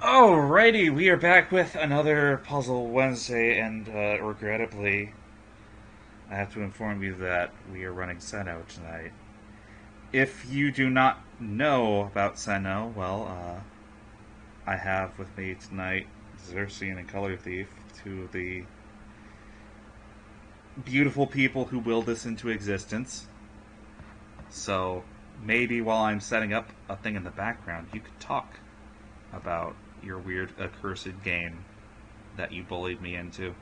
Alrighty, we are back with another Puzzle Wednesday, and regrettably, I have to inform you that we are running Sen-Know tonight. If you do not know about Sen-Know, well, I have with me tonight Xerxian and Color Thief, two of the beautiful people who willed this into existence. So maybe while I'm setting up a thing in the background, you could talk about your weird accursed game that you bullied me into.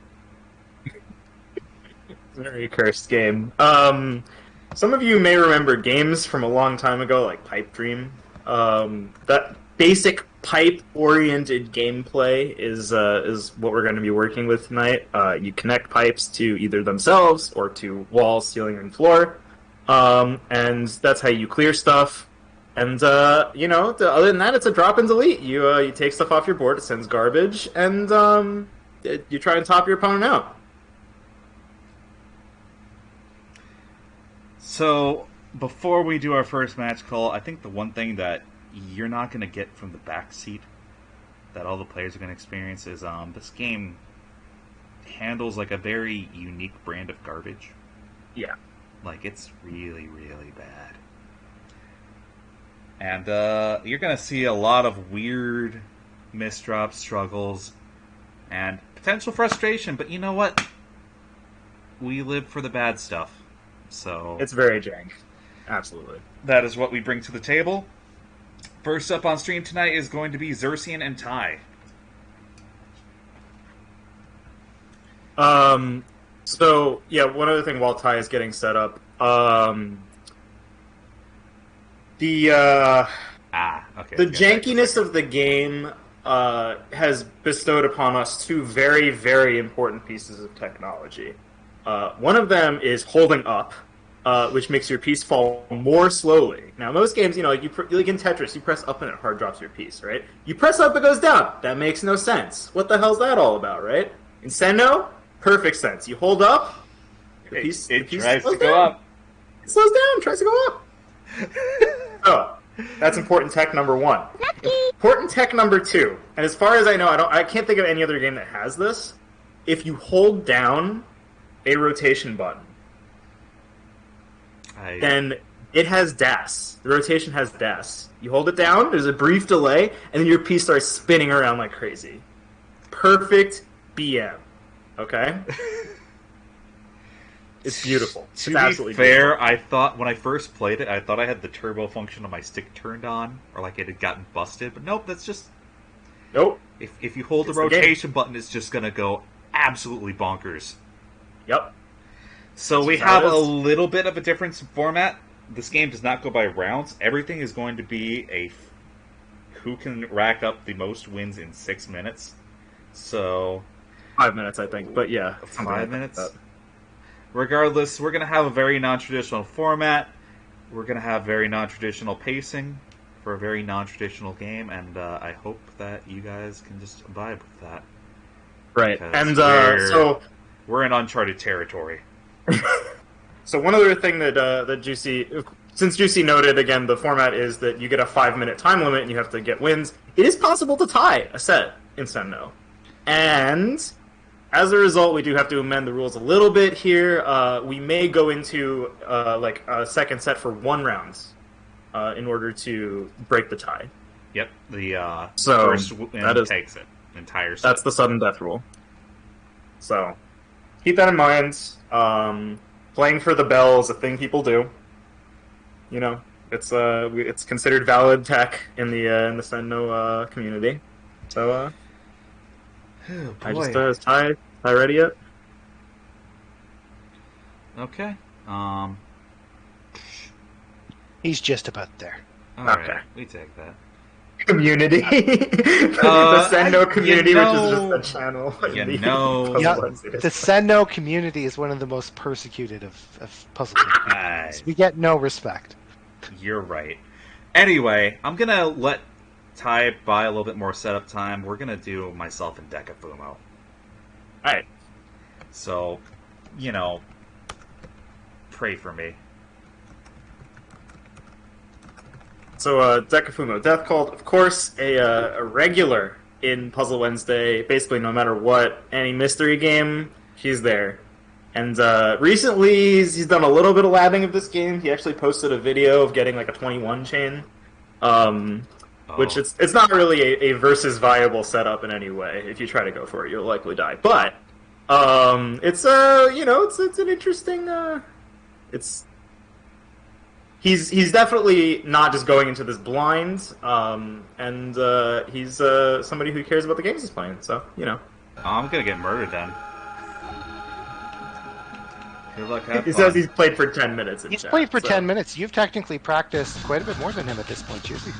Very cursed game. Some of you may remember games from a long time ago, like Pipe Dream. That basic pipe-oriented gameplay is what we're going to be working with tonight. You connect pipes to either themselves or to walls, ceiling, and floor, and that's how you clear stuff. And other than that, it's a drop and delete. You take stuff off your board, it sends garbage, and you try and top your opponent out. So, before we do our first match call, I think the one thing that you're not going to get from the back seat that all the players are going to experience is this game handles like a very unique brand of garbage. Yeah. Like, it's really, really bad. And you're going to see a lot of weird misdrops, struggles, and potential frustration. But you know what? We live for the bad stuff. So It's very jank. Absolutely. that is what we bring to the table. First up on stream tonight is going to be Xerxian and Ty. So yeah, one other thing while Ty is getting set up, the Okay. the Let's get back to jankiness second. of the game has bestowed upon us two very, very important pieces of technology. One of them is holding up, which makes your piece fall more slowly. Now, most games, like like in Tetris, you press up and it hard drops your piece, right? You press up, it goes down. That makes no sense. What the hell's that all about, right? In Sen-Know, perfect sense. You hold up, the It piece tries to slows go down. up. It slows down, tries to go up. So that's important tech number one. Important tech number two, and as far as I know, I can't think of any other game that has this. If you hold down a rotation button, then it has DAS. The rotation has DAS. You hold it down, there's a brief delay, and then your piece starts spinning around like crazy. Perfect BM. Okay? It's beautiful. To It's absolutely be fair, beautiful. I thought when I first played it, I thought I had the turbo function on my stick turned on, or like it had gotten busted. But nope, that's just Nope. if you hold the It's the game. rotation button, it's just gonna go absolutely bonkers. Yep. So we That's how have it a is. little bit of a difference in format. This game does not go by rounds. Everything is going to be who can rack up the most wins in 6 minutes. So 5 minutes, I think. But yeah. something like 5 minutes. that. Regardless, we're going to have a very non-traditional format. We're going to have very non-traditional pacing for a very non-traditional game, and I hope that you guys can just vibe with that. Right. Because And so we're in uncharted territory. So one other thing that Juicy, since Juicy noted again, the format is that you get a 5 minute time limit and you have to get wins. It is possible to tie a set in Sen-Know, and as a result, we do have to amend the rules a little bit here. We may go into like a second set for 1 round in order to break the tie. Yep, the So, first win that is- takes it. Entire set. That's the sudden death rule. So keep that in mind. Playing for the bell is a thing people do. It's considered valid tech in the Sen-Know community. So Oh, I boy. just is Ty ready yet? Okay. He's just about there. Alright, Okay. we take that. Community, the Sen-Know community, which is know- just a channel. you in the know- Puzzle Yeah, Wednesdays. the Sen-Know community is one of the most persecuted of puzzle games. Aye, We get no respect. you're right. Anyway, I'm gonna let Ty buy a little bit more setup time. We're gonna do myself and Decafumo. All right. So, pray for me. So, Decafumo, Death Cult, of course, a regular in Puzzle Wednesday. Basically, no matter what, any mystery game, she's there. And recently, he's done a little bit of labbing of this game. He actually posted a video of getting like a 21 chain, which Oh. it's not really a versus viable setup in any way. If you try to go for it, you'll likely die. But it's it's an interesting. He's definitely not just going into this blind, and he's somebody who cares about the games he's playing. So I'm gonna get murdered then. Good luck, have he fun. says he's played for 10 minutes. In He's chat, played for so. 10 minutes. You've technically practiced quite a bit more than him at this point, Juicy.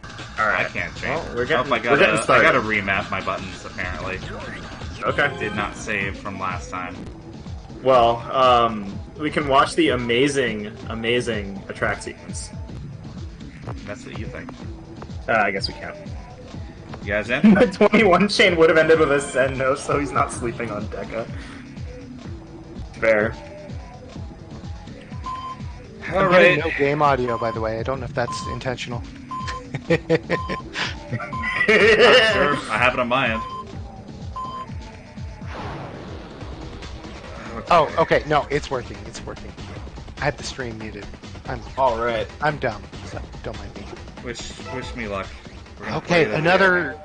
All I right, can't change Well, it. we're getting- Oh, I we're getting gotta started. remap my buttons, apparently. Okay. Did not save from last time. Well, we can watch the amazing attract sequence. That's what you think. I guess we can't. You guys in? The 21 chain would have ended with a Sen-Know, so he's not sleeping on Deca. Fair. I'm getting Alright. no game audio, by the way. I don't know if that's intentional. Sure, I have it on my end. Oh, okay. No, it's working. It's working. I have the stream muted. All right. I'm dumb, so don't mind me. Wish me luck. We're gonna play Okay, the another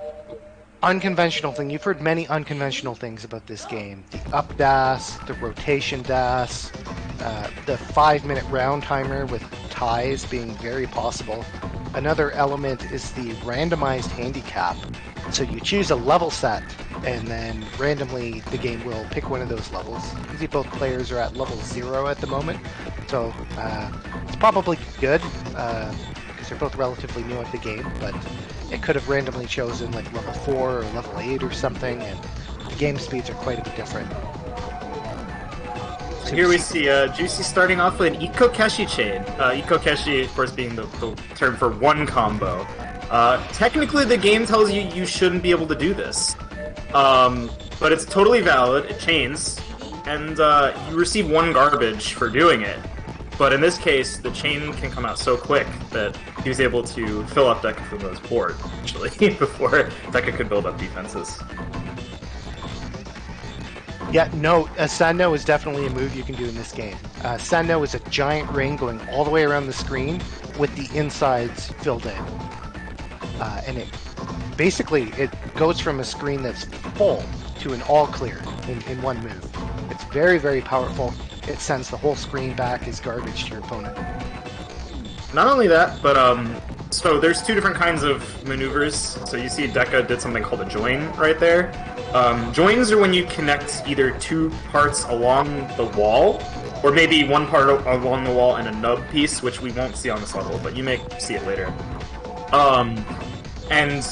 unconventional thing. You've heard many unconventional things about this game. The up dash, the rotation dash, the 5-minute round timer with ties being very possible. Another element is the randomized handicap. So you choose a level set and then randomly the game will pick one of those levels. Usually both players are at level 0 at the moment, so it's probably good because they're both relatively new at the game, but it could have randomly chosen like level 4 or level 8 or something, and the game speeds are quite a bit different. So here we see Juicy starting off with an Ikokeshi chain. Ikokeshi, of course, being the term for one combo. Technically, the game tells you you shouldn't be able to do this. But it's totally valid, it chains, and you receive 1 garbage for doing it. But in this case, the chain can come out so quick that he was able to fill up Dekafumo's board, actually, before Deka could build up defenses. Yeah, no, Sen-Know is definitely a move you can do in this game. Sen-Know is a giant ring going all the way around the screen with the insides filled in. And it goes from a screen that's full to an all clear in one move. It's very, very powerful. It sends the whole screen back as garbage to your opponent. Not only that, but so there's 2 different kinds of maneuvers. So you see Deka did something called a join right there. Joins are when you connect either 2 parts along the wall, or maybe 1 part along the wall and a nub piece, which we won't see on this level, but you may see it later. And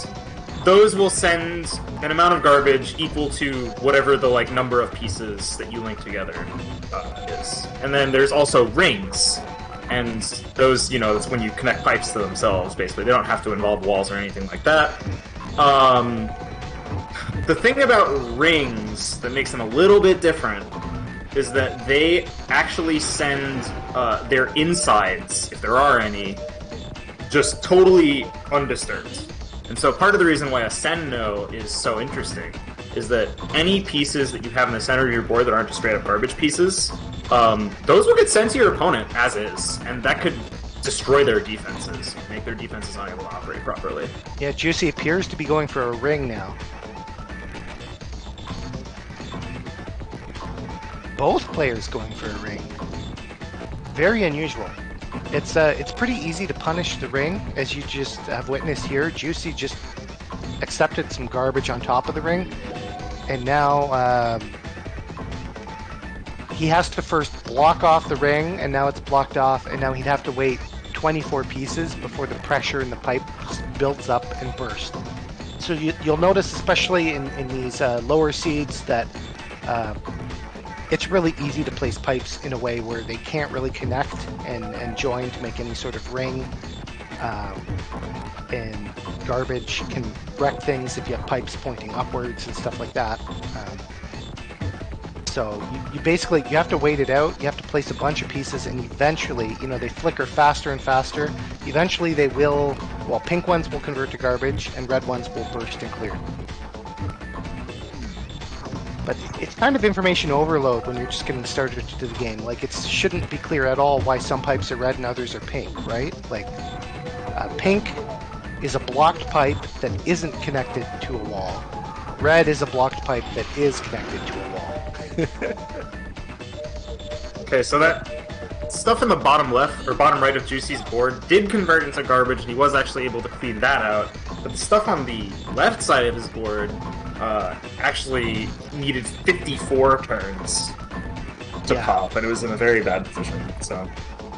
those will send an amount of garbage equal to whatever the number of pieces that you link together is. And then there's also rings, and those, that's when you connect pipes to themselves, basically. They don't have to involve walls or anything like that. The thing about rings that makes them a little bit different is that they actually send their insides, if there are any, just totally undisturbed. And so part of the reason why a Sen-Know is so interesting is that any pieces that you have in the center of your board that aren't just straight up garbage pieces, those will get sent to your opponent as is, and that could destroy their defenses, make their defenses unable to operate properly. Yeah, Juicy appears to be going for a ring now. Both players going for a ring. Very unusual. It's pretty easy to punish the ring, as you just have witnessed here. Juicy just accepted some garbage on top of the ring, and now he has to first block off the ring, and now it's blocked off, and now he'd have to wait 24 pieces before the pressure in the pipe builds up and bursts. So you'll notice, especially in these lower seeds, that it's really easy to place pipes in a way where they can't really connect and join to make any sort of ring. And garbage can wreck things if you have pipes pointing upwards and stuff like that. So you basically, you have to wait it out. You have to place a bunch of pieces, and eventually, they flicker faster and faster. Eventually they will, pink ones will convert to garbage, and red ones will burst and clear. But it's kind of information overload when you're just getting started to the game. It shouldn't be clear at all why some pipes are red and others are pink, right? Pink is a blocked pipe that isn't connected to a wall. Red is a blocked pipe that is connected to a wall. Okay, so that stuff in the bottom left, or bottom right of Juicy's board did convert into garbage, and he was actually able to clean that out. But the stuff on the left side of his board actually needed 54 turns to pop, and it was in a very bad position. So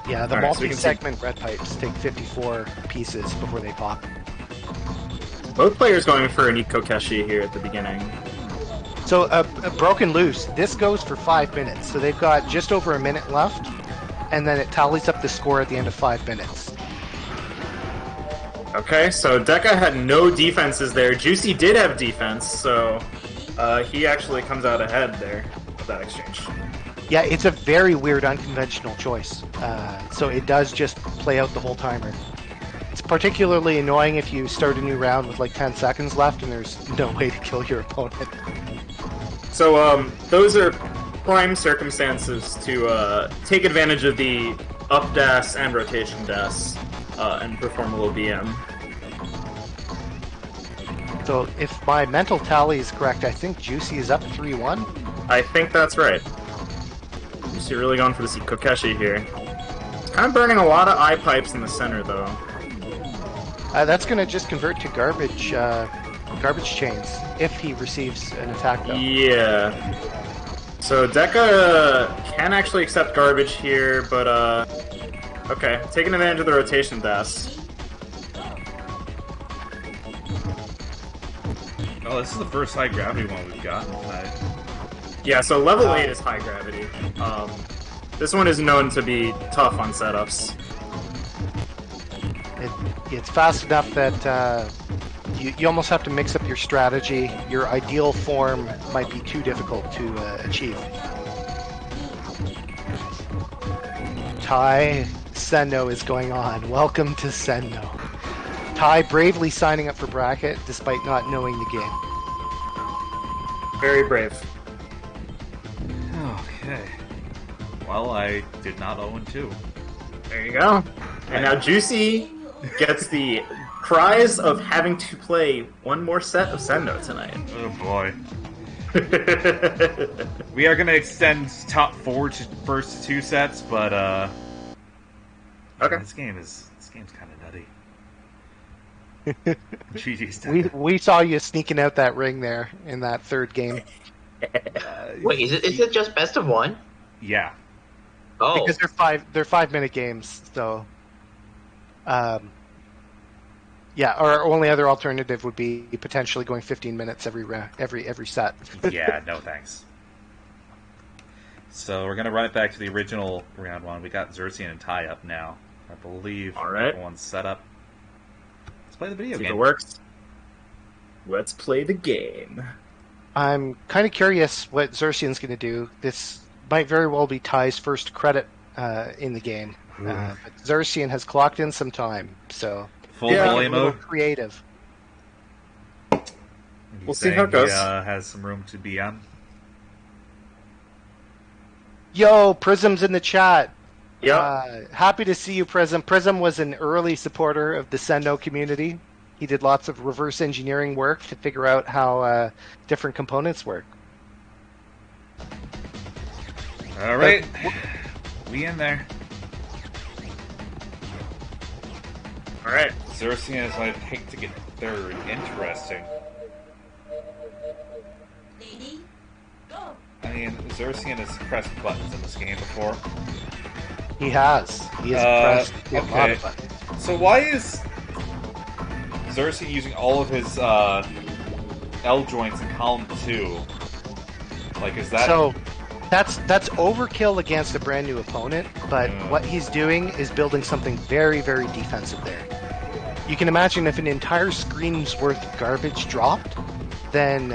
yeah, the multi-segment red pipes take 54 pieces before they pop. Both players going for an Ikokeshi here at the beginning. So broken loose. This goes for 5 minutes. So they've got just over a minute left, and then it tallies up the score at the end of 5 minutes. Okay, so Deka had no defenses there. Juicy did have defense, so he actually comes out ahead there of that exchange. Yeah, it's a very weird, unconventional choice. So it does just play out the whole timer. It's particularly annoying if you start a new round with 10 seconds left and there's no way to kill your opponent. So those are prime circumstances to take advantage of the up dash and rotation dash. And perform a little BM. So if my mental tally is correct, I think Juicy is up 3-1. I think that's right. Juicy really going for this Ikokeshi here. It's kind of burning a lot of eye pipes in the center, though. That's going to just convert to garbage garbage chains if he receives an attack, though. Yeah. So Deca can actually accept garbage here, but okay, taking advantage of the rotation dash. Oh, this is the first high gravity one we've gotten tonight. Yeah, so level 8 is high gravity. This one is known to be tough on setups. It's fast enough that you almost have to mix up your strategy. Your ideal form might be too difficult to achieve. Tai Sen-Know is going on. Welcome to Sen-Know. Tai bravely signing up for bracket despite not knowing the game. Very brave. Okay. Well, I did not 0-2. There you go. And now Juicy gets the prize of having to play one more set of Sen-Know tonight. Oh boy. We are going to extend top 4 to first 2 sets, but Okay. This game's kind of nutty. GG's We saw you sneaking out that ring there in that third game. Wait, is it just best of one? Yeah. Oh, Because they're 5-minute games, so yeah, our only other alternative would be potentially going 15 minutes every set. Yeah, no thanks. So we're going to run it back to the original round 1. We got Xerxian and Tai up now. I believe everyone's set up. Let's play the video See game. if it works. Let's play the game. I'm kind of curious what Xerxian's going to do. This might very well be Tai's first credit in the game. But Xerxian has clocked in some time, so Full Yeah. volley a little mode. creative. We'll see how it goes. He has some room to be on. Yo, Prism's in the chat. Yeah. Happy to see you, Prism. Prism was an early supporter of the Sen-Know community. He did lots of reverse engineering work to figure out how different components work. All right. We in there. All right. Xerxian is going to take to get third. Interesting. I mean, Xerxian has pressed buttons in this game before. He has. He has pressed a lot okay. of buttons. So why is Xerxian using all of his L joints in column 2? Like, is that... So that's overkill against a brand new opponent, but what he's doing is building something very, very defensive there. You can imagine if an entire screen's worth of garbage dropped, then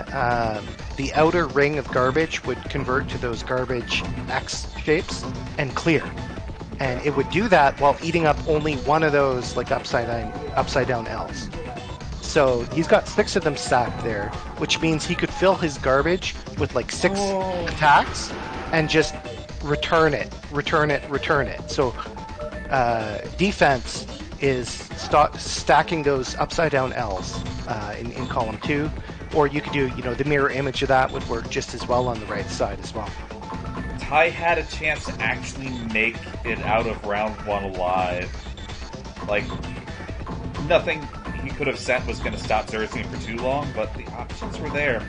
the outer ring of garbage would convert to those garbage X shapes and clear. And it would do that while eating up only one of those like upside down L's. So he's got 6 of them stacked there, which means he could fill his garbage with like 6 attacks and just return it. So defense is stacking those upside down L's in column 2, or you could do, the mirror image of that would work just as well on the right side as well. Tai had a chance to actually make it out of round 1 alive. Like, nothing he could have sent was going to stop Xerxian for too long, but the options were there.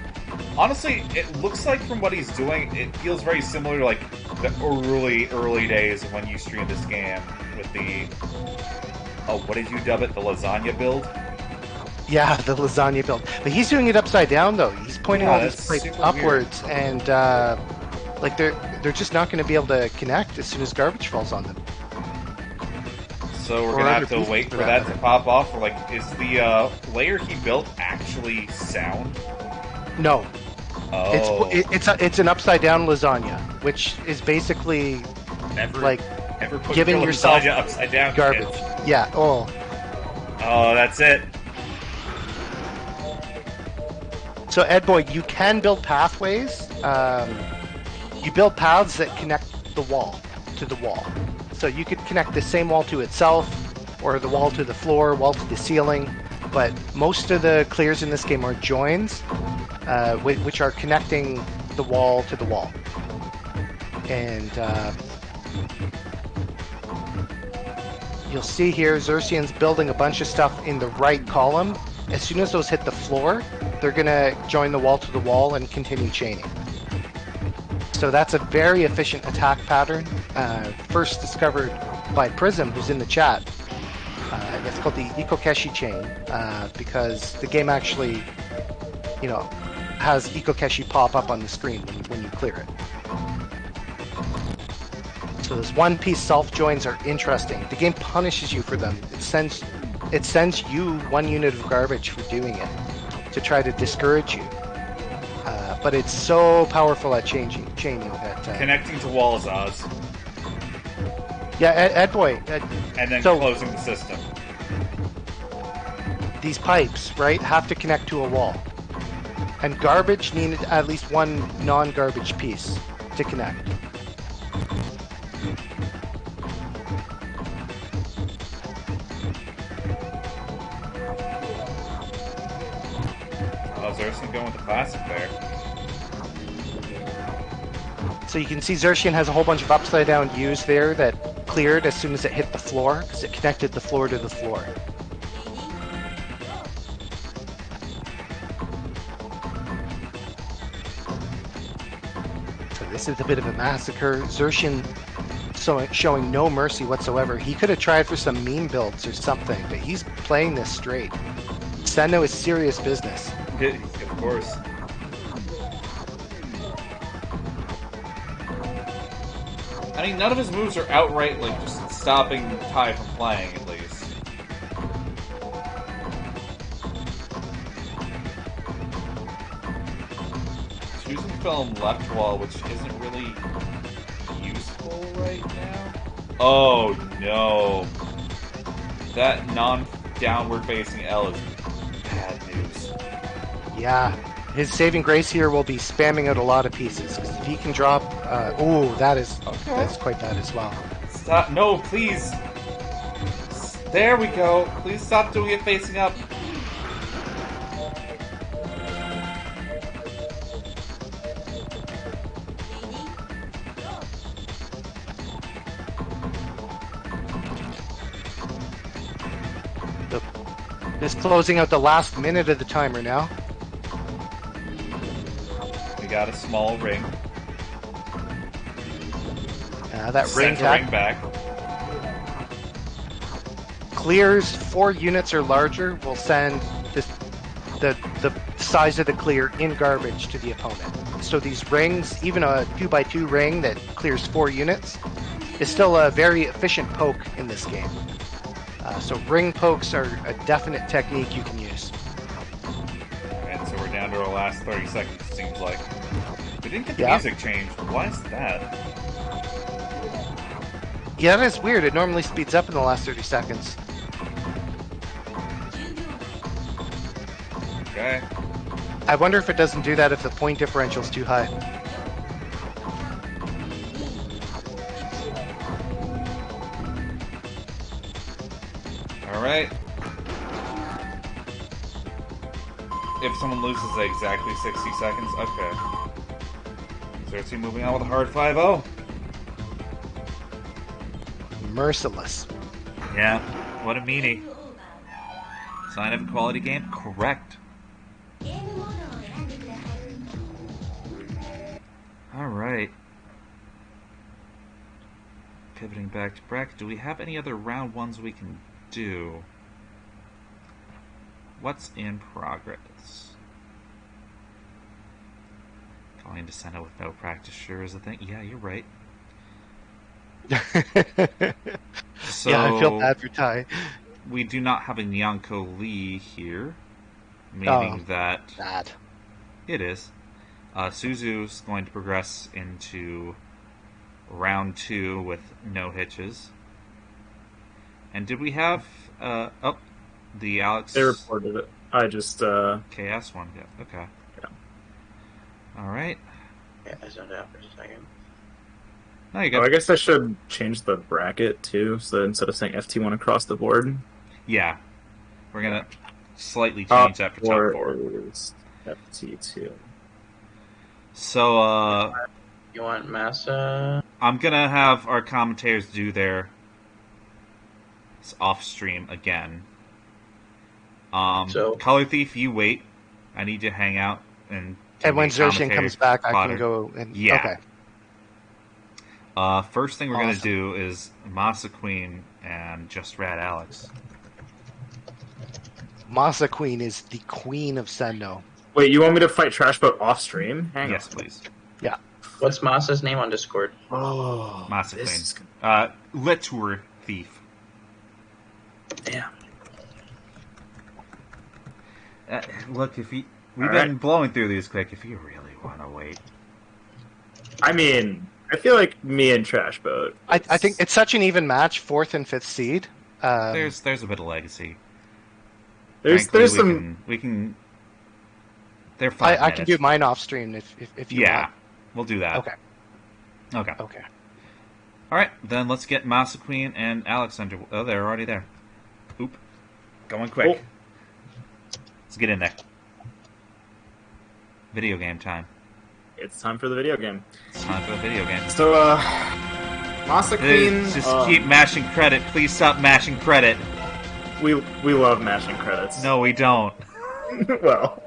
Honestly, it looks like from what he's doing, it feels very similar to like the early days of when you streamed this game with the... Oh, what did you dub it? The lasagna build? Yeah, the lasagna build. But he's doing it upside down, though. He's pointing all these that's plates super upwards, and like they're just not going to be able to connect as soon as garbage falls on them. So we're Or going to other have to pieces wait for for that that to pop off? Or like, is the layer he built actually sound? No, Oh. it's an upside down lasagna, which is basically Never, like never put giving your yourself lasagna upside down, garbage. kids. Yeah. Oh, Oh, that's it. so Ed Boy, you can build pathways. You build paths that connect the wall to the wall. So you could connect the same wall to itself, or the wall to the floor, wall to the ceiling. But most of the clears in this game are joins, which are connecting the wall to the wall. And you'll see here, Xerxian's building a bunch of stuff in the right column. As soon as those hit the floor, they're going to join the wall to the wall and continue chaining. So that's a very efficient attack pattern, first discovered by Prism, who's in the chat. It's called the Ikokeshi chain, because the game actually, has Ikokeshi pop up on the screen when you clear it. So those one-piece self-joins are interesting. The game punishes you for them. It sends you 1 unit of garbage for doing it to try to discourage you. But it's so powerful at chaining that... Connecting to walls, Oz. Yeah, Edboy. And then closing the system. These pipes, right, have to connect to a wall. And garbage needed at least one non-garbage piece to connect. Oh, Xerxes going with the classic there. So you can see Xerxian has a whole bunch of upside down U's there that cleared as soon as it hit the floor, because it connected the floor to the floor. So this is a bit of a massacre. Xerxian showing no mercy whatsoever. He could have tried for some meme builds or something, but he's playing this straight. Sen-Know is serious business. Of course. I mean, none of his moves are outright, like, just stopping Tai from playing, at least. Choosing film left wall, which isn't really useful right now. Oh, no. That non-downward facing L is bad news. Yeah, his saving grace here will be spamming out a lot of pieces, because if he can drop... that's quite bad as well. Stop. No, please. There we go. Please stop doing it facing up. Just closing out the last minute of the timer now. We got a small ring. That ring back. Clears 4 units or larger will send the size of the clear in garbage to the opponent. So these rings, even a 2x2 ring that clears 4 units, is still a very efficient poke in this game. So ring pokes are a definite technique you can use. Alright, so we're down to our last 30 seconds, it seems like. We didn't get the music changed. Why is that? Yeah, that is weird. It normally speeds up in the last 30 seconds. Okay. I wonder if it doesn't do that if the point differential is too high. Alright. If someone loses at exactly 60 seconds, okay. Xerxes moving on with a hard 5-0. Merciless. Yeah, what a meanie. Sign of a quality game? Correct. Alright. Pivoting back to bracket. Do we have any other round ones we can do? What's in progress? Going to Sen-Know with no practice sure is a thing. Yeah, you're right. So, yeah, I feel bad for Tai. We do not have a Nyanko Lee here, meaning that bad. It is. Suzu's going to progress into round 2 with no hitches. And did we have the Alex? They reported it. I just KS one. Yeah. Okay. Yeah. All right. Yeah, I zoned out for a second. No, you got. I guess I should change the bracket too, so that instead of saying FT1 across the board. Yeah, we're gonna slightly change that for top 4. Is FT2. So, You want Massa? I'm gonna have our commentators do their off stream again. So Color Thief, you wait. I need you to hang out and. And when make Zershian commentary comes back, I fodder. can go and Yeah. Okay. First thing we're gonna Awesome. do is Masa Queen and Just Rad Alex. Masa Queen is the queen of Sen-Know. Wait, you want me to fight Trashboat off stream? Hang Yes, please. Yeah. What's Masa's name on Discord? on. Oh, Masa this Queen. is- Letour Thief. Damn. Look, if you we've All been right. blowing through these quick. If you really want to wait, I mean, I feel like me and Trashboat. I think it's such an even match, 4th and 5th seed. there's a bit of legacy. There's Frankly, some. we can. They're 5 I can do minutes. mine off stream if you Yeah, want. we'll do that. Okay. Okay. Okay. All right, then let's get Masa Queen and Alex under. Oh, they're already there. Oop, going quick. Oh. Let's get in there. Video game time. It's time for the video game. It's time for the video game. So, Masa Queen. Just keep mashing credit. Please stop mashing credit. We love mashing credits. No, we don't. Well,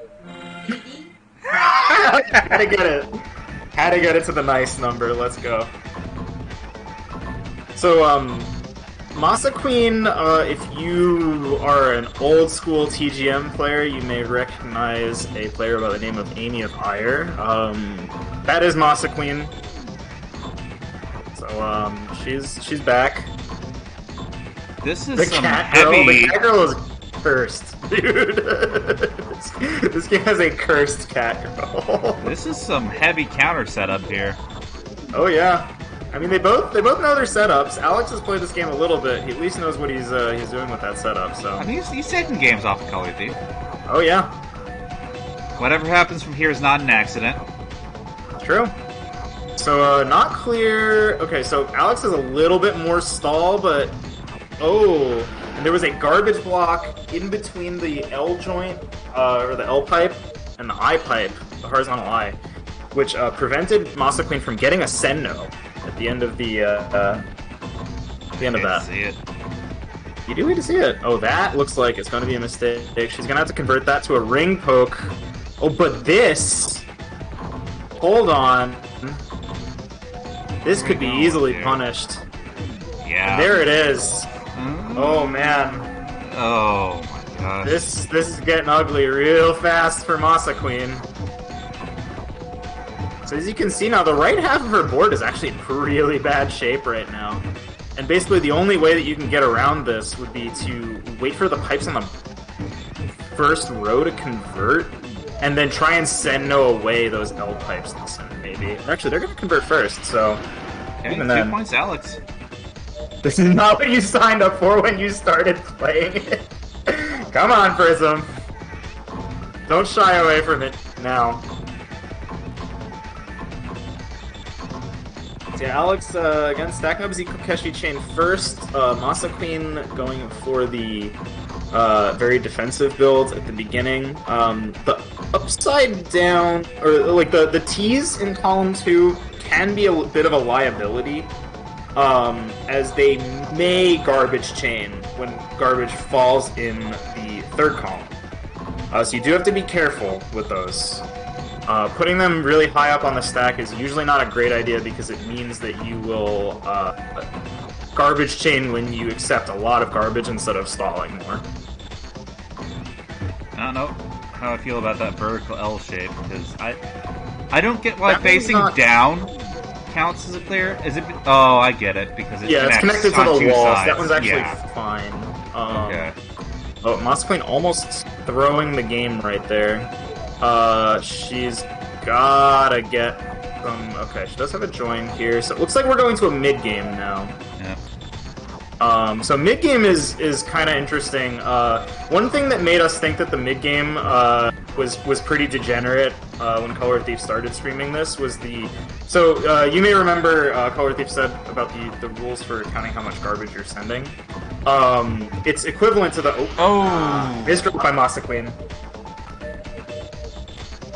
had to get it. Had to get it to the nice number. Let's go. So, Masa Queen, if you are an old school TGM player, you may recognize a player by the name of Amy of Ire. That is Masa Queen. So, she's back. This is The some cat girl. heavy. The cat girl is cursed, dude. this game has a cursed cat girl. This is some heavy counter setup here. Oh yeah. I mean, they both know their setups. Alex has played this game a little bit. He at least knows what he's doing with that setup. So. I mean, he's taking games off of Color Thief. Oh yeah. Whatever happens from here is not an accident. True. So not clear. Okay, so Alex has a little bit more stall, but oh, and there was a garbage block in between the L joint, or the L pipe, and the I pipe, the horizontal I, which prevented Masa Queen from getting a Sen-Know at the end of the end of that. See it. You do need to see it. Oh, that looks like it's going to be a mistake. She's going to have to convert that to a ring poke. Oh, but this... Hold on. This could be easily dear. punished. Yeah. There it is. Oh, man. Oh my gosh. This is getting ugly real fast for Masa Queen. So as you can see now, the right half of her board is actually in really bad shape right now. And basically the only way that you can get around this would be to wait for the pipes on the first row to convert, and then try and Sen-Know away those L pipes in the center, maybe. Actually, they're going to convert first, so... Okay, even 2 then. points, Alex. This is not what you signed up for when you started playing it. Come on, Prism. Don't shy away from it now. So yeah, Alex, again, stacking up Zeke Kokeshi chain first. Masa Queen going for the very defensive build at the beginning. The upside down, or like the T's in column 2 can be a bit of a liability. As they may garbage chain when garbage falls in the third column. So you do have to be careful with those. Putting them really high up on the stack is usually not a great idea because it means that you will garbage chain when you accept a lot of garbage instead of stalling more. I don't know how I feel about that vertical L shape because I don't get why That one's facing not- down counts as a clear. Is it? Oh, I get it because it Yeah, it's connects connected to on the 2 wall, so sides. that one's actually Yeah. fine. Okay. Oh, Masa Queen almost throwing the game right there. She's gotta get some... Okay, she does have a join here, so it looks like we're going to a mid-game now. Yeah. So mid-game is kind of interesting. One thing that made us think that the mid-game was pretty degenerate when Color Thief started streaming this was the... So, you may remember Color Thief said about the rules for counting how much garbage you're sending. It's equivalent to the... Oh. Is dropped by Masa Queen.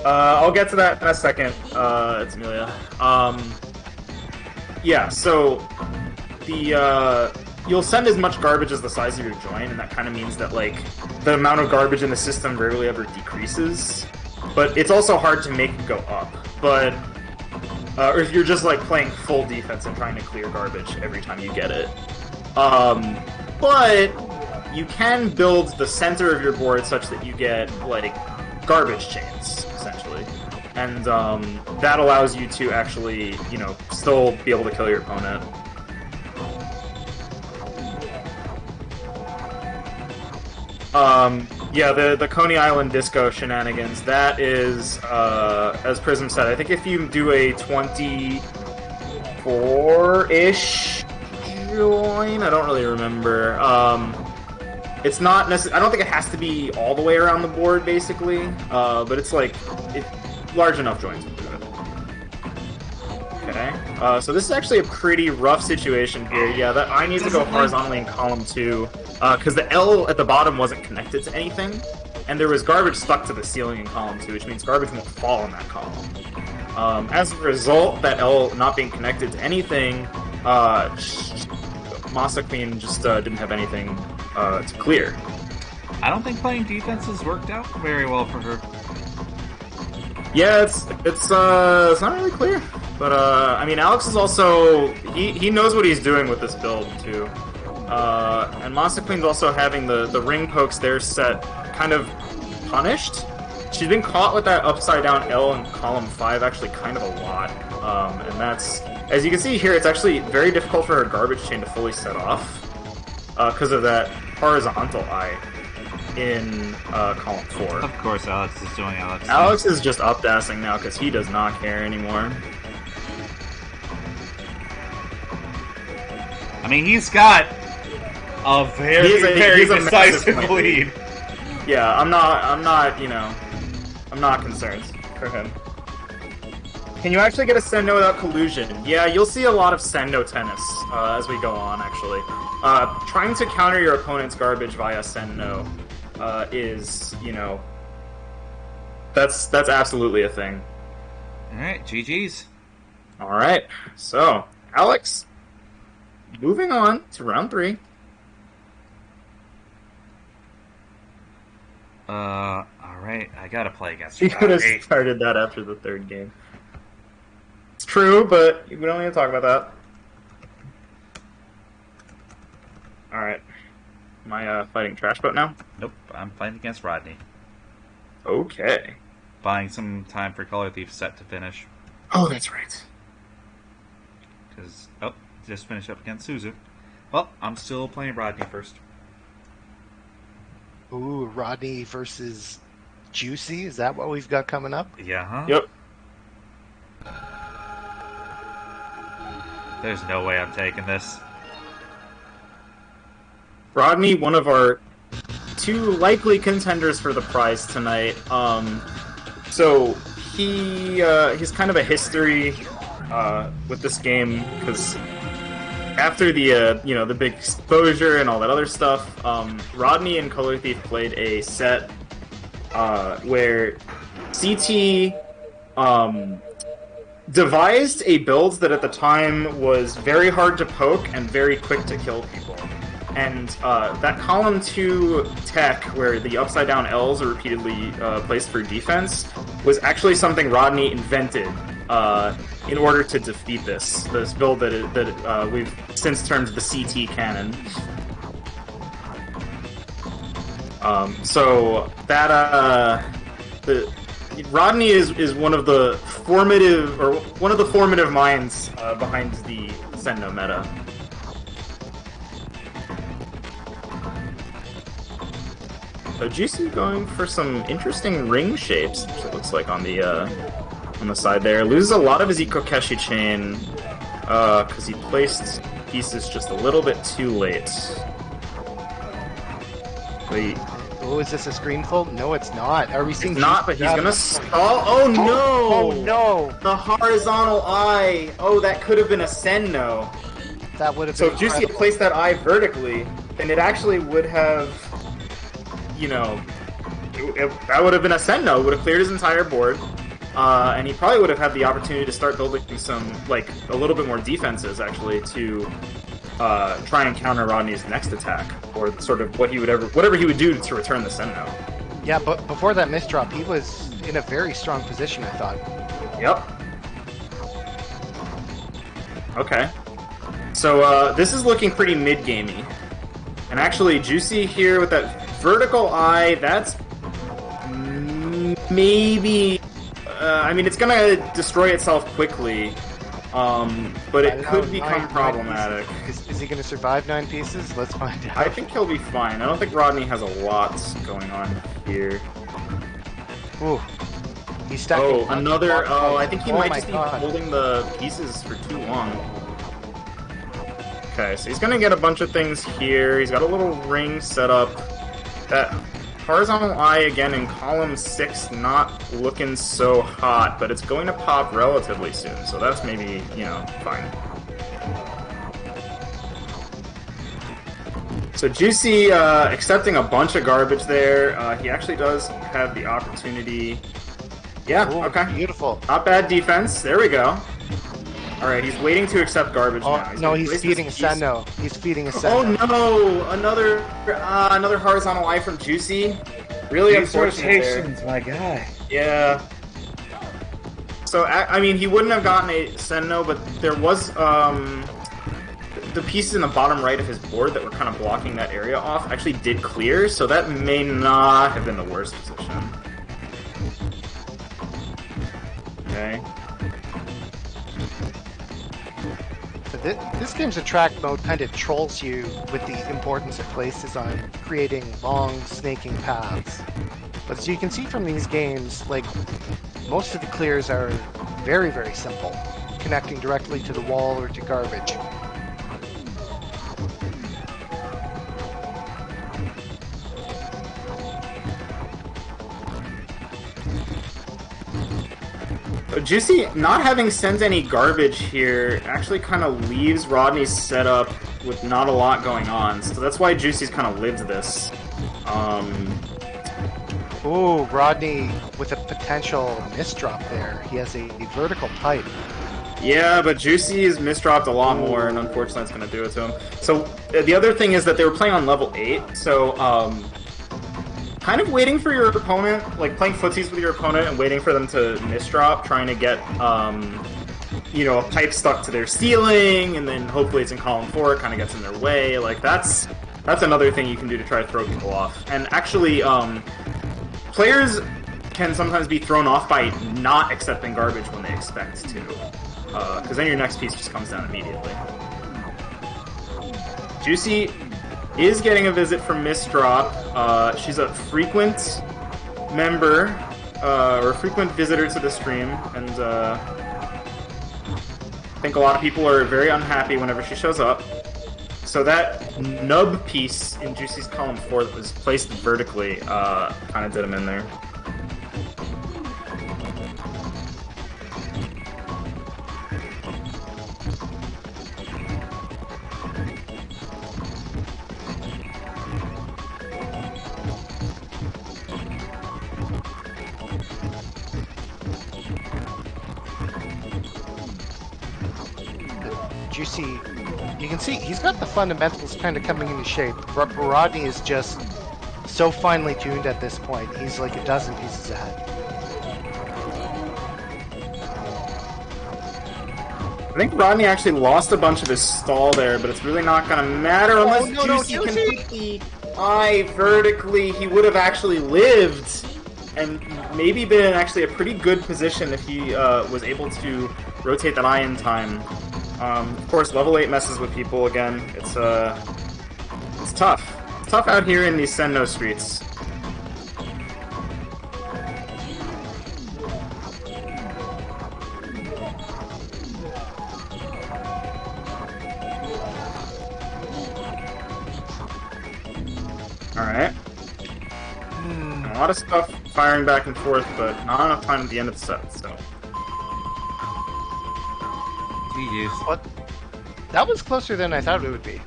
I'll get to that in a second. It's Amelia. Yeah, so the you'll send as much garbage as the size of your join, and that kind of means that like the amount of garbage in the system rarely ever decreases. but it's also hard to make it go up. But or if you're just like playing full defense and trying to clear garbage every time you get it. But you can build the center of your board such that you get like garbage chains essentially, and that allows you to actually, you know, still be able to kill your opponent. Yeah, the Coney Island disco shenanigans, that is, as Prism said, I think if you do a 24-ish join, I don't really remember, it's not necessarily, I don't think it has to be all the way around the board, basically, but it's like, large enough joins will do it. Okay, so this is actually a pretty rough situation here. Yeah, that I need to go horizontally in column 2, because the L at the bottom wasn't connected to anything, and there was garbage stuck to the ceiling in column 2, which means garbage won't fall in that column. As a result, that L not being connected to anything, Masa Queen just didn't have anything to clear. I don't think playing defense has worked out very well for her. Yeah, it's not really clear. But, I mean, Alex is also... He knows what he's doing with this build, too. And Masa Queen's also having the ring pokes there set kind of punished. She's been caught with that upside-down L in column 5 actually kind of a lot. And that's... As you can see here, it's actually very difficult for her garbage chain to fully set off. Because of that horizontal eye in column 4. Of course, Alex is doing Alex. Alex is just up-dassing now because he does not care anymore. I mean, he's got a very decisive lead. Yeah, I'm not, you know, I'm not concerned for him. Can you actually get a Sen-Know without collusion? Yeah, you'll see a lot of Sen-Know tennis as we go on, actually. Trying to counter your opponent's garbage via Sen-Know is, you know, that's absolutely a thing. Alright, GG's. Alright, so, Alex, moving on to round 3. Alright, I gotta play against You could have started that after the 3rd game. It's true, but we don't need to talk about that. Alright. Am I fighting Trash Boat now? Nope, I'm fighting against Rodney. Okay. Buying some time for Color Thief set to finish. Oh, that's right. Because, just finished up against Suzu. Well, I'm still playing Rodney first. Ooh, Rodney versus Juicy? Is that what we've got coming up? Yeah, huh? Yep. There's no way I'm taking this. Rodney, one of our 2 likely contenders for the prize tonight. So he's kind of a history with this game because after the you know, the big exposure and all that other stuff, Rodney and Color Thief played a set where CT devised a build that at the time was very hard to poke and very quick to kill people. And that column 2 tech, where the upside down L's are repeatedly placed for defense, was actually something Rodney invented in order to defeat this build that we've since termed the CT cannon. So that Rodney is one of the formative minds behind the Sen-Know meta. So Juicy going for some interesting ring shapes, it looks like on the side there. Loses a lot of his Ikokeshi chain because he placed pieces just a little bit too late. Wait. Oh, is this a screen full? No, it's not. Are we seeing? It's not, but he's gonna stall. Oh no! Oh no! The horizontal eye. Oh, that could have been a Sen-Know. That would have. So been if Juicy had incredible. placed that eye vertically, then it actually would have, you know, that would have been a Sen-Know. Would have cleared his entire board, and he probably would have had the opportunity to start building some, like, a little bit more defenses actually to try and counter Rodney's next attack, or sort of whatever he would do to return the Sen-Know. Yeah, but before that misdrop, he was in a very strong position, I thought. Yep. Okay. So this is looking pretty mid-gamey. And actually, Juicy here with that vertical eye, that's maybe... I mean, it's gonna destroy itself quickly, but it could become problematic. Is he going to survive 9 pieces? Let's find out. I think he'll be fine. I don't think Rodney has a lot going on here. Ooh. He's stacking. Oh, another... Oh, I think he might just be God. holding the pieces for too long. Okay, so he's gonna get a bunch of things here. He's got a little ring set up. That horizontal eye again in column 6, not looking so hot, but it's going to pop relatively soon, so that's maybe, fine. So Juicy accepting a bunch of garbage there. He actually does have the opportunity. Yeah, Ooh, okay. Beautiful. Not bad defense. There we go. Alright, he's waiting to accept garbage now. No, he's feeding a Sen-Know. He's feeding a Sen-Know. Oh no! Another horizontal eye from Juicy. Really These unfortunate rotations, there. my guy. Yeah. So, I mean, he wouldn't have gotten a Sen-Know, but there was, the pieces in the bottom right of his board that were kind of blocking that area off actually did clear, so that may not have been the worst position. Okay. So this game's attract mode kind of trolls you with the importance it places on creating long, snaking paths. But as you can see from these games, like, most of the clears are very, very simple, connecting directly to the wall or to garbage. Juicy not having sent any garbage here actually kind of leaves Rodney's setup with not a lot going on, so that's why Juicy's kind of lived this. Ooh, Rodney with a potential misdrop there. He has a vertical pipe. Yeah, but Juicy is misdropped a lot more, and unfortunately it's going to do it to him. So the other thing is that they were playing on level 8, so kind of waiting for your opponent, like playing footsies with your opponent and waiting for them to misdrop, trying to get, a pipe stuck to their ceiling, and then hopefully it's in column 4, it kind of gets in their way. Like, that's another thing you can do to try to throw people off. And actually, players can sometimes be thrown off by not accepting garbage when they expect to, because then your next piece just comes down immediately. Juicy is getting a visit from Misdrop. She's a frequent member, or a frequent visitor to the stream, and I think a lot of people are very unhappy whenever she shows up. So that nub piece in Juicy's column 4 that was placed vertically kind of did him in there. Juicy, you can see he's got the fundamentals kind of coming into shape. Rodney is just so finely tuned at this point. He's like a dozen pieces ahead. I think Rodney actually lost a bunch of his stall there, but it's really not going to matter unless Juicy can put the eye vertically. He would have actually lived and maybe been in actually a pretty good position if he was able to rotate that eye in time. Of course, level 8 messes with people again. It's tough. It's tough out here in these Sen-Know streets. Alright. A lot of stuff firing back and forth, but not enough time at the end of the set, so... What? That was closer than I thought it would be.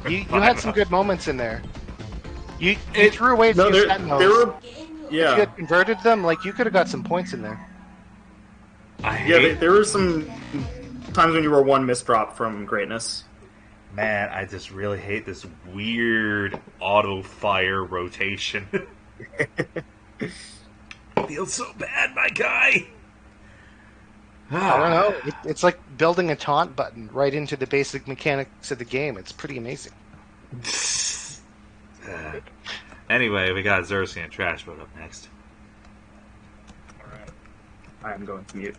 You had some good moments in there. You threw away some Sen-Knows. Yeah. If you had converted them, like, you could have got some points in there. There were some times when you were one misdrop from greatness. Man, I just really hate this weird auto-fire rotation. Feels so bad, my guy. I don't know. It's like building a taunt button right into the basic mechanics of the game. It's pretty amazing. Anyway, we got Xerxes and Trash Boat up next. Alright. I am going to mute.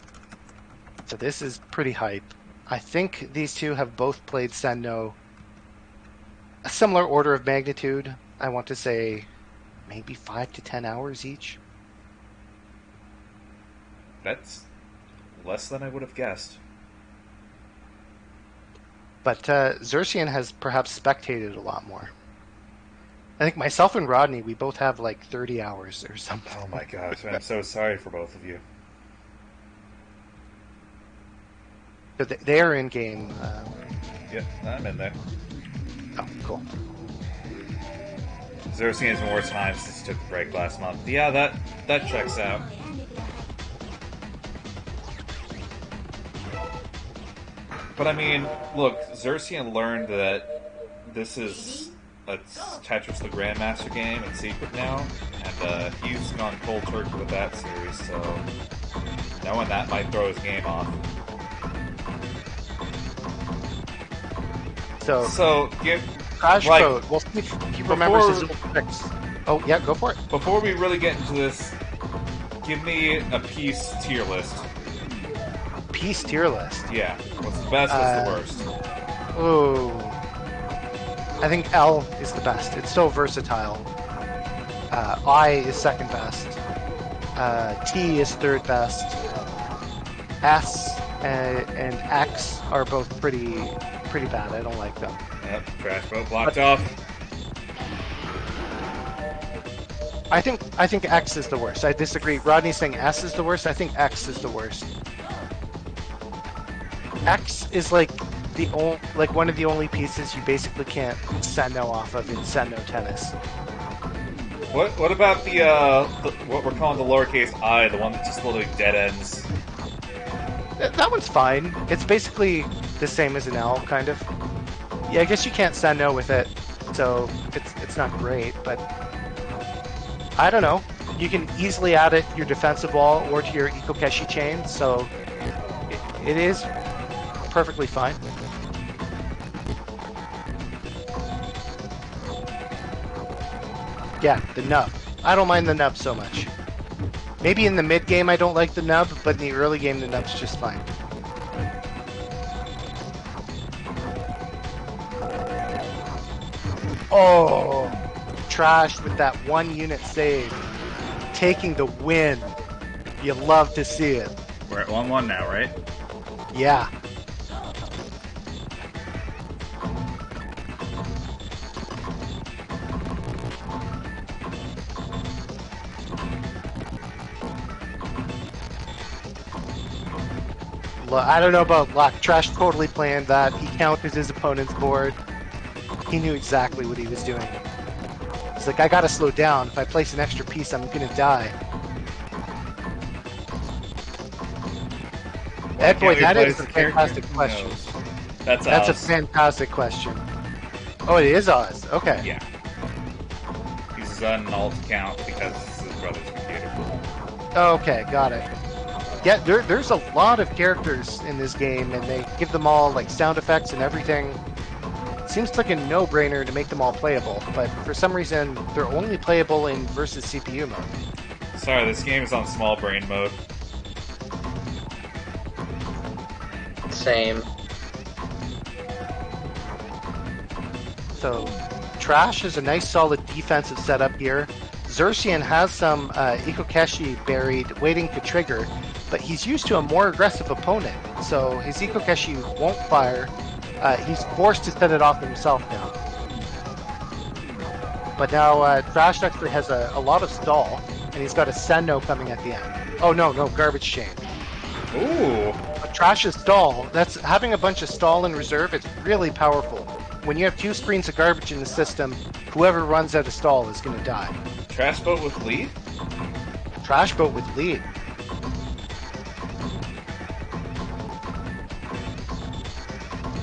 So this is pretty hype. I think these two have both played Sen-Know a similar order of magnitude. I want to say maybe 5 to 10 hours each. That's less than I would have guessed. But Xerxian has perhaps spectated a lot more. I think myself and Rodney, we both have like 30 hours or something. Oh my gosh, I'm so sorry for both of you. So they are in game. Yep, I'm in there. Oh, cool. Xerxes has more time since he took a break last month. Yeah, that checks out. But I mean, look, Xerxian learned that this is a Tetris the Grandmaster game in secret now, and he's gone cold turkey with that series, so knowing that might throw his game off. So give Crash like, Code. We'll see if he remembers his little tricks. Oh, yeah, go for it. Before we really get into this, give me a piece tier list. Peace tier list. Yeah, what's the best, what's the worst? Oh, I think L is the best. It's so versatile. I is second best. T is third best. S and X are both pretty bad. I don't like them. Yep, Trash Boat blocked off. I think X is the worst. I disagree. Rodney's saying S is the worst. I think X is the worst. X is like one of the only pieces you basically can't Sen-Know off of in Sen-Know tennis. What about the what we're calling the lowercase I, the one that just literally dead ends? That one's fine. It's basically the same as an L, kind of. Yeah, I guess you can't Sen-Know with it, so it's not great, but I don't know. You can easily add it to your defensive wall or to your Ikokeshi chain, so it is perfectly fine. Yeah, the nub. I don't mind the nub so much. Maybe in the mid game I don't like the nub, but in the early game the nub's just fine. Oh, Trash with that 1 unit save, taking the win. You love to see it. We're at 1-1 now, right? Yeah. I don't know about luck. Trash totally planned that. He counted his opponent's board. He knew exactly what he was doing. He's like, I gotta slow down. If I place an extra piece, I'm gonna die. Ed Boy, that is a fantastic question. That's a Oz. fantastic question. Oh, it is Oz. Okay. Yeah. He's on an alt account because this is his brother's computer. Okay, got it. Yeah, there's a lot of characters in this game, and they give them all like sound effects and everything. Seems like a no-brainer to make them all playable, but for some reason they're only playable in versus CPU mode. Sorry, this game is on small brain mode. Same. So, Trash is a nice solid defensive setup here. Xerxian has some Ikokeshi buried, waiting to trigger, but he's used to a more aggressive opponent, so his Ikokeshi won't fire. He's forced to set it off himself now. But now Trash actually has a lot of stall, and he's got a Sen-Know coming at the end. Oh no, garbage chain. Ooh. But Trash's stall, that's having a bunch of stall in reserve, it's really powerful. When you have 2 screens of garbage in the system, whoever runs out of stall is going to die. Trash Boat with lead? Trash Boat with lead.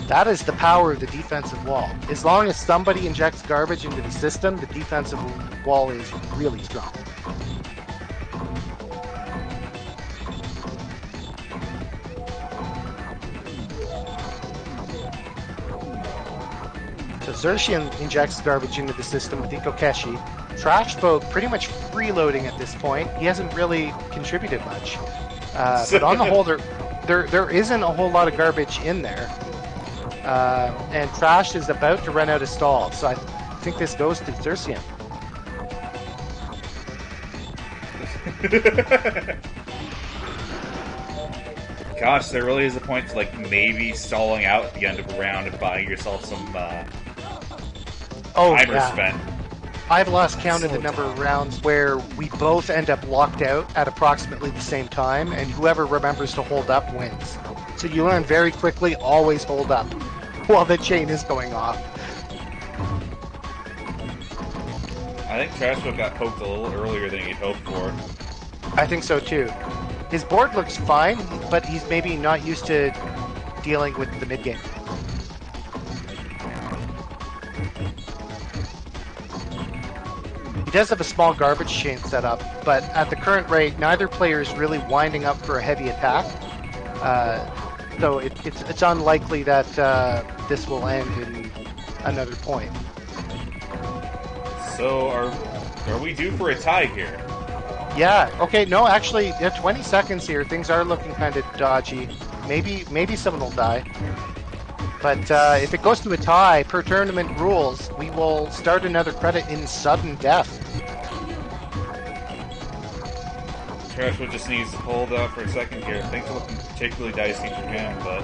That is the power of the defensive wall. As long as somebody injects garbage into the system, the defensive wall is really strong. So Xerxian injects garbage into the system with Ikokeshi. Trash Boat pretty much freeloading at this point. He hasn't really contributed much. But on the whole, there isn't a whole lot of garbage in there. And Trash is about to run out of stalls, so I think this goes to Xerxian. Gosh, there really is a point to like maybe stalling out at the end of a round and buying yourself some timer spent. I've lost count of the number of rounds where we both end up locked out at approximately the same time, and whoever remembers to hold up wins. So you learn very quickly, always hold up while the chain is going off. I think Trashbook got poked a little earlier than he'd hoped for. I think so too. His board looks fine, but he's maybe not used to dealing with the mid-game. He does have a small garbage chain set up, but at the current rate, neither player is really winding up for a heavy attack. So it's unlikely that this will end in another point. So are we due for a tie here? Yeah. Okay. No, actually, 20 seconds here. Things are looking kind of dodgy. Maybe someone will die. But if it goes to a tie, per tournament rules, we will start another credit in sudden death. Trashwood just needs to hold out for a second here. Things are looking particularly dicey for him, but...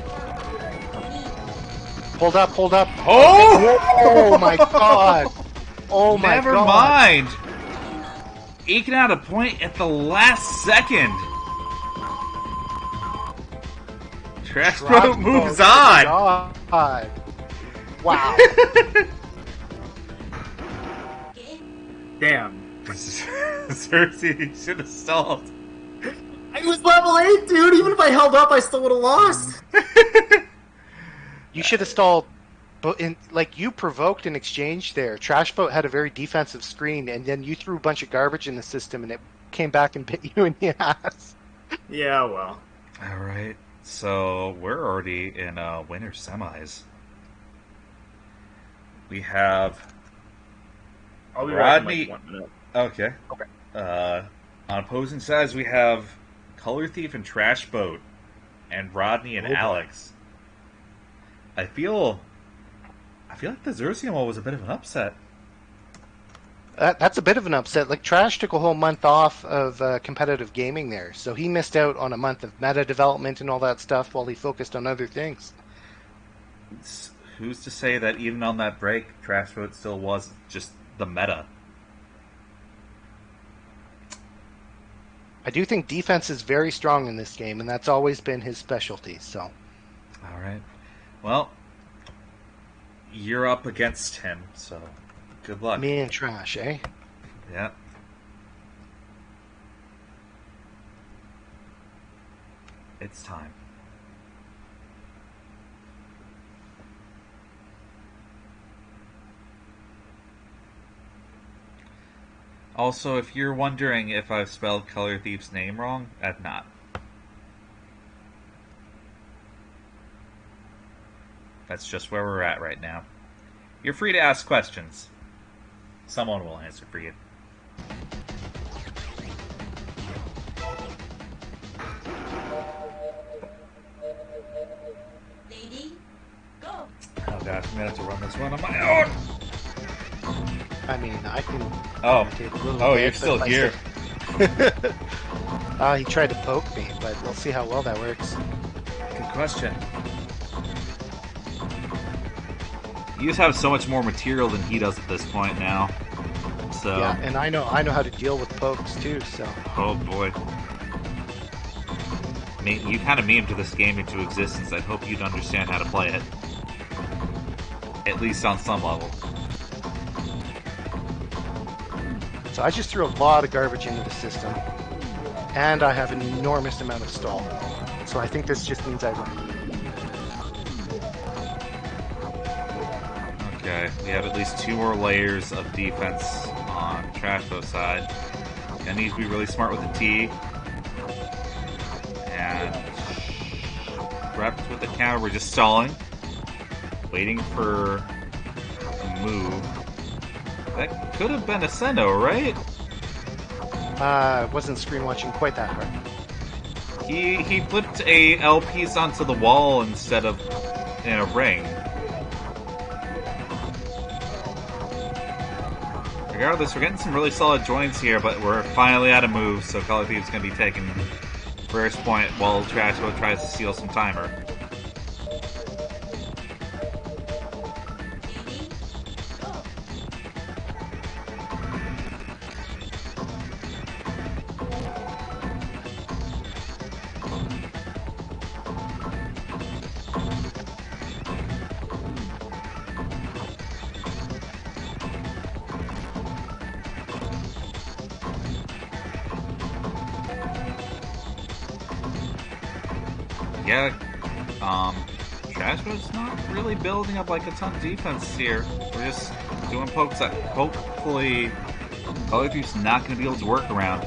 Hold up. Oh! Oh my god! Oh my god! Never mind! Eking out a point at the last second! Trashboat moves on! God. Wow. Damn. Cersei should have stalled. I was level 8, dude! Even if I held up, I still would have lost! You should have stalled. But you provoked an exchange there. Trashboat had a very defensive screen, and then you threw a bunch of garbage in the system, and it came back and bit you in the ass. Yeah, well. Alright, so we're already in winter semis. We have I'll be Rodney. back in like 1 minute. Okay. Okay. On opposing sides, we have Color Thief and Trash Boat, and Rodney and Alex. I feel like the Xerxian wall was a bit of an upset. That's a bit of an upset. Like, Trash took a whole month off of competitive gaming there, so he missed out on a month of meta development and all that stuff while he focused on other things. Who's to say that even on that break, Trash Boat still was just the meta? I do think defense is very strong in this game, and that's always been his specialty, so... All right. Well, you're up against him, so good luck. Me and Trash, eh? Yeah. It's time. Also, if you're wondering if I've spelled Color Thief's name wrong, I've not. That's just where we're at right now. You're free to ask questions. Someone will answer for you. Lady, go. Oh gosh, I'm gonna have to run this one on my own! I mean, I can... Oh, take a little oh, bit, you're still but here. He tried to poke me, but we'll see how well that works. Good question. You just have so much more material than he does at this point now. So Yeah, and I know how to deal with pokes too, so... oh boy. I mean, you kind of memed this game into existence. I hope you'd understand how to play it. At least on some level. So I just threw a lot of garbage into the system, and I have an enormous amount of stall. So I think this just means I win. Okay, we have at least 2 more layers of defense on Trashbo's side. Gonna need to be really smart with the T. And reps with the counter, we're just stalling. Waiting for a move. That could have been a Sen-Know, right? Wasn't screen watching quite that hard. He flipped a L piece onto the wall instead of in a ring. Regardless, we're getting some really solid joints here, but we're finally out of moves, so Call of Thieves is going to be taking first point while Trashbo tries to steal some timer. Yeah, Trashbo's not really building up like a ton of defense here. We're just doing pokes that hopefully Call of Duty's not going to be able to work around.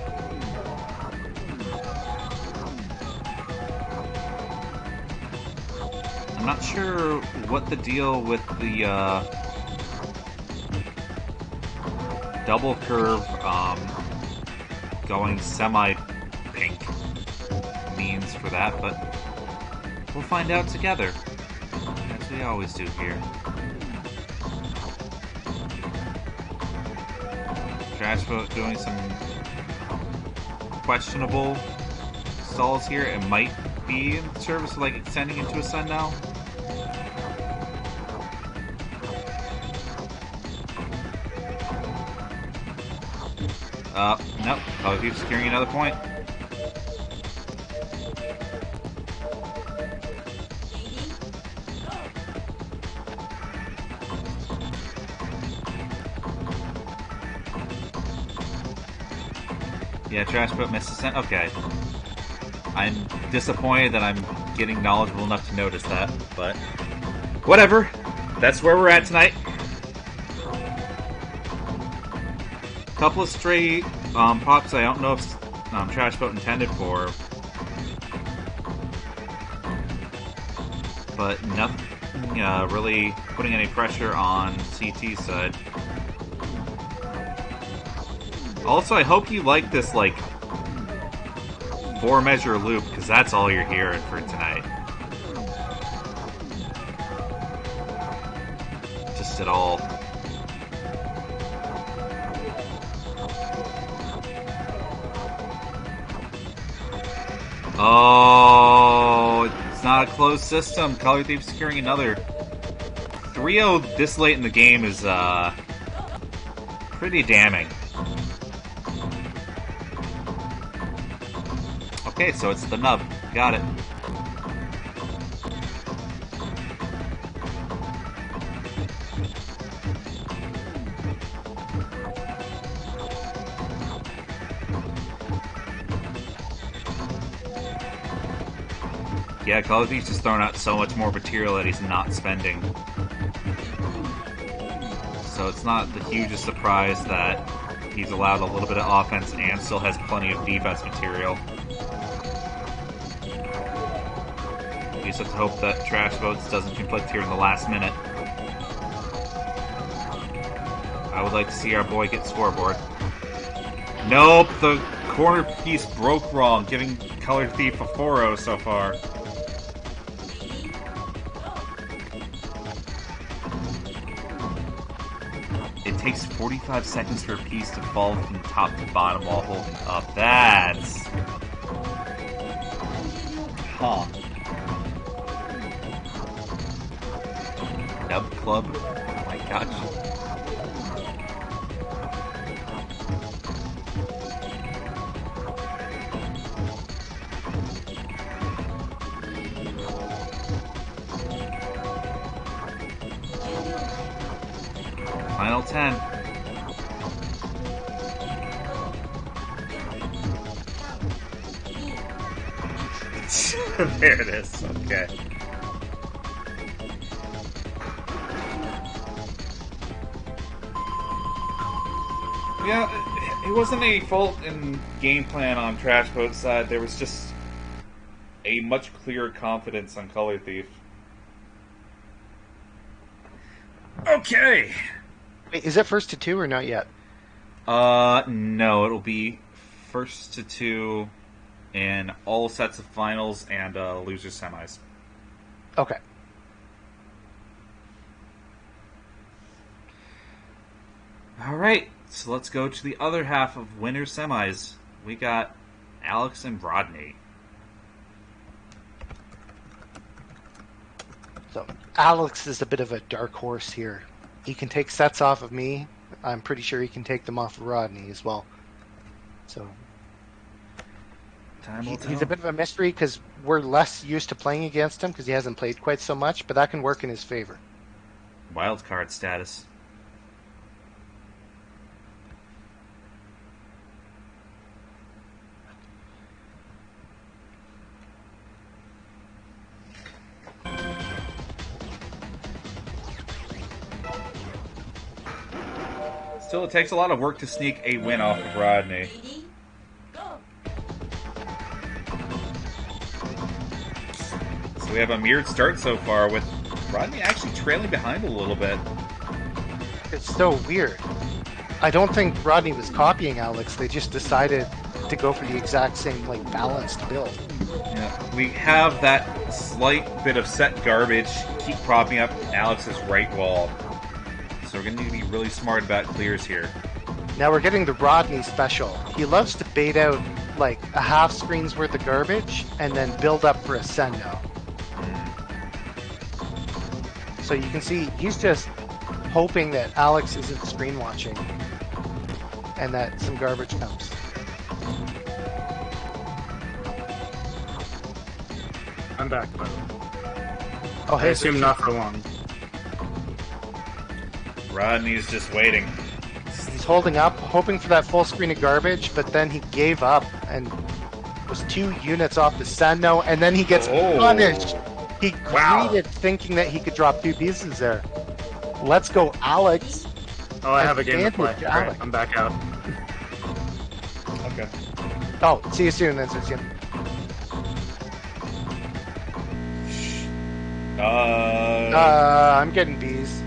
I'm not sure what the deal with the double curve going semi-pink means for that, but we'll find out together, as we always do here. Trashbo doing some questionable stalls here. It might be in service of like extending into a Sen-Know. Nope. Call of Duty securing another point. Yeah, Trashboat missed a cent. Okay. I'm disappointed that I'm getting knowledgeable enough to notice that, but whatever. That's where we're at tonight. Couple of stray pops I don't know if Trashboat intended for, but nothing really putting any pressure on CT's side. Also, I hope you like this, like, 4-measure loop, because that's all you're hearing for tonight. Just at all. Oh, it's not a closed system. Call of Duty securing another. 3-0 this late in the game is, pretty damning. Okay, so it's the nub. Got it. Yeah, Call of Duty's just throwing out so much more material that he's not spending. So it's not the hugest surprise that he's allowed a little bit of offense and still has plenty of defense material. You just have to hope that Trashboats doesn't conflict here in the last minute. I would like to see our boy get scoreboard. Nope, the corner piece broke wrong, giving Color Thief a 4-0 so far. It takes 45 seconds for a piece to fall from top to bottom while holding up. That's... Huh. Nub Club? Oh my gosh. Final 10. There it is. Okay. Yeah, it wasn't a fault in game plan on Trash Boat's side. There was just a much clearer confidence on Color Thief. Okay. Wait, is it first to 2 or not yet? No, it'll be first to 2 in all sets of finals and loser semis. Okay. All right, so let's go to the other half of winner semis. We got Alex and Rodney. So Alex is a bit of a dark horse here. He can take sets off of me. I'm pretty sure he can take them off of Rodney as well. So Time will tell. he's a bit of a mystery because we're less used to playing against him because he hasn't played quite so much, but that can work in his favor. Wild card status. Still, it takes a lot of work to sneak a win off of Rodney. So we have a mirrored start so far, with Rodney actually trailing behind a little bit. It's so weird. I don't think Rodney was copying Alex. They just decided to go for the exact same balanced build. Yeah, we have that slight bit of set garbage keep propping up Alex's right wall. So we're going to need to be really smart about clears here. Now we're getting the Rodney special. He loves to bait out a half screen's worth of garbage and then build up for a Sen-Know. So you can see he's just hoping that Alex isn't screen watching and that some garbage comes. I'm back, by the way. Oh, I hey, assume not for long. Rodney's just waiting. he's holding up, hoping for that full screen of garbage, but then he gave up and was 2 units off the Sen-Know, and then he gets punished. He greeted thinking that he could drop 2 pieces there. Let's go, Alex. Oh, I have a game to play. Advantage, Alright, Alex. I'm back out. Okay. Oh, see you soon then, Susan. I'm getting B's.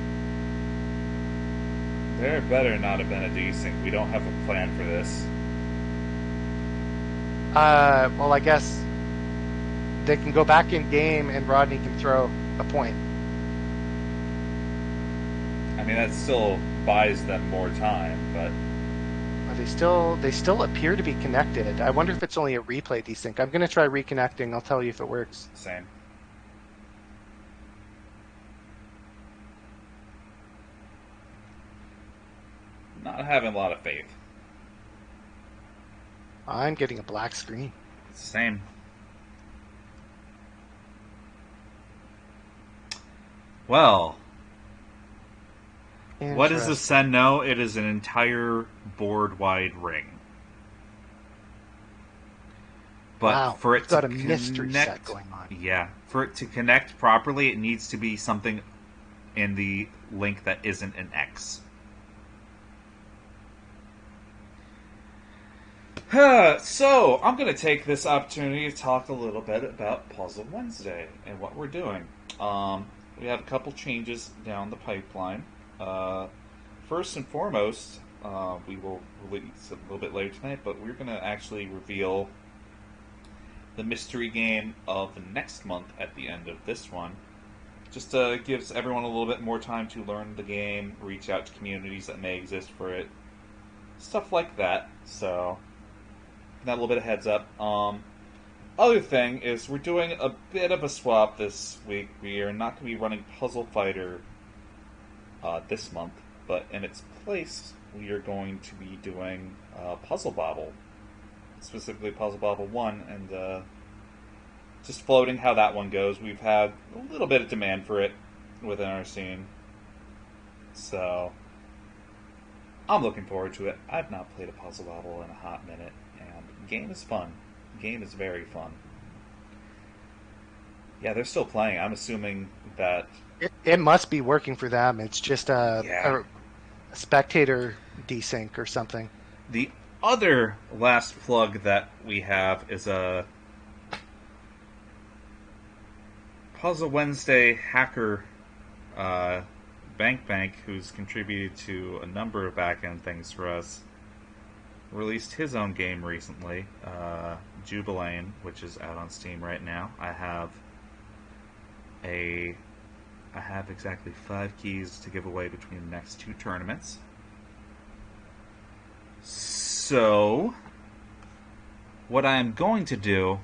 There better not have been a desync. We don't have a plan for this. Well, I guess they can go back in game and Rodney can throw a point. I mean, that still buys them more time, but They still appear to be connected. I wonder if it's only a replay desync. I'm gonna try reconnecting. I'll tell you if it works. same. Not having a lot of faith. I'm getting a black screen. Same. Well, what is the Sen-Know? It is an entire board-wide ring. But Wow, for it we've got to a mystery set connect, going on. yeah, for it to connect properly, it needs to be something in the link that isn't an X. So, I'm going to take this opportunity to talk a little bit about Puzzle Wednesday and what we're doing. We have a couple changes down the pipeline. First and foremost, we will release a little bit later tonight, but we're going to actually reveal the mystery game of the next month at the end of this one. Just gives everyone a little bit more time to learn the game, reach out to communities that may exist for it, stuff like that. So, that little bit of heads up. Other thing is we're doing a bit of a swap this week. We are not going to be running Puzzle Fighter this month, but in its place, we are going to be doing Puzzle Bobble, specifically Puzzle Bobble 1, and just floating how that one goes. We've had a little bit of demand for it within our scene, so I'm looking forward to it. I've not played a Puzzle Bobble in a hot minute, and the game is fun. The game is very fun. Yeah, they're still playing. I'm assuming that It must be working for them. It's just a spectator desync or something. The other last plug that we have is a Puzzle Wednesday hacker, Bank, who's contributed to a number of back-end things for us, released his own game recently, Jubilee, which is out on Steam right now. I have exactly 5 keys to give away between the next 2 tournaments. So, what I am going to do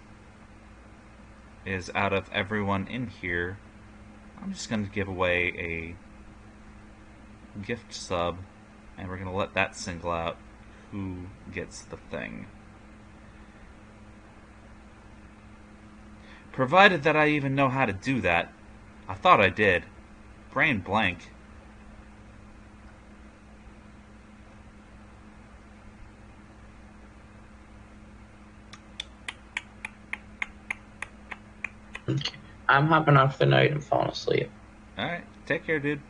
is, out of everyone in here, I'm just going to give away a gift sub, and we're going to let that single out who gets the thing. Provided that I even know how to do that. I thought I did. Brain blank. I'm hopping off the night and falling asleep. Alright, take care, dude.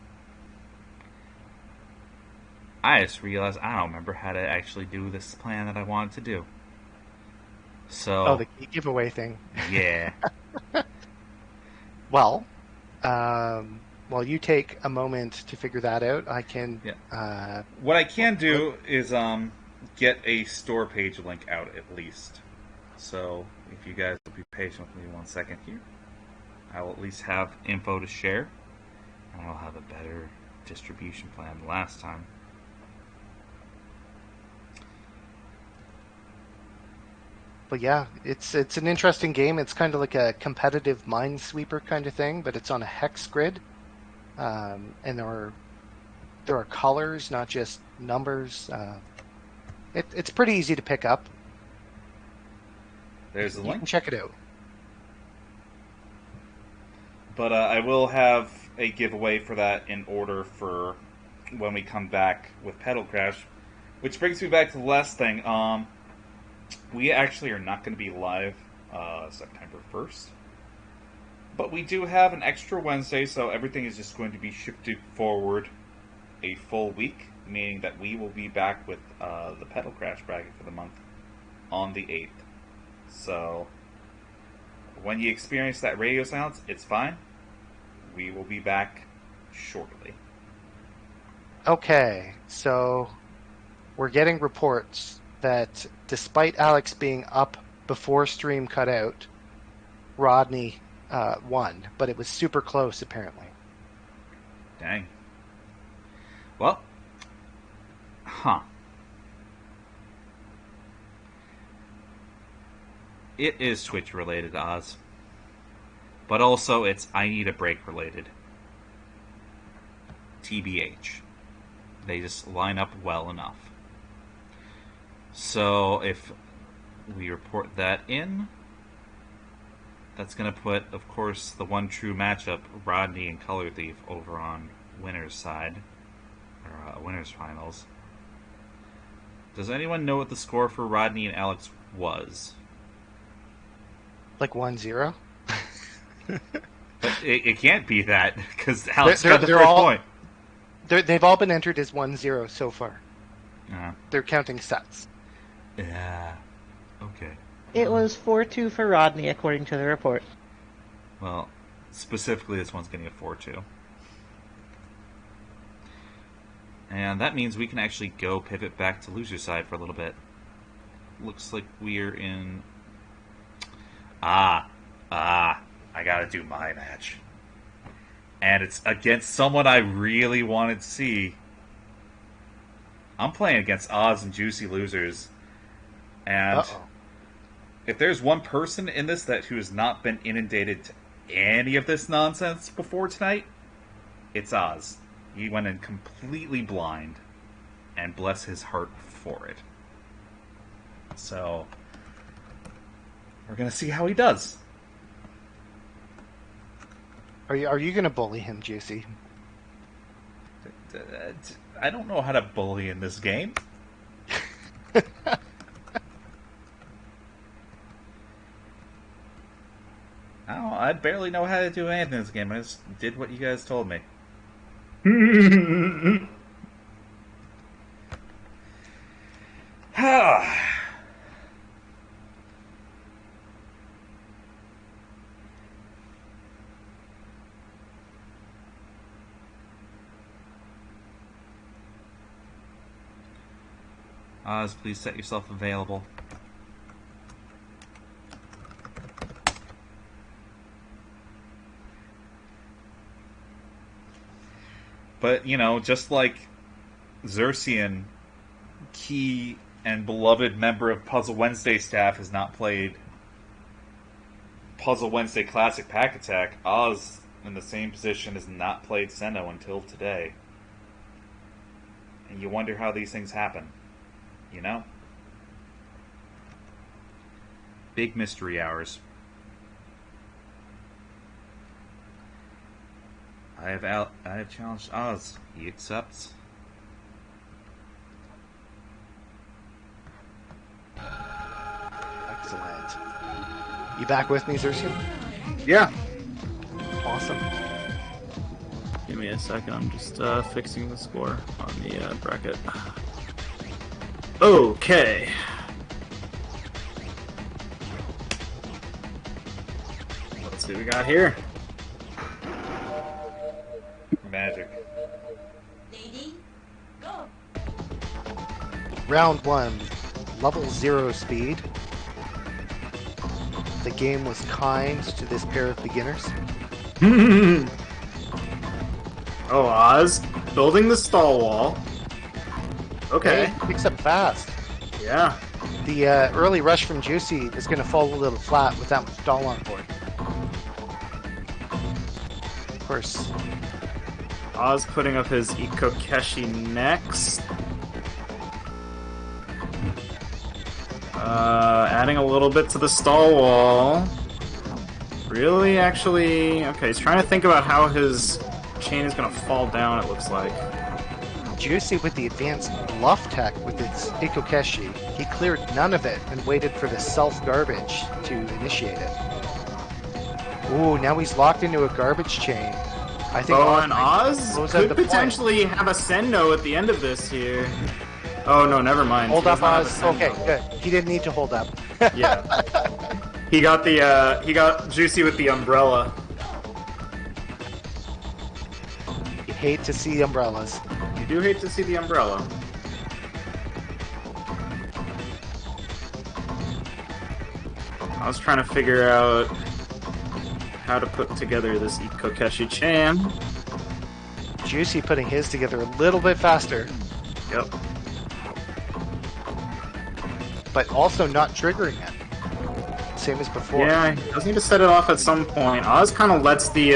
I just realized I don't remember how to actually do this plan that I wanted to do. So... Oh, the key giveaway thing. Yeah. Well, while you take a moment to figure that out, I can... Yeah. What I can do is get a store page link out at least. So, if you guys will be patient with me 1 second here, I will at least have info to share, and I'll have a better distribution plan than last time. But yeah, it's an interesting game. It's kind of like a competitive Minesweeper kind of thing, but it's on a hex grid, and there are colors, not just numbers. It's pretty easy to pick up. There's the You link. can check it out. But I will have a giveaway for that in order for when we come back with Pedal Crash. Which brings me back to the last thing. We actually are not going to be live September 1st. But we do have an extra Wednesday, so everything is just going to be shifted forward a full week. Meaning that we will be back with the Pedal Crash bracket for the month on the 8th. So, when you experience that radio silence, it's fine. We will be back shortly. Okay, so we're getting reports that despite Alex being up before stream cut out, Rodney won, but it was super close apparently. Dang. Well, it is Twitch related, Oz. But also it's I need a break related. TBH. They just line up well enough. So if we report that in, that's going to put, of course, the one true matchup, Rodney and Color Thief, over on winner's side, or winner's finals. Does anyone know what the score for Rodney and Alex was? Like 1-0? But it can't be that, because Alex got the they're first all- point. They've all been entered as 1-0 so far. Uh, They're counting sets. yeah. Okay. It was 4-2 for Rodney, according to the report. Well, specifically this one's getting a 4-2. And that means we can actually go pivot back to loser side for a little bit. Looks like we're in... I gotta do my match. And it's against someone I really wanted to see. I'm playing against Oz and Juicy Losers. And Uh-oh. if there's one person in this who has not been inundated to any of this nonsense before tonight, it's Oz. He went in completely blind, and bless his heart for it. So, we're gonna see how he does. Are you going to bully him, Juicy? I don't know how to bully in this game. I barely know how to do anything in this game. I just did what you guys told me. Ah. Oz, please set yourself available. But, you know, just like Xerxian, key and beloved member of Puzzle Wednesday staff, has not played Puzzle Wednesday Classic Pack Attack, Oz, in the same position, has not played Sen-Know until today. And you wonder how these things happen. You know? Big mystery hours. I have challenged Oz. He accepts. Excellent. You back with me, Xerxian? Yeah. Awesome. Give me a second. I'm just fixing the score on the bracket. Okay. Let's see what we got here. Magic. Round 1. Level 0 speed. The game was kind to this pair of beginners. Oh, Oz. Building the stall wall. Okay. Hey, picks up fast. Yeah. The early rush from Juicy is going to fall a little flat with that much doll on board. Of course. Oz putting up his Ikokeshi next. Adding a little bit to the stall wall. Really, actually... Okay, he's trying to think about how his chain is going to fall down, it looks like. Juicy with the advanced bluff tech with its Ikokeshi. He cleared none of it and waited for the self-garbage to initiate it. Ooh, now he's locked into a garbage chain. I think and Oz close out could the point. potentially have a Sen-Know at the end of this here. Oh, no, never mind. Hold He up, does not have a Oz. Sen-Know. Okay, good. He didn't need to hold up. Yeah. He got Juicy with the umbrella. You hate to see umbrellas. You do hate to see the umbrella. I was trying to figure out how to put together this Ikokeshi chain. Juicy putting his together a little bit faster, Yep. but also not triggering it. Same as before. Yeah, he does need to set it off at some point. Oz kind of lets the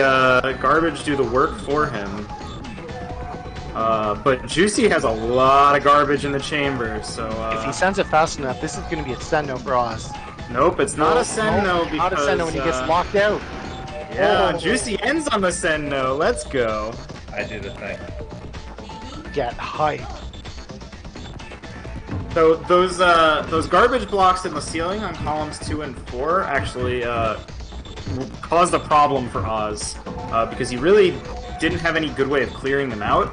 garbage do the work for him. But Juicy has a lot of garbage in the chamber, so... If he sends it fast enough, this is going to be a Sen-Know for Oz. Nope, it's not a Sen-Know because... Not a Sen-Know when he gets locked out. Yeah, Oh. Juicy ends on the Sen-Know. Let's go. I did a thing. Get hype. So those garbage blocks in the ceiling on columns 2 and 4 actually caused a problem for Oz because he really didn't have any good way of clearing them out.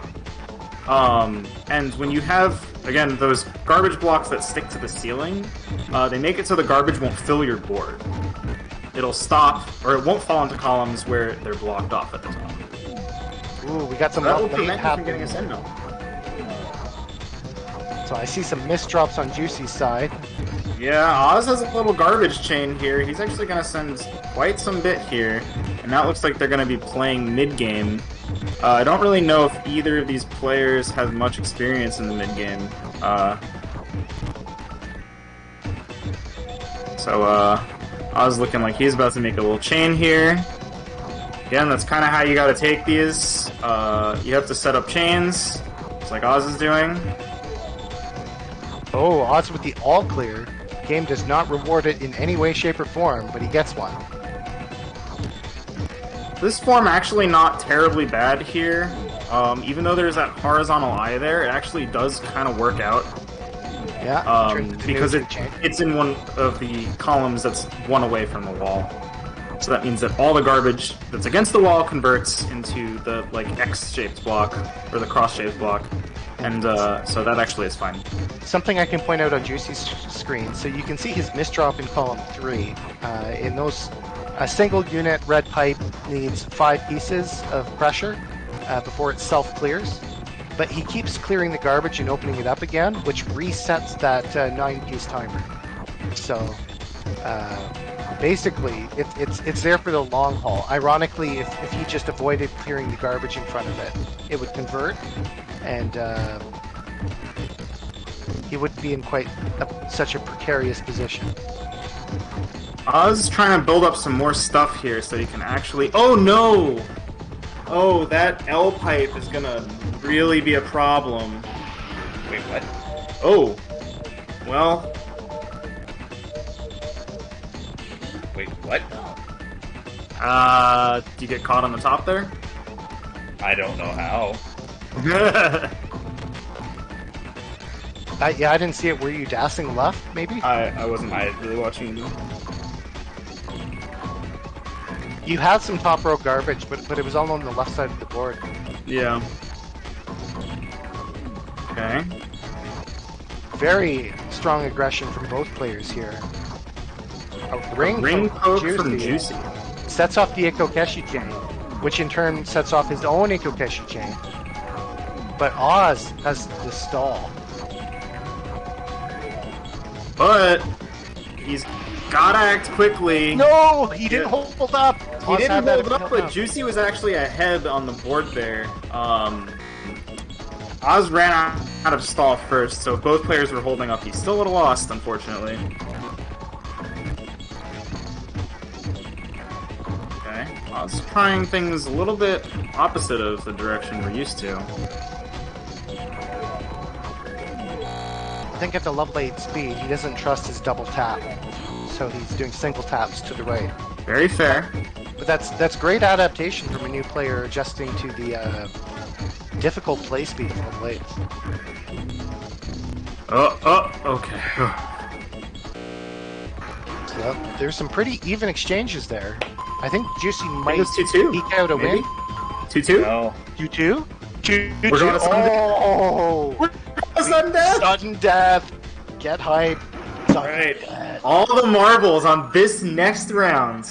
And when you have, again, those garbage blocks that stick to the ceiling, they make it so the garbage won't fill your board. It'll stop, or it won't fall into columns where they're blocked off at the top. Ooh, we got some That will love prevent you from getting happening. a Sen-Know. So I see some misdrops on Juicy's side. Yeah, Oz has a little garbage chain here. He's actually going to send quite some bit here. And now it looks like they're going to be playing mid-game. I don't really know if either of these players has much experience in the mid-game. Oz looking like he's about to make a little chain here. Again, that's kind of how you got to take these. You have to set up chains, just like Oz is doing. Oh, Oz with the all clear. Game does not reward it in any way, shape, or form, but he gets one. This form actually not terribly bad here. Even though there's that horizontal eye there, it actually does kind of work out. Yeah, Because it's in one of the columns that's one away from the wall. So that means that all the garbage that's against the wall converts into the like X-shaped block, or the cross-shaped block. And so that actually is fine. Something I can point out on Juicy's screen, so you can see his misdrop in column 3. In those, a single unit red pipe needs 5 pieces of pressure before it self-clears, but he keeps clearing the garbage and opening it up again, which resets that 9-piece timer. So basically, it's there for the long haul. Ironically, if he just avoided clearing the garbage in front of it, it would convert, and he wouldn't be in quite such a precarious position. Oz trying to build up some more stuff here so he can actually... Oh no! Oh, that L pipe is gonna really be a problem. Wait, what? Oh. Well... Wait, what? Do you get caught on the top there? I don't know how. Yeah, I didn't see it. Were you dancing left, maybe? I wasn't really watching you. You had some top row garbage, but it was all on the left side of the board. Yeah. Okay. Very strong aggression from both players here. A ring poke Juicy from Juicy. sets off the Ikokeshi chain, which in turn sets off his own Ikokeshi chain. But Oz has the stall. But he's gotta act quickly. No, he didn't hold up. He didn't hold up, but Juicy was actually ahead on the board there. Oz ran out of stall first, so if both players were holding up, he still would have lost, unfortunately. Okay, Oz trying things a little bit opposite of the direction we're used to. I think at the level 8 speed, he doesn't trust his double tap, so he's doing single taps to the right. Very fair. But that's great adaptation from a new player adjusting to the difficult play speed of level 8. Okay. So there's some pretty even exchanges there. I think Juicy might it's 2-2, eke out a maybe? win. 2-2? No. 2-2? We're going to sudden Oh! sudden death! Sudden death! Get hype. Sudden Right. death. All the marbles on this next round.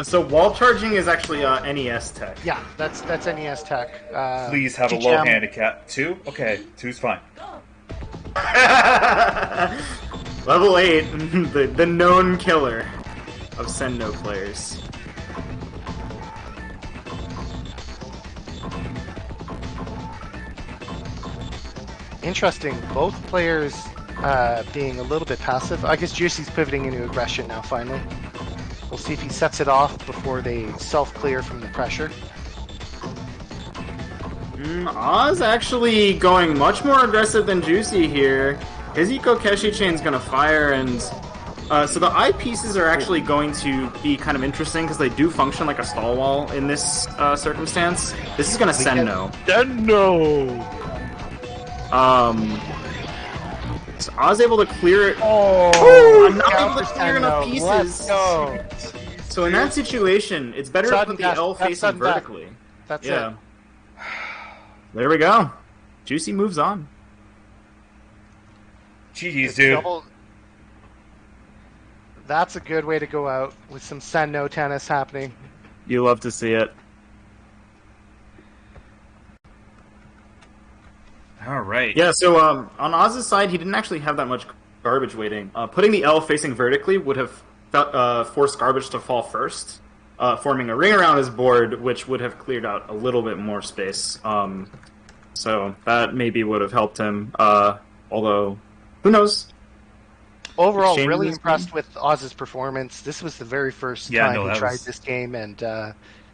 So wall charging is actually NES tech. Yeah, that's NES tech. Please have a TGM. low handicap. 2? Okay, 2's fine. Level 8, the known killer of Sen-Know players. Interesting. Both players being a little bit passive. I guess Juicy's pivoting into aggression now, finally. We'll see if he sets it off before they self-clear from the pressure. Oz actually going much more aggressive than Juicy here. His Ikokeshi chain's gonna fire, and so the eyepieces are actually going to be kind of interesting because they do function like a stall wall in this circumstance. This is gonna Sen-Know. Sen-Know! So Oz able to clear it. Oh! I'm not able to clear enough Sen-Know. pieces. Let's go! So in that situation, it's better to put the L That's facing sudden death. vertically. That's Yeah. it. There we go. Juicy moves on. GG's, It's dude. That's a good way to go out with some Sen-Know tennis happening. You love to see it. All right. Yeah, so on Oz's side, he didn't actually have that much garbage waiting. Putting the L facing vertically would have forced garbage to fall first, forming a ring around his board, which would have cleared out a little bit more space. So that maybe would have helped him, although, who knows? Overall, Exchanges really this impressed with Oz's performance. This was the very first Yeah, time no, he that tried was- this game, and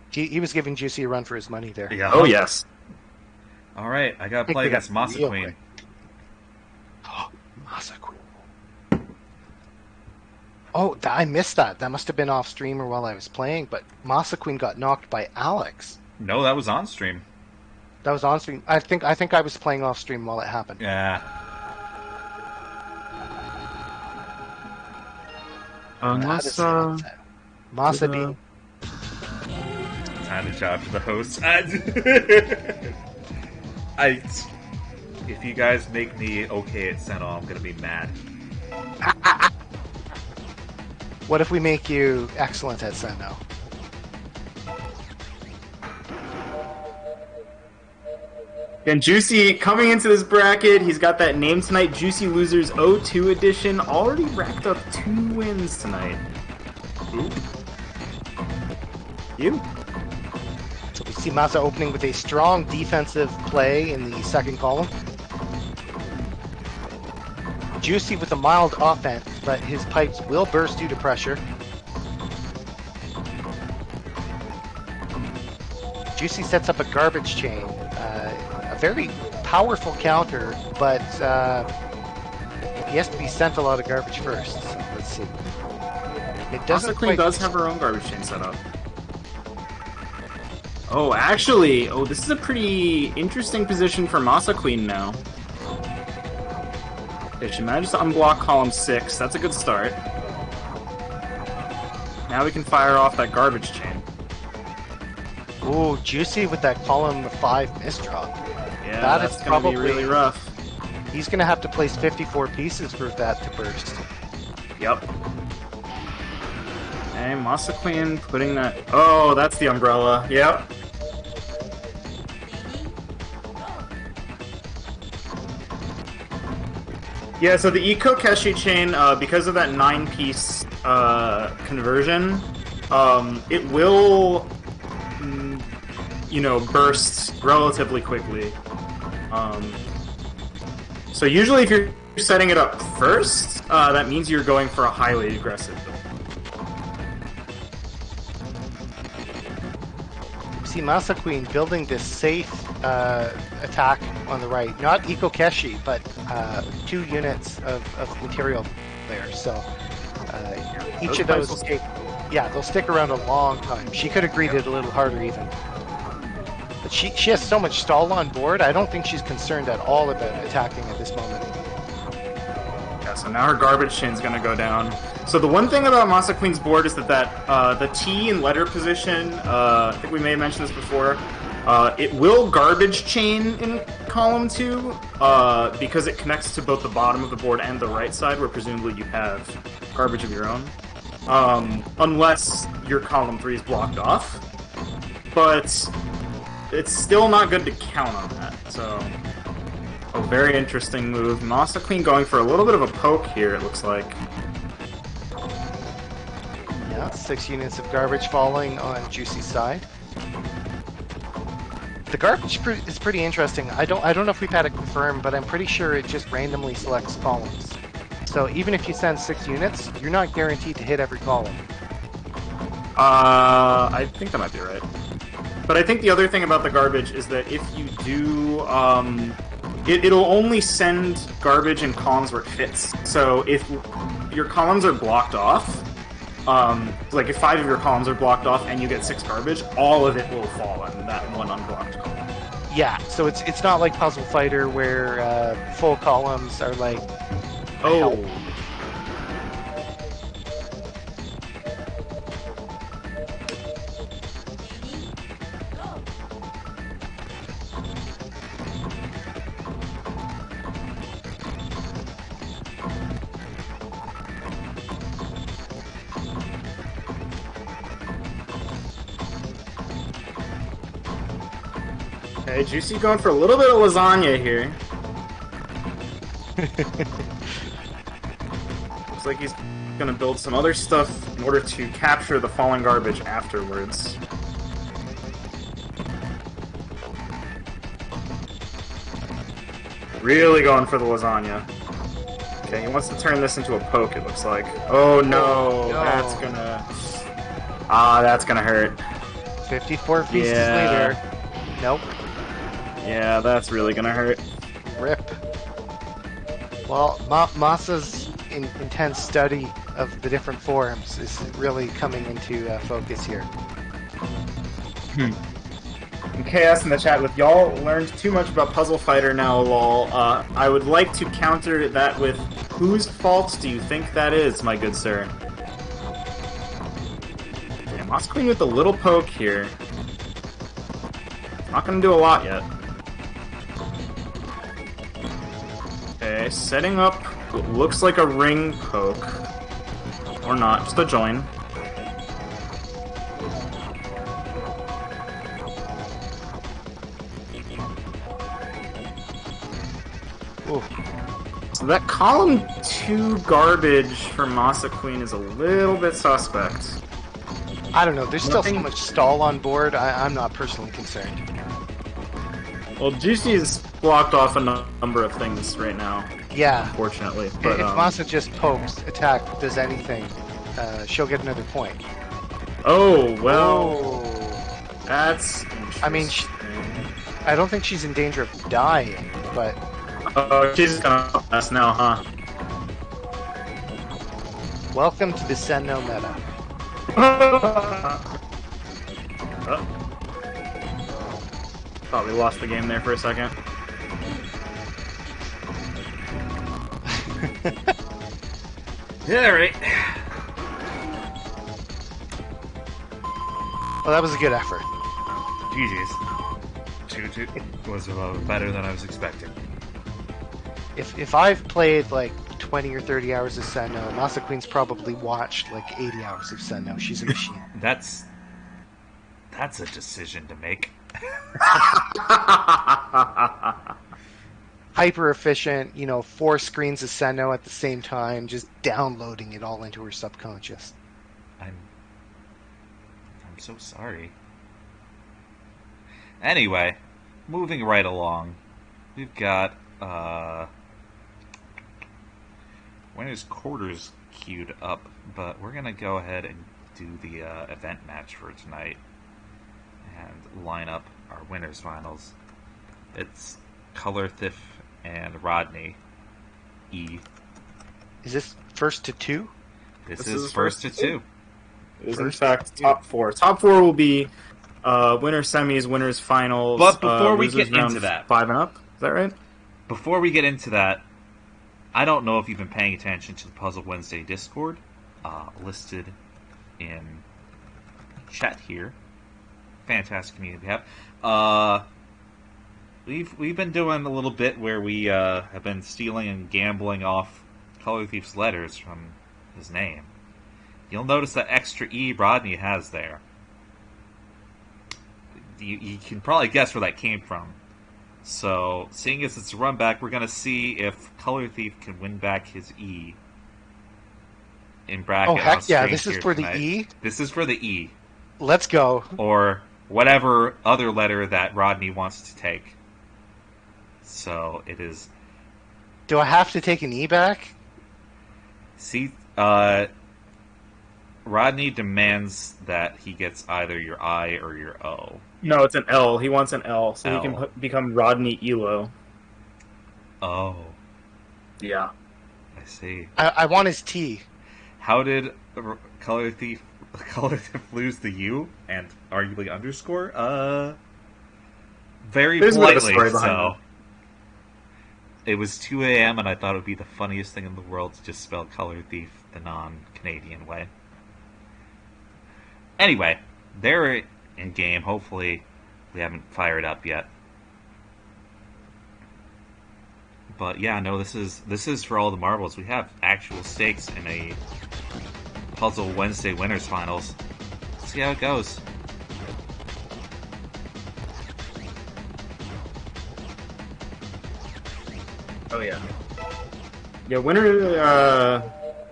he was giving Juicy a run for his money there. Yeah. Oh, yes. All right, I gotta think play they got against Masa real Queen. Masa Queen. Oh, I missed that. That must have been off stream or while I was playing, but Masa Queen got knocked by Alex. No, that was on stream. That was on stream. I think I was playing off stream while it happened. Yeah. Unless, Masa did, bean. Time to job to the host. If you guys make me okay at Sen-Know, I'm gonna be mad. What if we make you excellent at Sen-Know? And Juicy coming into this bracket, he's got that name tonight, Juicy Losers 02 edition, already racked up 2 wins tonight. Ooh. You? So we see Masa opening with a strong defensive play in the second column. Juicy with a mild offense, but his pipes will burst due to pressure. Juicy sets up a garbage chain. A very powerful counter, but he has to be sent a lot of garbage first. So let's see. It doesn't Queen does have her own garbage chain set up. Oh, actually, this is a pretty interesting position for Masa Queen now. Okay, she managed to unblock column 6. That's a good start. Now we can fire off that garbage chain. Ooh, Juicy with that column 5 misdrop. Yeah, That is that's gonna be probably- really rough. He's going to have to place 54 pieces for that to burst. Yep. Okay, Masa Queen putting that... Oh, that's the umbrella. Yep. Yeah, so the Eco Keshi chain, because of that 9-piece conversion, it will, burst relatively quickly. So usually if you're setting it up first, that means you're going for a highly aggressive build. See Masa Queen building this safe attack on the right. Not Eco Keshi, but 2 units of material there. So each of those, they'll stick around a long time. She could have greeted a little harder even. But she has so much stall on board, I don't think she's concerned at all about attacking at this moment. Yeah, so now her garbage chain's gonna go down. So the one thing about Masa Queen's board is that the T in letter position, I think we may have mentioned this before, it will garbage chain in column 2, because it connects to both the bottom of the board and the right side, where presumably you have garbage of your own. Unless your column 3 is blocked off. But it's still not good to count on that, so... Oh, very interesting move. Masa Queen going for a little bit of a poke here, it looks like. Yeah, 6 units of garbage falling on Juicy's side. The garbage is pretty interesting. I don't know if we've had it confirmed, but I'm pretty sure it just randomly selects columns. So even if you send 6 units, you're not guaranteed to hit every column. I think that might be right. But I think the other thing about the garbage is that if you do, it'll only send garbage in columns where it fits. So if your columns are blocked off, like if 5 of your columns are blocked off and you get 6 garbage, all of it will fall on that one unblocked column. Yeah, so it's not like Puzzle Fighter where full columns are like... Oh. Help. Okay, Juicy going for a little bit of lasagna here. Looks like he's gonna build some other stuff in order to capture the falling garbage afterwards. Really going for the lasagna. Okay, he wants to turn this into a poke, it looks like. Oh no, No. that's gonna hurt. 54 pieces Yeah. later. Nope. Yeah, that's really gonna hurt. Rip. Well, Masa's intense study of the different forms is really coming into focus here. Chaos in the chat with y'all learned too much about Puzzle Fighter now, lol. I would like to counter that with whose fault do you think that is, my good sir? Moss Queen with a little poke here. Not gonna do a lot yet. Okay, setting up what looks like a ring poke. Or not, just a join. Ooh. So that column 2 garbage for Masa Queen is a little bit suspect. I don't know. There's still so Nothing- much stall on board. I'm not personally concerned. Well, Juicy's blocked off a number of things right now, Yeah. unfortunately. If But, Masa just pokes, attack, does anything, she'll get another point. oh, well, Oh. that's I mean, interesting. I don't think she's in danger of dying, but Oh, she's gonna pass now, huh? welcome to the Sen-Know meta. Oh. Thought we lost the game there for a second. Yeah, right. Well, that was a good effort. GG's. 2-2 was better than I was expecting. If I've played like 20 or 30 hours of Sen-Know, Masa Queen's probably watched like 80 hours of Sen-Know. She's a machine. That's a decision to make. Hyper efficient, 4 screens of Sen-Know at the same time, just downloading it all into her subconscious. I'm so sorry. Anyway, moving right along, we've got winners quarters queued up, but we're gonna go ahead and do the event match for tonight and line up our winners finals. It's Color Thief and Rodney E. Is this first to 2? This This is is first to first to 2. It is in First, fact top 4. Top 4 will be winner semis, winners finals. But before we losers get into round that- 5 and up. Is that right? Before we get into that, I don't know if you've been paying attention to the Puzzle Wednesday Discord, listed in chat here. Fantastic community we have. We've been doing a little bit where we have been stealing and gambling off Color Thief's letters from his name. You'll notice that extra E Rodney has there. You can probably guess where that came from. So, seeing as it's a run back, we're going to see if Color Thief can win back his E. In bracket. Oh, heck on yeah, screen this is here for the tonight. E? This is for the E. Let's go. Or whatever other letter that Rodney wants to take. So, it is... Do I have to take an E back? See, Rodney demands that he gets either your I or your O. No, it's an L. He wants an L, so he L. can become Rodney Elo. Oh, Yeah. I see. I want his T. How did Color Thief lose the U and arguably underscore? Very There's a bit of a politely. story behind So that. it was 2 a.m. and I thought it would be the funniest thing in the world to just spell Color Thief the non-Canadian way. Anyway, they're in game. Hopefully, we haven't fired up yet. But yeah, no, this is for all the marbles. We have actual stakes in a Puzzle Wednesday winners finals. Let's see how it goes. Oh yeah. Yeah, winner.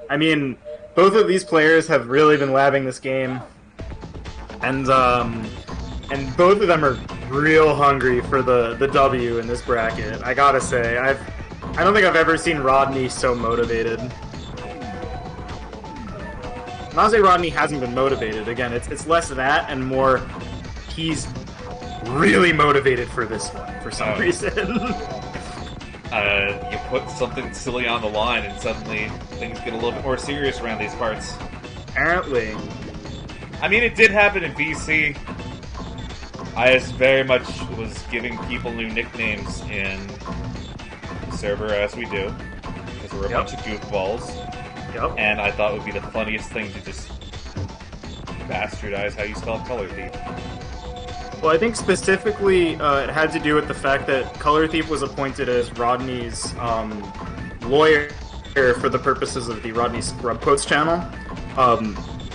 I mean, both of these players have really been labbing this game, and both of them are real hungry for the W in this bracket. I gotta say, I don't think I've ever seen Rodney so motivated. Not say Rodney hasn't been motivated. Again, it's less of that and more he's really motivated for this one for some reason. You put something silly on the line, and suddenly things get a little bit more serious around these parts. Apparently. I mean, it did happen in VC. I very much was giving people new nicknames in the server, as we do, because we're a bunch of goofballs. Yep. And I thought it would be the funniest thing to just bastardize how you spell Color Thief. Well, I think specifically it had to do with the fact that Color Thief was appointed as Rodney's lawyer for the purposes of the Rodney Scrub Quotes channel.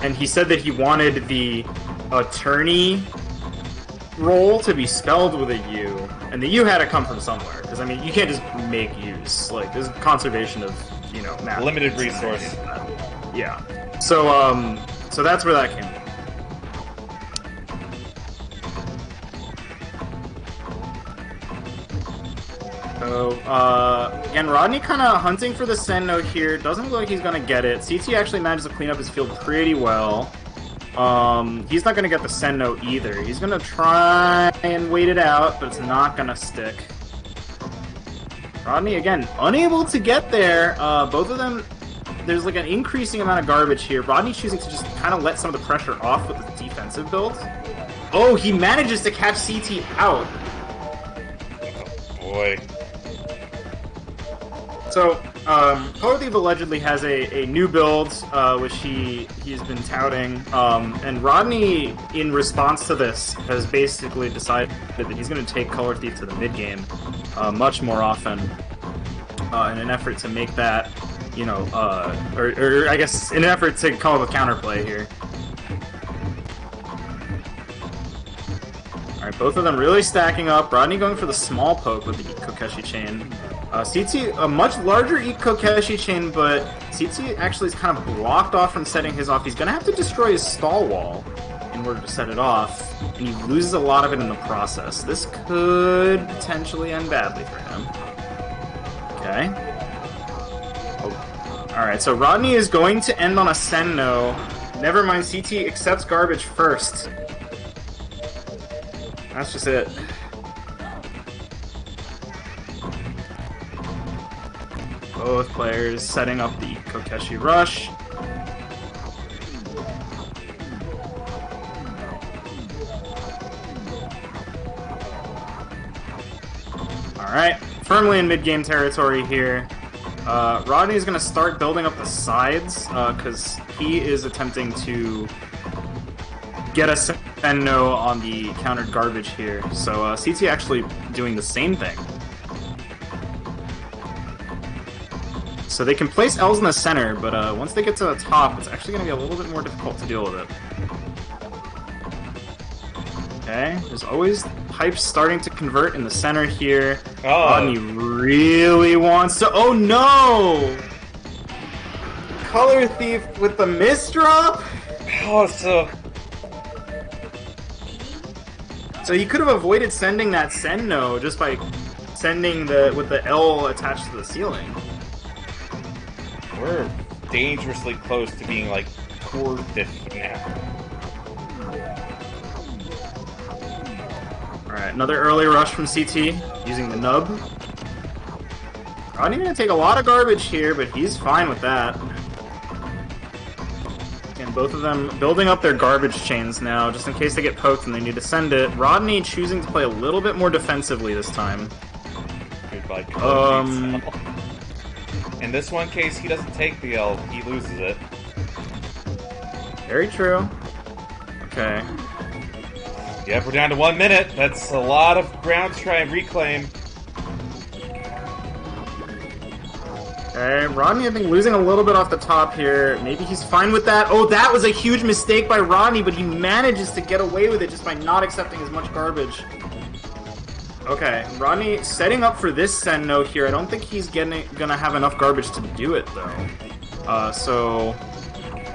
And he said that he wanted the attorney role to be spelled with a U, and the U had to come from somewhere, because, I mean, you can't just make U's. Like, there's conservation of, you know, math. Limited resource. Yeah. So that's where that came from. So, again, Rodney kind of hunting for the Sen-Know here. Doesn't look like he's going to get it. CT actually manages to clean up his field pretty well. He's not going to get the Sen-Know either. He's going to try and wait it out, but it's not going to stick. Rodney, again, unable to get there. Both of them, there's like an increasing amount of garbage here. Rodney choosing to just kind of let some of the pressure off with the defensive build. Oh, he manages to catch CT out. Oh, boy. So, Color Thief allegedly has a new build, which he's been touting, and Rodney, in response to this, has basically decided that he's going to take Color Thief to the mid-game much more often, in an effort to make that, you know, or I guess in an effort to call up a counterplay here. Alright, both of them really stacking up. Rodney going for the small poke with the Kokeshi chain. CT, a much larger Kokeshi chain, but CT actually is kind of blocked off from setting his off. He's going to have to destroy his stall wall in order to set it off, and he loses a lot of it in the process. This could potentially end badly for him. Okay. Oh. Alright, so Rodney is going to end on a Sen-Know. Never mind, CT accepts garbage first. That's just it. Both players setting up the Kokeshi rush. Alright, firmly in mid-game territory here. Rodney's going to start building up the sides, because he is attempting to get a Sen-Know on the countered garbage here. So CT actually doing the same thing. So they can place L's in the center, but once they get to the top, it's actually going to be a little bit more difficult to deal with it. Okay, there's always pipes starting to convert in the center here. Oh. Rodney really wants to... Oh no! Color Thief with the misdrop? Oh, so... So he could have avoided sending that Sen-Know just by sending with the L attached to the ceiling. We're dangerously close to being, like, core 50 now. Alright, another early rush from CT, using the nub. Rodney gonna take a lot of garbage here, but he's fine with that. And both of them building up their garbage chains now, just in case they get poked and they need to send it. Rodney choosing to play a little bit more defensively this time. Goodbye, Color Thief. In this one case, he doesn't take the L, he loses it. Very true. Okay. Yep, we're down to 1 minute. That's a lot of ground to try and reclaim. Okay, Rodney, I think, losing a little bit off the top here. Maybe he's fine with that. Oh, that was a huge mistake by Rodney, but he manages to get away with it just by not accepting as much garbage. Okay, Rodney setting up for this Sen-Know here. I don't think he's gonna have enough garbage to do it, though. So,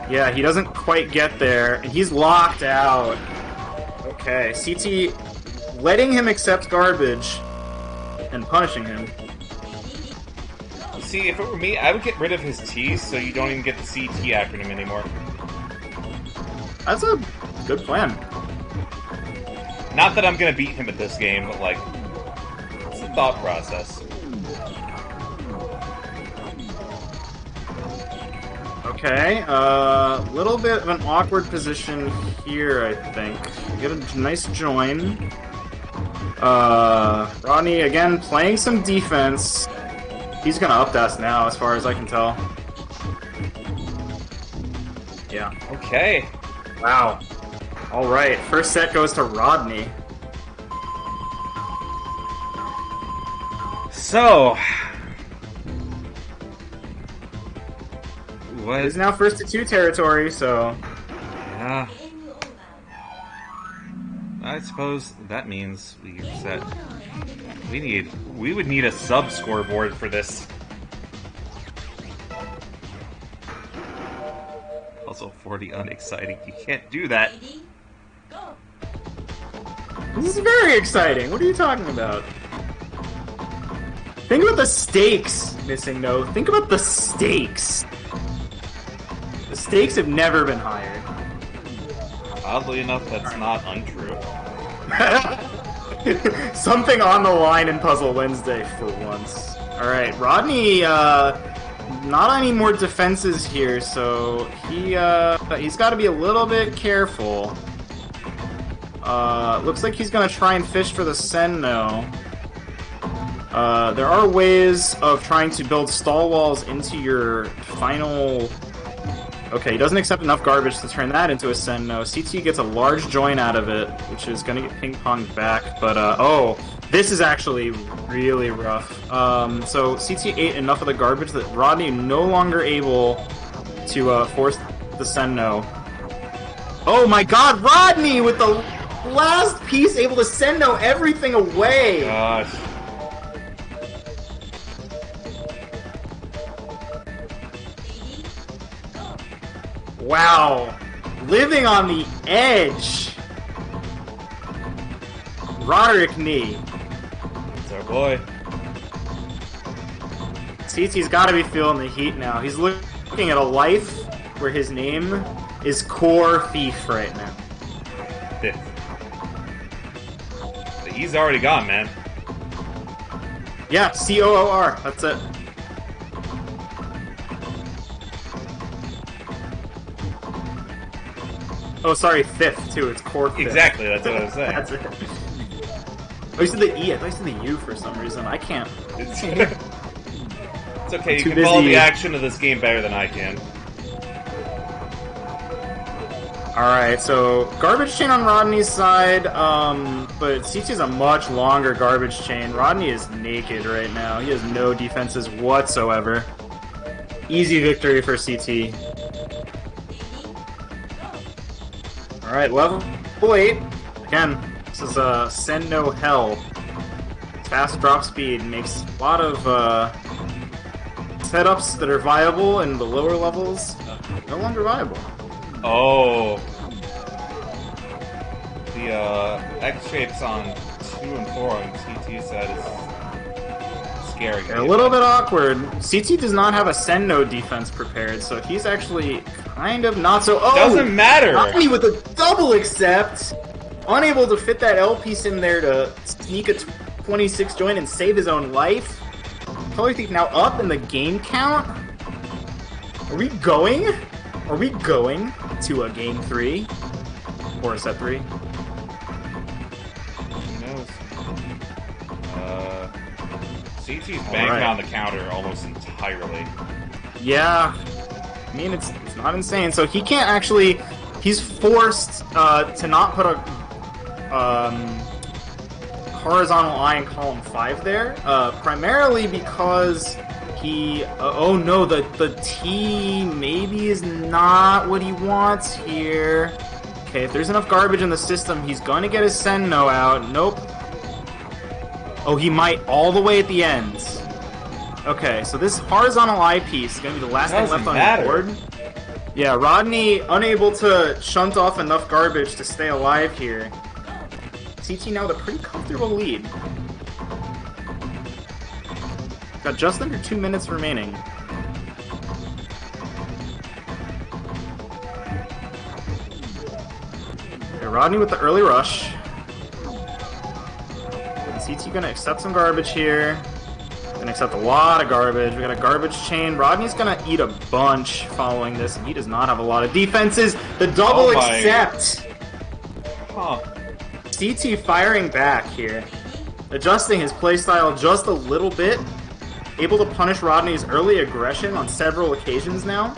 yeah, he doesn't quite get there, and he's locked out. Okay, CT letting him accept garbage and punishing him. See, if it were me, I would get rid of his T so you don't even get the CT acronym anymore. That's a good plan. Not that I'm gonna beat him at this game, but, like, it's a thought process. Okay, little bit of an awkward position here, I think. Get a nice join. Rodney, again, playing some defense. He's gonna up-dash now, as far as I can tell. Yeah. Okay. Wow. Alright, first set goes to Rodney. So, what? He's now first to 2 territory, so... Yeah. I suppose that means we set. We would need a sub scoreboard for this. Also 40 unexciting. You can't do that. This is very exciting. What are you talking about? Think about the stakes, Missing No. Think about the stakes. The stakes have never been higher. Oddly enough, that's not untrue. Something on the line in Puzzle Wednesday for once. Alright, Rodney, not any more defenses here, so he's got to be a little bit careful. Looks like he's gonna try and fish for the Sen-Know. There are ways of trying to build stall walls into your final... Okay, he doesn't accept enough garbage to turn that into a Sen-Know. CT gets a large join out of it, which is gonna get ping-ponged back, but, oh, this is actually really rough. So CT ate enough of the garbage that Rodney no longer able to, force the Sen-Know. Oh my god, Rodney with the last piece able to Sen-Know everything away! Gosh. Wow. Living on the edge. Roderick Knee. It's our boy. CT's gotta be feeling the heat now. He's looking at a life where his name is Core Thief right now. Fifth. He's already gone, man. Yeah, COOR. That's it. Oh, sorry, fifth, too. It's core fifth. Exactly, that's what I was saying. That's it. Oh, you said the E. I thought you said the U for some reason. I can't. It's okay, you Too can follow busy. the action of this game better than I can. Alright, so garbage chain on Rodney's side, but CT's a much longer garbage chain. Rodney is naked right now. He has no defenses whatsoever. Easy victory for CT. Alright, level 8. Again, this is Sen-Know Hell. Fast drop speed makes a lot of setups that are viable in the lower levels no longer viable. Oh. The X-shapes on 2 and 4 on CT side is scary. A little bit awkward. CT does not have a Sen-Know defense prepared, so he's actually kind of not so... Oh! Doesn't matter! Rodney with a double accept! Unable to fit that L piece in there to sneak a 26 join and save his own life. Color Thief now up in the game count? Are we going? Are we going to a game 3? Or a set 3? Who knows? CT's banking on the counter almost entirely. Yeah. I mean, it's not insane. So he can't actually... He's forced to not put a horizontal eye in column 5 there, primarily because he... oh no, the T maybe is not what he wants here. Okay, if there's enough garbage in the system, he's gonna get his Sen-Know out. Nope. Oh, he might all the way at the end. Okay, so this horizontal eye piece is gonna be the last thing left on the board. Yeah, Rodney unable to shunt off enough garbage to stay alive here. CT now with a pretty comfortable lead. Got just under 2 minutes remaining. Okay, Rodney with the early rush. CT gonna accept some garbage here. Gonna accept a lot of garbage. We got a garbage chain. Rodney's gonna eat a bunch following this, and he does not have a lot of defenses. The double accept! Huh. CT firing back here. Adjusting his playstyle just a little bit. Able to punish Rodney's early aggression on several occasions now.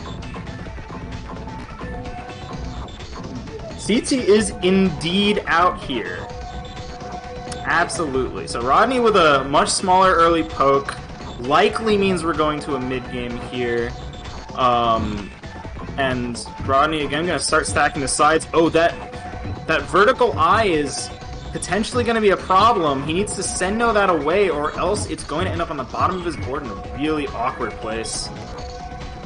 CT is indeed out here. Absolutely. So Rodney with a much smaller early poke likely means we're going to a mid-game here. And Rodney again going to start stacking the sides. Oh, that vertical eye is potentially going to be a problem. He needs to Sen-Know that away, or else it's going to end up on the bottom of his board in a really awkward place.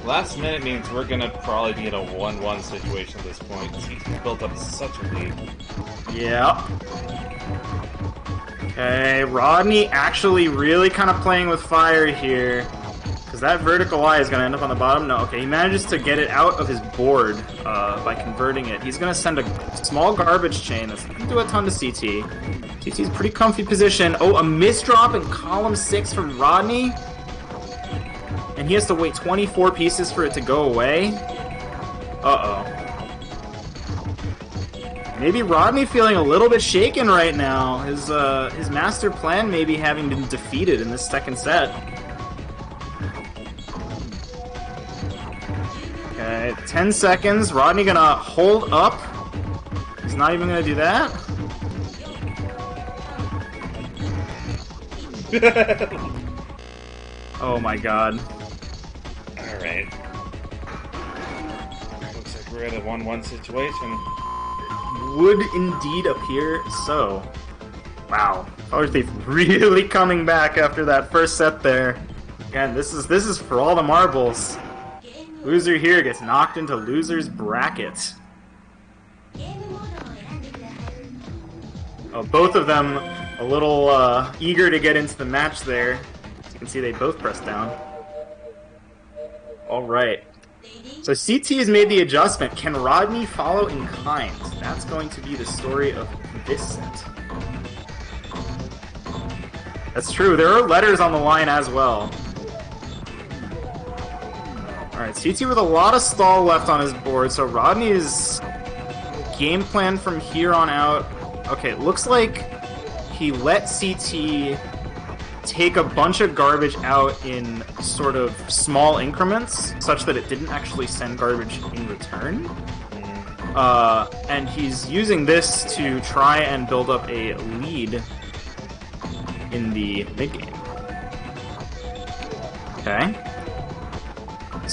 Last minute means we're gonna probably be in a 1-1 situation at this point. He's built up such a lead. Yeah. Okay, Rodney actually really kind of playing with fire here. Because that vertical eye is going to end up on the bottom. No, okay, he manages to get it out of his board by converting it. He's going to send a small garbage chain. That's not going to do a ton to CT. CT's pretty comfy position. Oh, a misdrop in column 6 from Rodney. And he has to wait 24 pieces for it to go away. Uh-oh. Maybe Rodney feeling a little bit shaken right now. His master plan maybe having been defeated in this second set. Okay, 10 seconds. Rodney gonna hold up. He's not even gonna do that. Oh my god. Alright. Looks like we're at a 1-1 situation. Would indeed appear so. Wow. Power Thief really coming back after that first set there. Again, this is for all the marbles. Loser here gets knocked into loser's bracket. Oh, both of them a little eager to get into the match there. As you can see, they both pressed down. Alright. So CT has made the adjustment. Can Rodney follow in kind? That's going to be the story of this set. That's true. There are letters on the line as well. Alright, CT with a lot of stall left on his board, so Rodney's game plan from here on out... Okay, it looks like he let CT take a bunch of garbage out in sort of small increments, such that it didn't actually send garbage in return. And he's using this to try and build up a lead in the mid-game. Okay.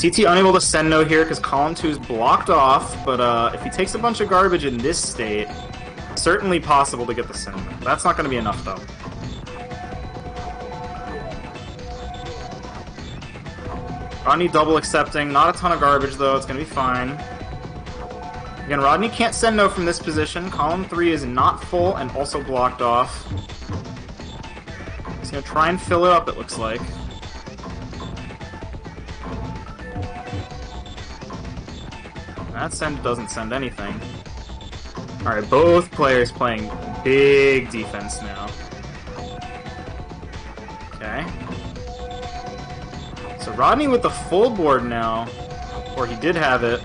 CT unable to Sen-Know here because column 2 is blocked off, but if he takes a bunch of garbage in this state, certainly possible to get the Sen-Know. That's not going to be enough, though. Rodney double accepting, not a ton of garbage, though. It's going to be fine. Again, Rodney can't Sen-Know from this position. Column 3 is not full and also blocked off. He's going to try and fill it up, it looks like. That send doesn't send anything. Alright, both players playing big defense now. Okay. So Rodney with the full board now, or he did have it,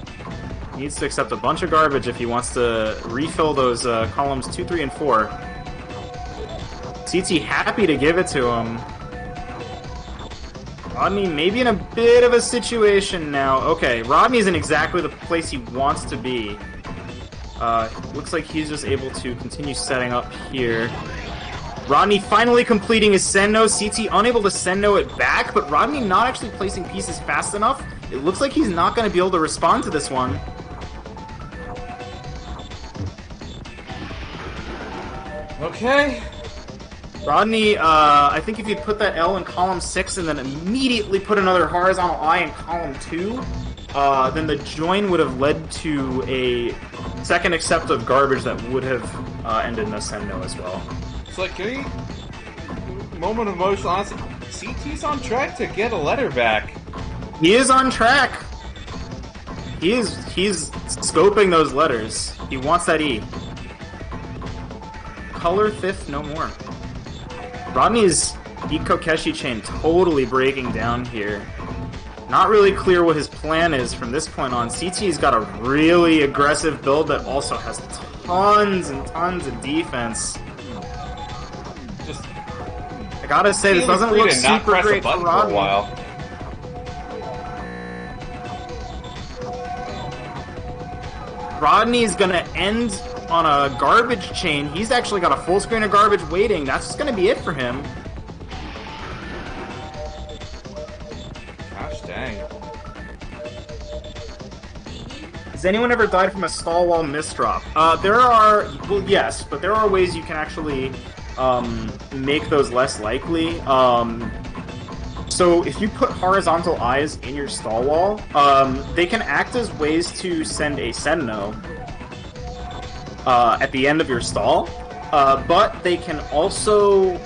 needs to accept a bunch of garbage if he wants to refill those columns 2, 3, and 4. CT happy to give it to him. Rodney maybe in a bit of a situation now. Okay, Rodney's in exactly the place he wants to be. Looks like he's just able to continue setting up here. Rodney finally completing his Sen-Know. CT unable to Sen-Know it back, but Rodney not actually placing pieces fast enough. It looks like he's not going to be able to respond to this one. Okay. Rodney, I think if you put that L in column 6 and then immediately put another horizontal I in column 2, then the join would have led to a second accept of garbage that would have ended in a Sen-Know as well. It's like, can we... Moment of emotional honesty. CT's on track to get a letter back. He is on track. He's scoping those letters. He wants that E. Color 5th, no more. Rodney's Ikokeshi chain totally breaking down here. Not really clear what his plan is from this point on. CT's got a really aggressive build that also has tons and tons of defense. Just I gotta say, this doesn't look super great for Rodney. For a while. Rodney's gonna end on a garbage chain. He's actually got a full screen of garbage waiting. That's just gonna be it for him. Gosh dang. Has anyone ever died from a stall wall misdrop? There are, well, yes, but there are ways you can actually make those less likely. So if you put horizontal eyes in your stall wall, they can act as ways to send a Sen-Know at the end of your stall, but they can also...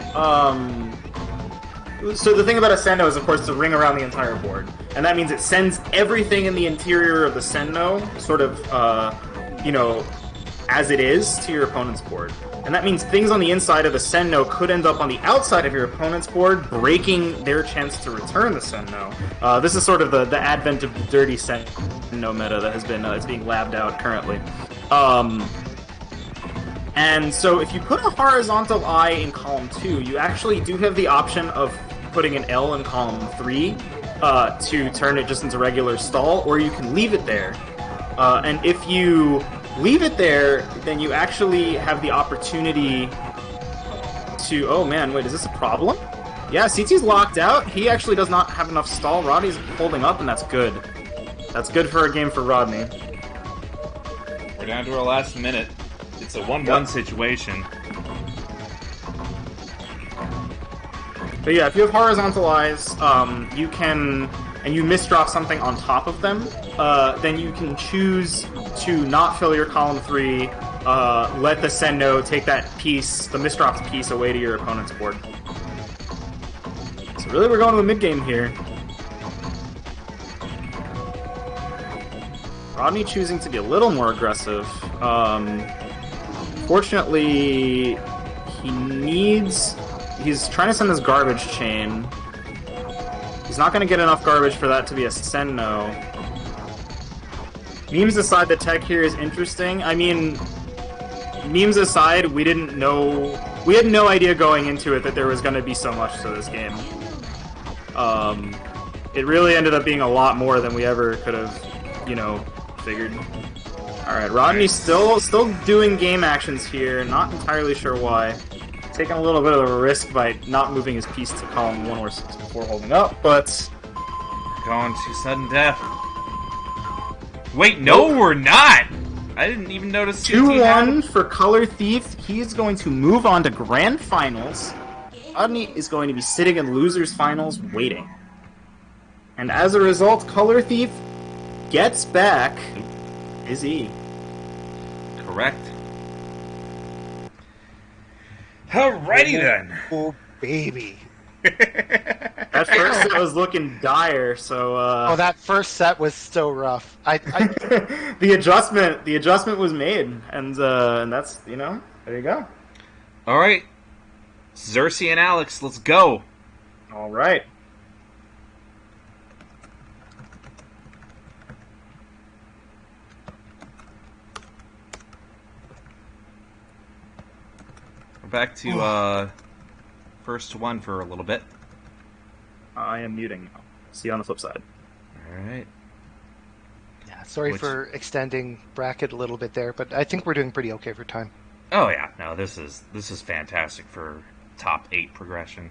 So the thing about a Sen-Know is, of course, to ring around the entire board. And that means it sends everything in the interior of the Sen-Know, sort of, as it is, to your opponent's board. And that means things on the inside of the Sen-Know could end up on the outside of your opponent's board, breaking their chance to return the Sen-Know. This is sort of the advent of the dirty Sen-Know meta that has been it's being labbed out currently. And so if you put a horizontal eye in column 2, you actually do have the option of putting an L in column 3 to turn it just into regular stall, or you can leave it there. And if you leave it there, then you actually have the opportunity to... Oh man, wait, is this a problem? Yeah, CT's locked out. He actually does not have enough stall. Rodney's holding up, and that's good. That's good for a game for Rodney. We're down to our last minute. It's a 1-1 situation. But yeah, if you have horizontal eyes, you can... and you misdrop something on top of them, then you can choose to not fill your column 3, let the Sen-Know take that piece, the misdropped piece, away to your opponent's board. So really we're going to the mid-game here. Rodney choosing to be a little more aggressive. Fortunately, he's trying to send this garbage chain. He's not going to get enough garbage for that to be a Sen-Know. Memes aside, the tech here is interesting. I mean, memes aside, we had no idea going into it that there was going to be so much to this game. It really ended up being a lot more than we ever could have, figured. Alright, Rodney's still doing game actions here, not entirely sure why. Taking a little bit of a risk by not moving his piece to column 1 or 6 before holding up, but... Going to sudden death. Wait, no, we're not! I didn't even notice. 2-1 for Color Thief. He's going to move on to Grand Finals. Rodney is going to be sitting in Losers Finals waiting. And as a result, Color Thief gets back his E. Correct. Alrighty then. Oh, baby. At first it was looking dire, so Oh, that first set was so rough. the adjustment was made, and that's, there you go. Alright. Xerxes and Alex, let's go. Alright. We're back to first one for a little bit. I am muting now. See you on the flip side. Alright. Yeah, sorry for extending bracket a little bit there, but I think we're doing pretty okay for time. Oh yeah, no, this is fantastic for top 8 progression.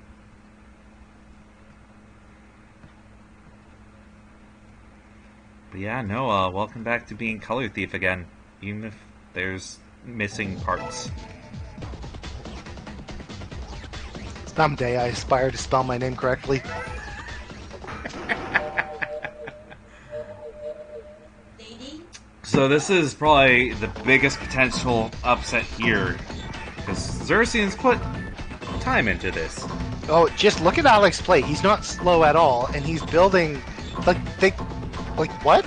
But yeah, no, welcome back to being Color Thief again, even if there's missing parts. Someday I aspire to spell my name correctly. So this is probably the biggest potential upset here, because Xerxes put time into this. Oh, just look at Alex play. He's not slow at all, and he's building what?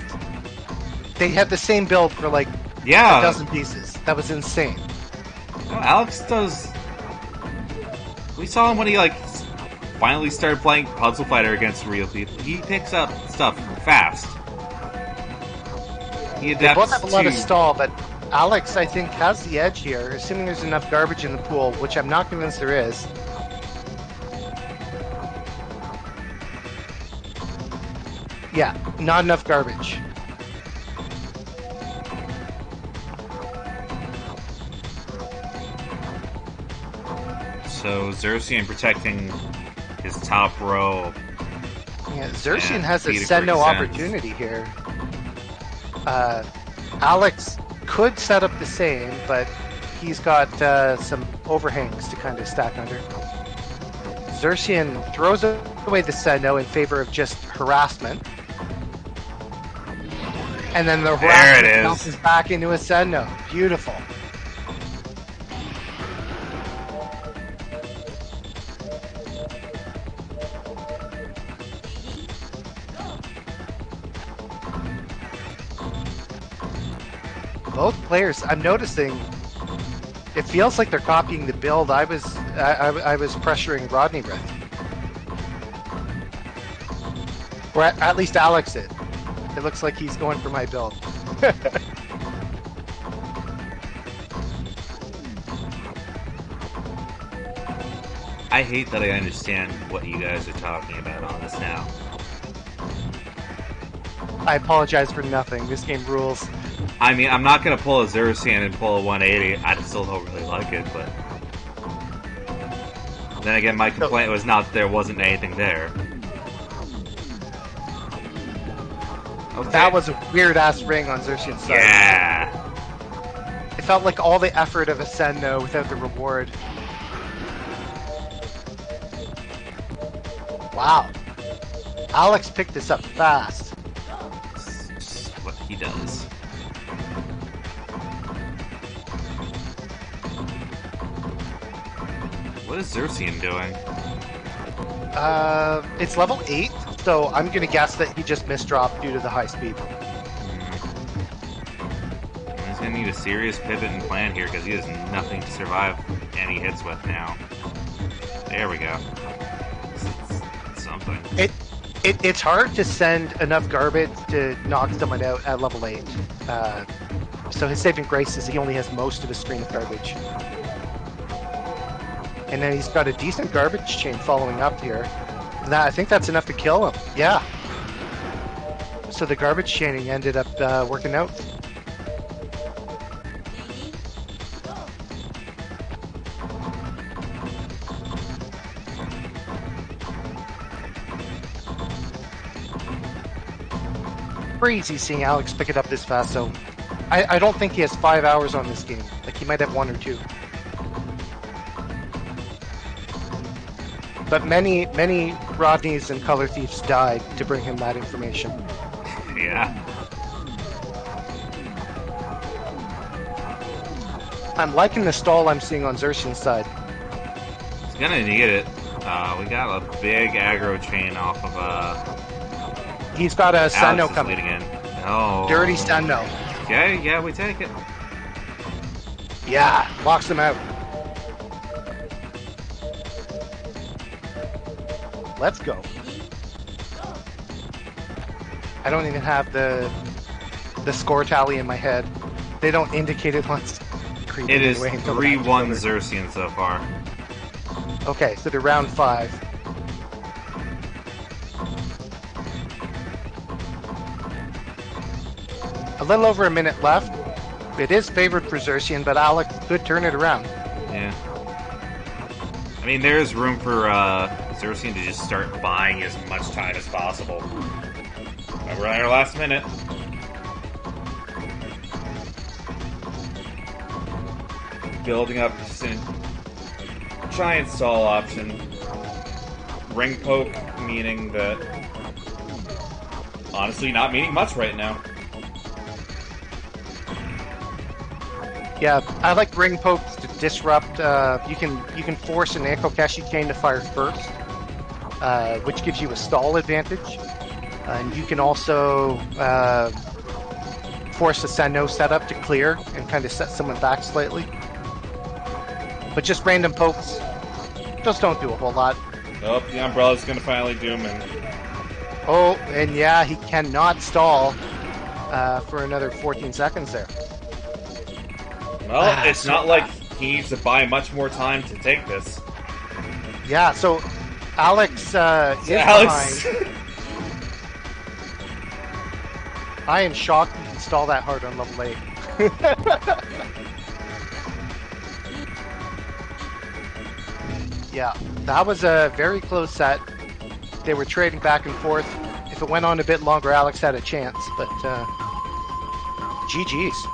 They had the same build for a dozen pieces. That was insane. Well, Alex does. We saw him when he finally started playing Puzzle Fighter against real people. He picks up stuff fast. He adapts. They both have a lot of stall, but Alex, I think, has the edge here, assuming there's enough garbage in the pool, which I'm not convinced there is. Yeah, not enough garbage. So Xerxian protecting his top row. Yeah, Xerxian And has a Peter Sen-Know Griggson's. opportunity here. Alex could set up the same, but he's got some overhangs to kind of stack under. Xerxian throws away the Sen-Know in favor of just harassment. And then the There harassment it is. bounces back into a Sen-Know. Beautiful. Both players, I'm noticing, it feels like they're copying the build I was pressuring Rodney with. Or at least Alex did. It looks like he's going for my build. I hate that I understand what you guys are talking about on this now. I apologize for nothing. This game rules. I mean, I'm not going to pull a Xerxian and pull a 180. I still don't really like it, but... Then again, my complaint was not that there wasn't anything there. Okay. That was a weird-ass ring on Xerxian's side. Yeah! It felt like all the effort of a Sen-Know without the reward. Wow. Alex picked this up fast. It's just what he does. What is Xerxian doing? It's level 8, so I'm gonna guess that he just misdropped due to the high speed. He's gonna need a serious pivot and plan here because he has nothing to survive any hits with now. There we go. It's something. It's hard to send enough garbage to knock someone out at level 8. So his saving grace is he only has most of his screen of garbage. And then he's got a decent garbage chain following up here. I think that's enough to kill him. Yeah. So the garbage chaining ended up working out. Crazy seeing Alex pick it up this fast, so I don't think he has 5 hours on this game. Like, he might have 1 or 2. But many Rodneys and Color Thieves died to bring him that information. Yeah. I'm liking the stall I'm seeing on Xerxian's side. He's gonna need it. We got a big aggro chain off of He's got a Sen-Know Alex is coming. leading in. Oh. Dirty Sen-Know. Okay, yeah, we take it. Yeah, locks him out. Let's go. I don't even have the score tally in my head. They don't indicate it once. It is 3-1 Xerxian so far. Okay, so they're round 5. A little over a minute left. It is favored for Xerxian, but Alex could turn it around. Yeah. I mean, there is room for Xerxian to just start buying as much time as possible. We're on our last minute. Building up just a giant stall option. Ring poke meaning that... Honestly, not meaning much right now. Yeah, I like ring pokes to disrupt. You can force an Akokeshi chain to fire first, which gives you a stall advantage. And you can also force a Sen-Know setup to clear and kind of set someone back slightly. But just random pokes just don't do a whole lot. Nope, the umbrella's gonna finally doom him. Oh, and yeah, he cannot stall for another 14 seconds there. Well, it's not like he needs to buy much more time to take this. Yeah, so Alex is Alex. behind. I am shocked you can stall that hard on level 8. Yeah, that was a very close set. They were trading back and forth. If it went on a bit longer, Alex had a chance, but GG's.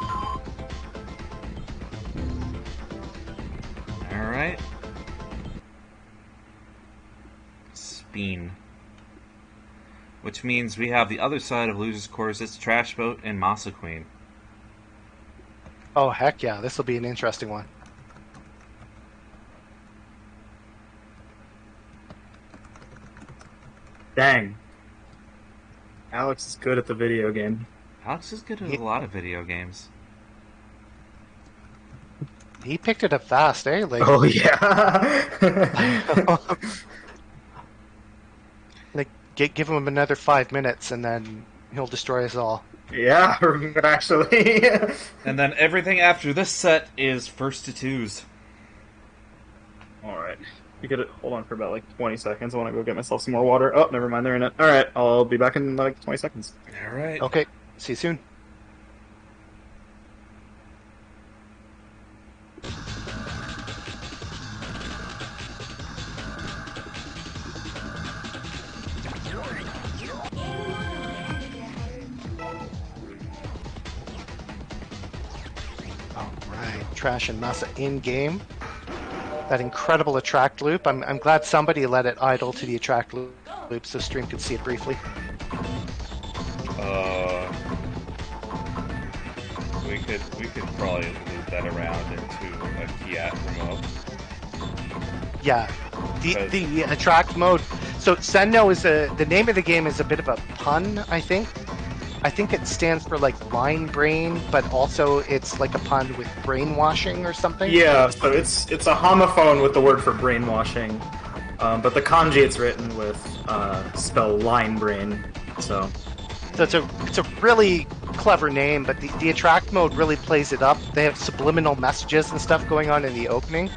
Alright. Speen. Which means we have the other side of Loser's Course. It's Trash Boat and Masa Queen. Oh, heck yeah. This will be an interesting one. Dang. Alex is good at the video game. Alex is good at a lot of video games. He picked it up fast, eh? Like, Oh, yeah. like give him another 5 minutes and then he'll destroy us all. Yeah, actually. And then everything after this set is first to twos. Alright. You could hold on for about like 20 seconds. I want to go get myself some more water. Oh, never mind, they're in it. Alright, I'll be back in like 20 seconds. Alright. Okay, see you soon. Alright, Trash and Masa in game. That incredible attract loop. I'm glad somebody let it idle to the attract loop so stream could see it briefly. We could probably loop that around into a Kiat remote. Yeah, the attract mode. So Sen-Know is the name of the game is a bit of a pun, I think. I think it stands for like line brain, but also it's like a pun with brainwashing or something. Yeah, so it's a homophone with the word for brainwashing, but the kanji it's written with spell line brain. So it's a really clever name, but the attract mode really plays it up. They have subliminal messages and stuff going on in the opening.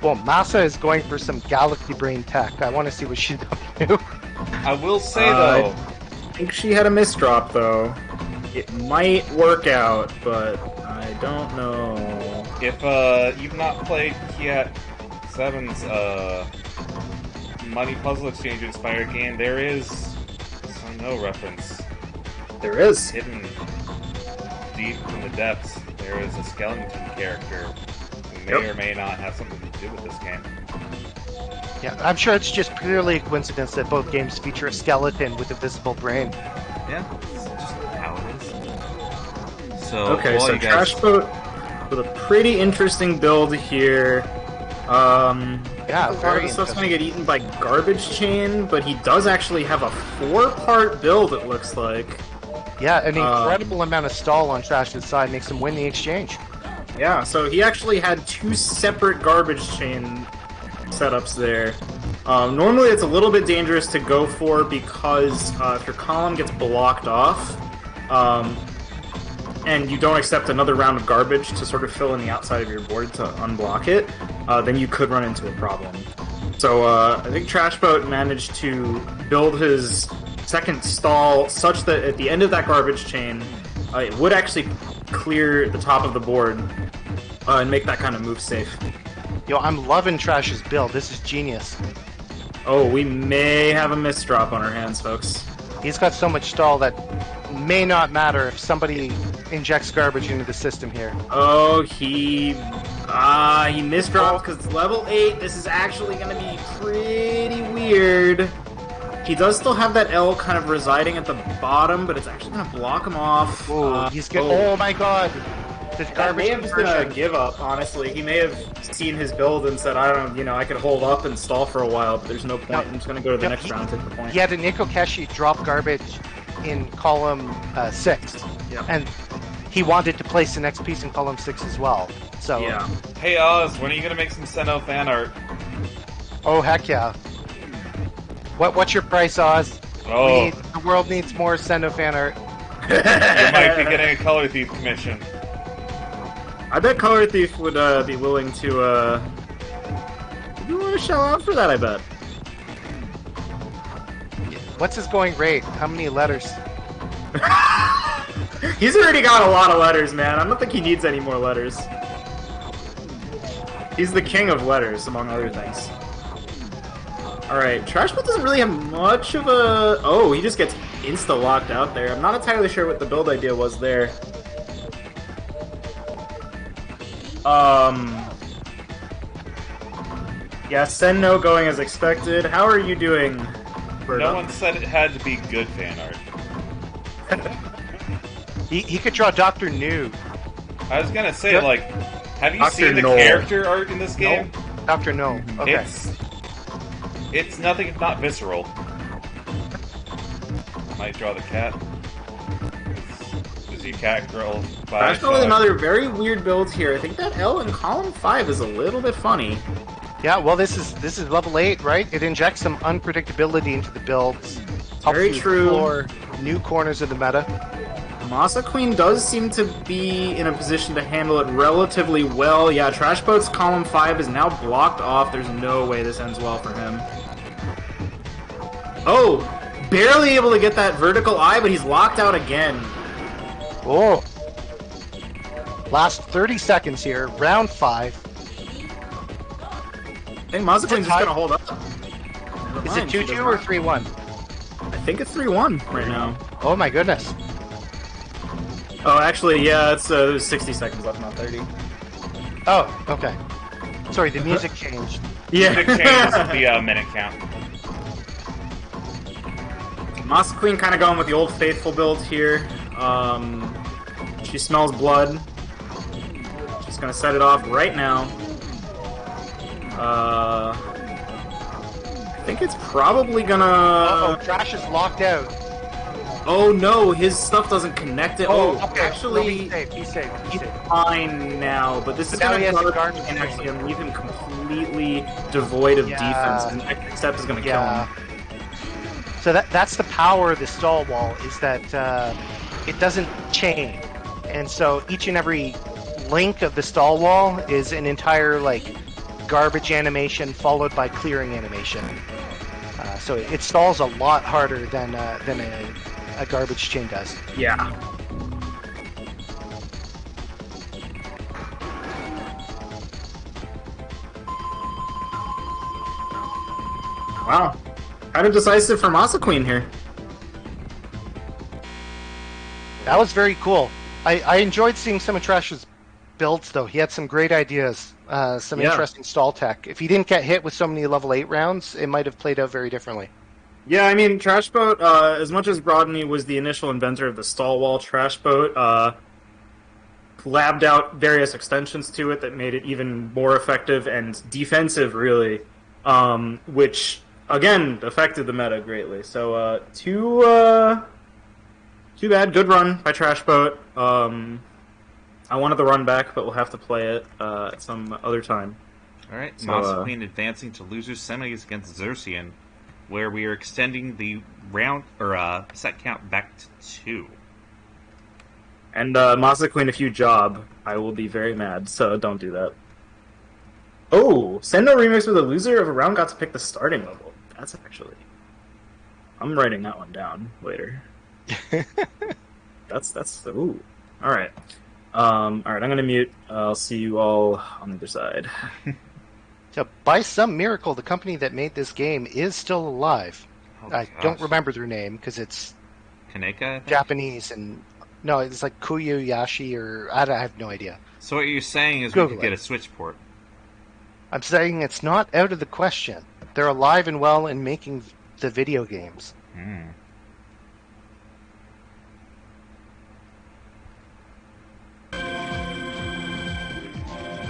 Well, Masa is going for some galaxy brain tech. I want to see what she's up to. I will say though, I think she had a misdrop though. It might work out, but I don't know. if you've not played Kiat 7's Money Puzzle Exchange inspired game, there is some no reference There is. hidden deep in the depths. There is a skeleton character who may or may not have something to do with this game. Yeah, I'm sure it's just purely a coincidence that both games feature a skeleton with a visible brain. Yeah, it's just how it is. So, Okay, while so you guys... Trash Boat with a pretty interesting build here. Yeah, a lot very of the stuff's interesting. gonna get eaten by Garbage Chain, but he does actually have a 4-part build, it looks like. Yeah, an incredible amount of stall on Trash's side makes him win the exchange. Yeah, so he actually had 2 separate Garbage Chain setups there. Normally it's a little bit dangerous to go for because if your column gets blocked off, and you don't accept another round of garbage to sort of fill in the outside of your board to unblock it, then you could run into a problem. So I think Trashboat managed to build his second stall such that at the end of that garbage chain, it would actually clear the top of the board and make that kind of move safe. Yo, I'm loving Trash's build. This is genius. Oh, we may have a misdrop on our hands, folks. He's got so much stall that may not matter if somebody injects garbage into the system here. Oh, he misdropped because it's level 8. This is actually going to be pretty weird. He does still have that L kind of residing at the bottom, but it's actually going to block him off. He's getting. Oh my god! This That garbage may have just been a conversion. give up, honestly. He may have seen his build and said, I don't know, I could hold up and stall for a while, but there's no point. No. I'm just going to go to the No, next round and take the point. He had an Ikokeshi drop garbage in column 6, Yeah. and he wanted to place the next piece in column 6 as well. So, Yeah. Hey Oz, when are you gonna make some Sen-Know fan art? oh heck yeah! What's your price, Oz? Oh, The world needs more Sen-Know fan art. you might be getting a Color Thief commission. I bet Color Thief would be willing to, you want to shell out for that, I bet. What's his going rate? How many letters? He's already got a lot of letters, man. I don't think he needs any more letters. He's the king of letters, among other things. Alright, Trashbot doesn't really have much of a... Oh, he just gets insta-locked out there. I'm not entirely sure what the build idea was there. Yeah, Sen-Know going as expected. How are you doing, Berta? No one said it had to be good fan art. He could draw Dr. New. I was gonna say, like, have you Dr. seen the Knoll. character art in this game? Dr. No. Okay. It's nothing if not visceral. Might draw the cat. Is your cat girl? That's probably another very weird build here. I think that L in column 5 is a little bit funny. Yeah, well, this is level 8, right? It injects some unpredictability into the builds. Helps Very you true. explore new corners of the meta. Masa Queen does seem to be in a position to handle it relatively well. Yeah, Trashboat's column 5 is now blocked off. There's no way this ends well for him. Oh! Barely able to get that vertical eye, but he's locked out again. Oh. Last 30 seconds here, round 5. I think Masa Queen's just gonna hold up. Is it 2-2 or 3-1? I think it's 3-1 right now. Oh my goodness. Oh, actually, yeah, it's there's 60 seconds left, not 30. Oh, okay. Sorry, the music changed. Yeah. It changes the minute count. Masa Queen kind of going with the old faithful build here. She smells blood. She's gonna set it off right now. I think it's probably gonna... Uh-oh, Trash is locked out. Oh no, his stuff doesn't connect it. Oh, okay. actually, No, he's safe. He's safe. fine now, but this is Now gonna he has go the garbage and train. actually leave him completely devoid of defense. The next step is gonna kill him. So that's the power of the stall wall, is that it doesn't chain. And so each and every link of the stall wall is an entire, like, garbage animation followed by clearing animation. So it stalls a lot harder than a garbage chain does. Yeah. Wow. Kind of decisive for Masa Queen here. That was very cool. I enjoyed seeing some of Trash's builds, though. He had some great ideas, some interesting stall tech. If he didn't get hit with so many level 8 rounds, it might have played out very differently. Yeah, I mean, Trashboat, as much as Rodney was the initial inventor of the stall wall, Trashboat labbed out various extensions to it that made it even more effective and defensive, really, which, again, affected the meta greatly. So, too bad. Good run by Trashboat. I wanted the run back, but we'll have to play it at some other time. Alright, So, Masa Queen advancing to losers semis against Xerxian, where we are extending the round or set count back to 2. And Masa Queen, if you job, I will be very mad, so don't do that. Oh, Sen-Know remix where the loser of a round got to pick the starting level. That's actually... I'm writing that one down later. That's ooh. Alright. Alright, I'm gonna mute. I'll see you all on the other side. So, by some miracle, the company that made this game is still alive. Oh, I gosh. don't remember their name, because it's Kaneka, I think? Japanese, and... No, it's like Kuyoyashi, or... I have no idea. So what you're saying is Google we could get it. a Switch port. I'm saying it's not out of the question. They're alive and well and making the video games. Hmm.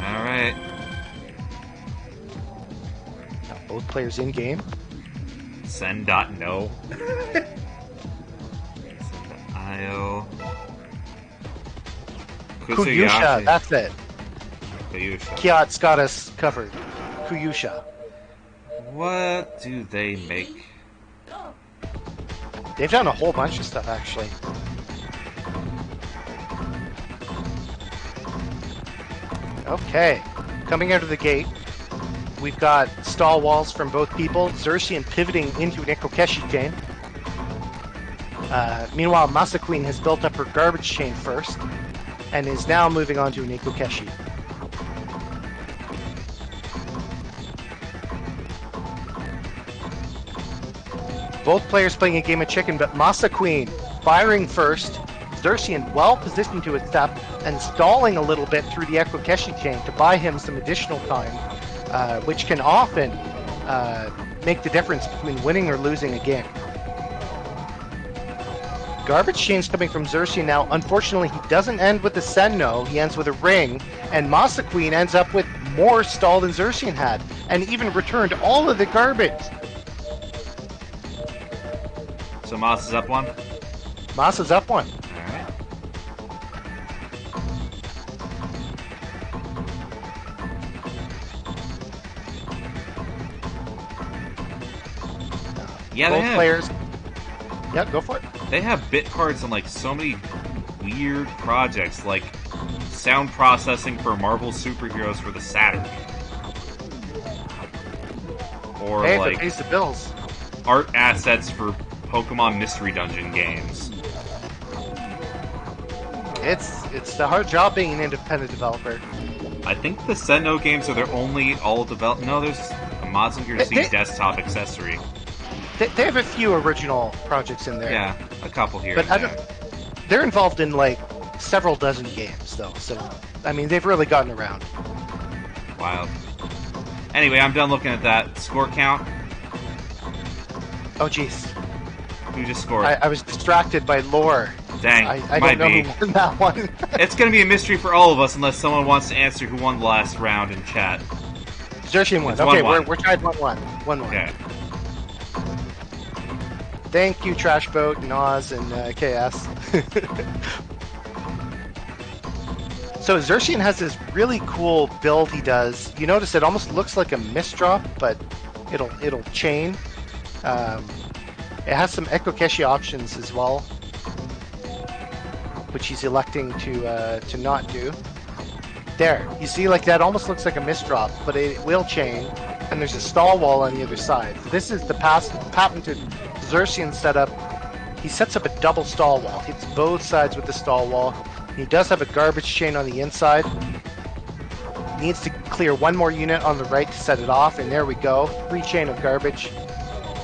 Alright. Now, both players in game. Sen.No. Sen.io. Kuyusha, that's it. Kuyusha. Kiat's got us covered. Kuyusha. What do they make? They've done a whole bunch of stuff, actually. Okay. Coming out of the gate, we've got stall walls from both people. Xerxian pivoting into an Ikokeshi chain. Meanwhile, Masa Queen has built up her garbage chain first, and is now moving on to an Ikokeshi. Both players playing a game of chicken, but Masa Queen firing first. Xerxian well positioned to accept and stalling a little bit through the Echo Keshi chain to buy him some additional time, which can often make the difference between winning or losing a game. Garbage chains coming from Xerxian now. Unfortunately, he doesn't end with the Sen-Know. He ends with a ring, and Masa Queen ends up with more stall than Xerxian had, and even returned all of the garbage. So Moss is up one. Masa's up one. All right. Yeah, Both they have, players. Yeah, go for it. they have bit cards on like so many weird projects, like sound processing for Marvel superheroes for the Saturn, or Hey, if it like pays the bills. art assets for Pokemon Mystery Dungeon games. It's a hard job being an independent developer. I think the Sen-Know games are their only all developed. No, there's a Mazinger Z desktop accessory. They have a few original projects in there. Yeah, a couple here. But and there. they're involved in like several dozen games, though. So, I mean, they've really gotten around. Wild. Anyway, I'm done looking at that score count. Oh, jeez. Who just scored? I was distracted by lore. Dang, I might don't know be. who won that one. It's gonna be a mystery for all of us unless someone wants to answer who won the last round in chat. Xerxian won. It's Okay, 1-1. we're tied 1-1. 1-1. Okay. Thank you, Trashboat, Nas, and KS. So Xerxian has this really cool build he does. You notice it almost looks like a misdrop, but it'll chain. It has some Echo Keshi options as well, which he's electing to not do. There, you see, like that almost looks like a misdrop, but it will chain, and there's a stall wall on the other side. This is the patented Xerxian setup. He sets up a double stall wall, hits both sides with the stall wall. He does have a garbage chain on the inside. Needs to clear one more unit on the right to set it off, and there we go. Free chain of garbage.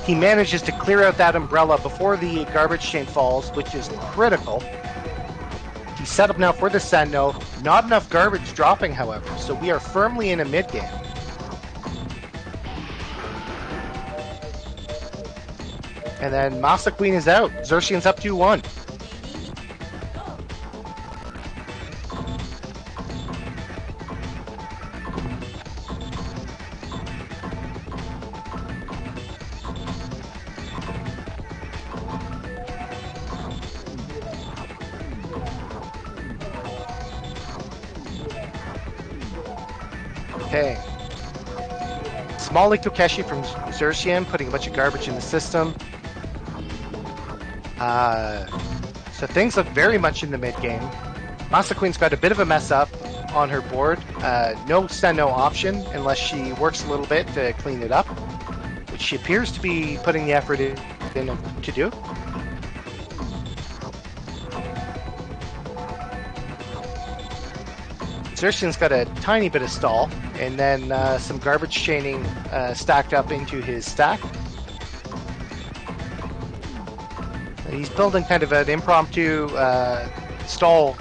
He manages to clear out that umbrella before the garbage chain falls, which is critical. He's set up now for the Sen-Know. Not enough garbage dropping, however, so we are firmly in a mid-game. And then Masa Queen is out. Xerxian's up 2-1. Okay. Small Itokeshi from Xerxian, putting a bunch of garbage in the system. So things look very much in the mid-game. Masa Queen's got a bit of a mess up on her board. No Sen-Know option unless she works a little bit to clean it up, which she appears to be putting the effort in to do. Xerxian's got a tiny bit of stall, and then some garbage chaining stacked up into his stack. He's building kind of an impromptu stall,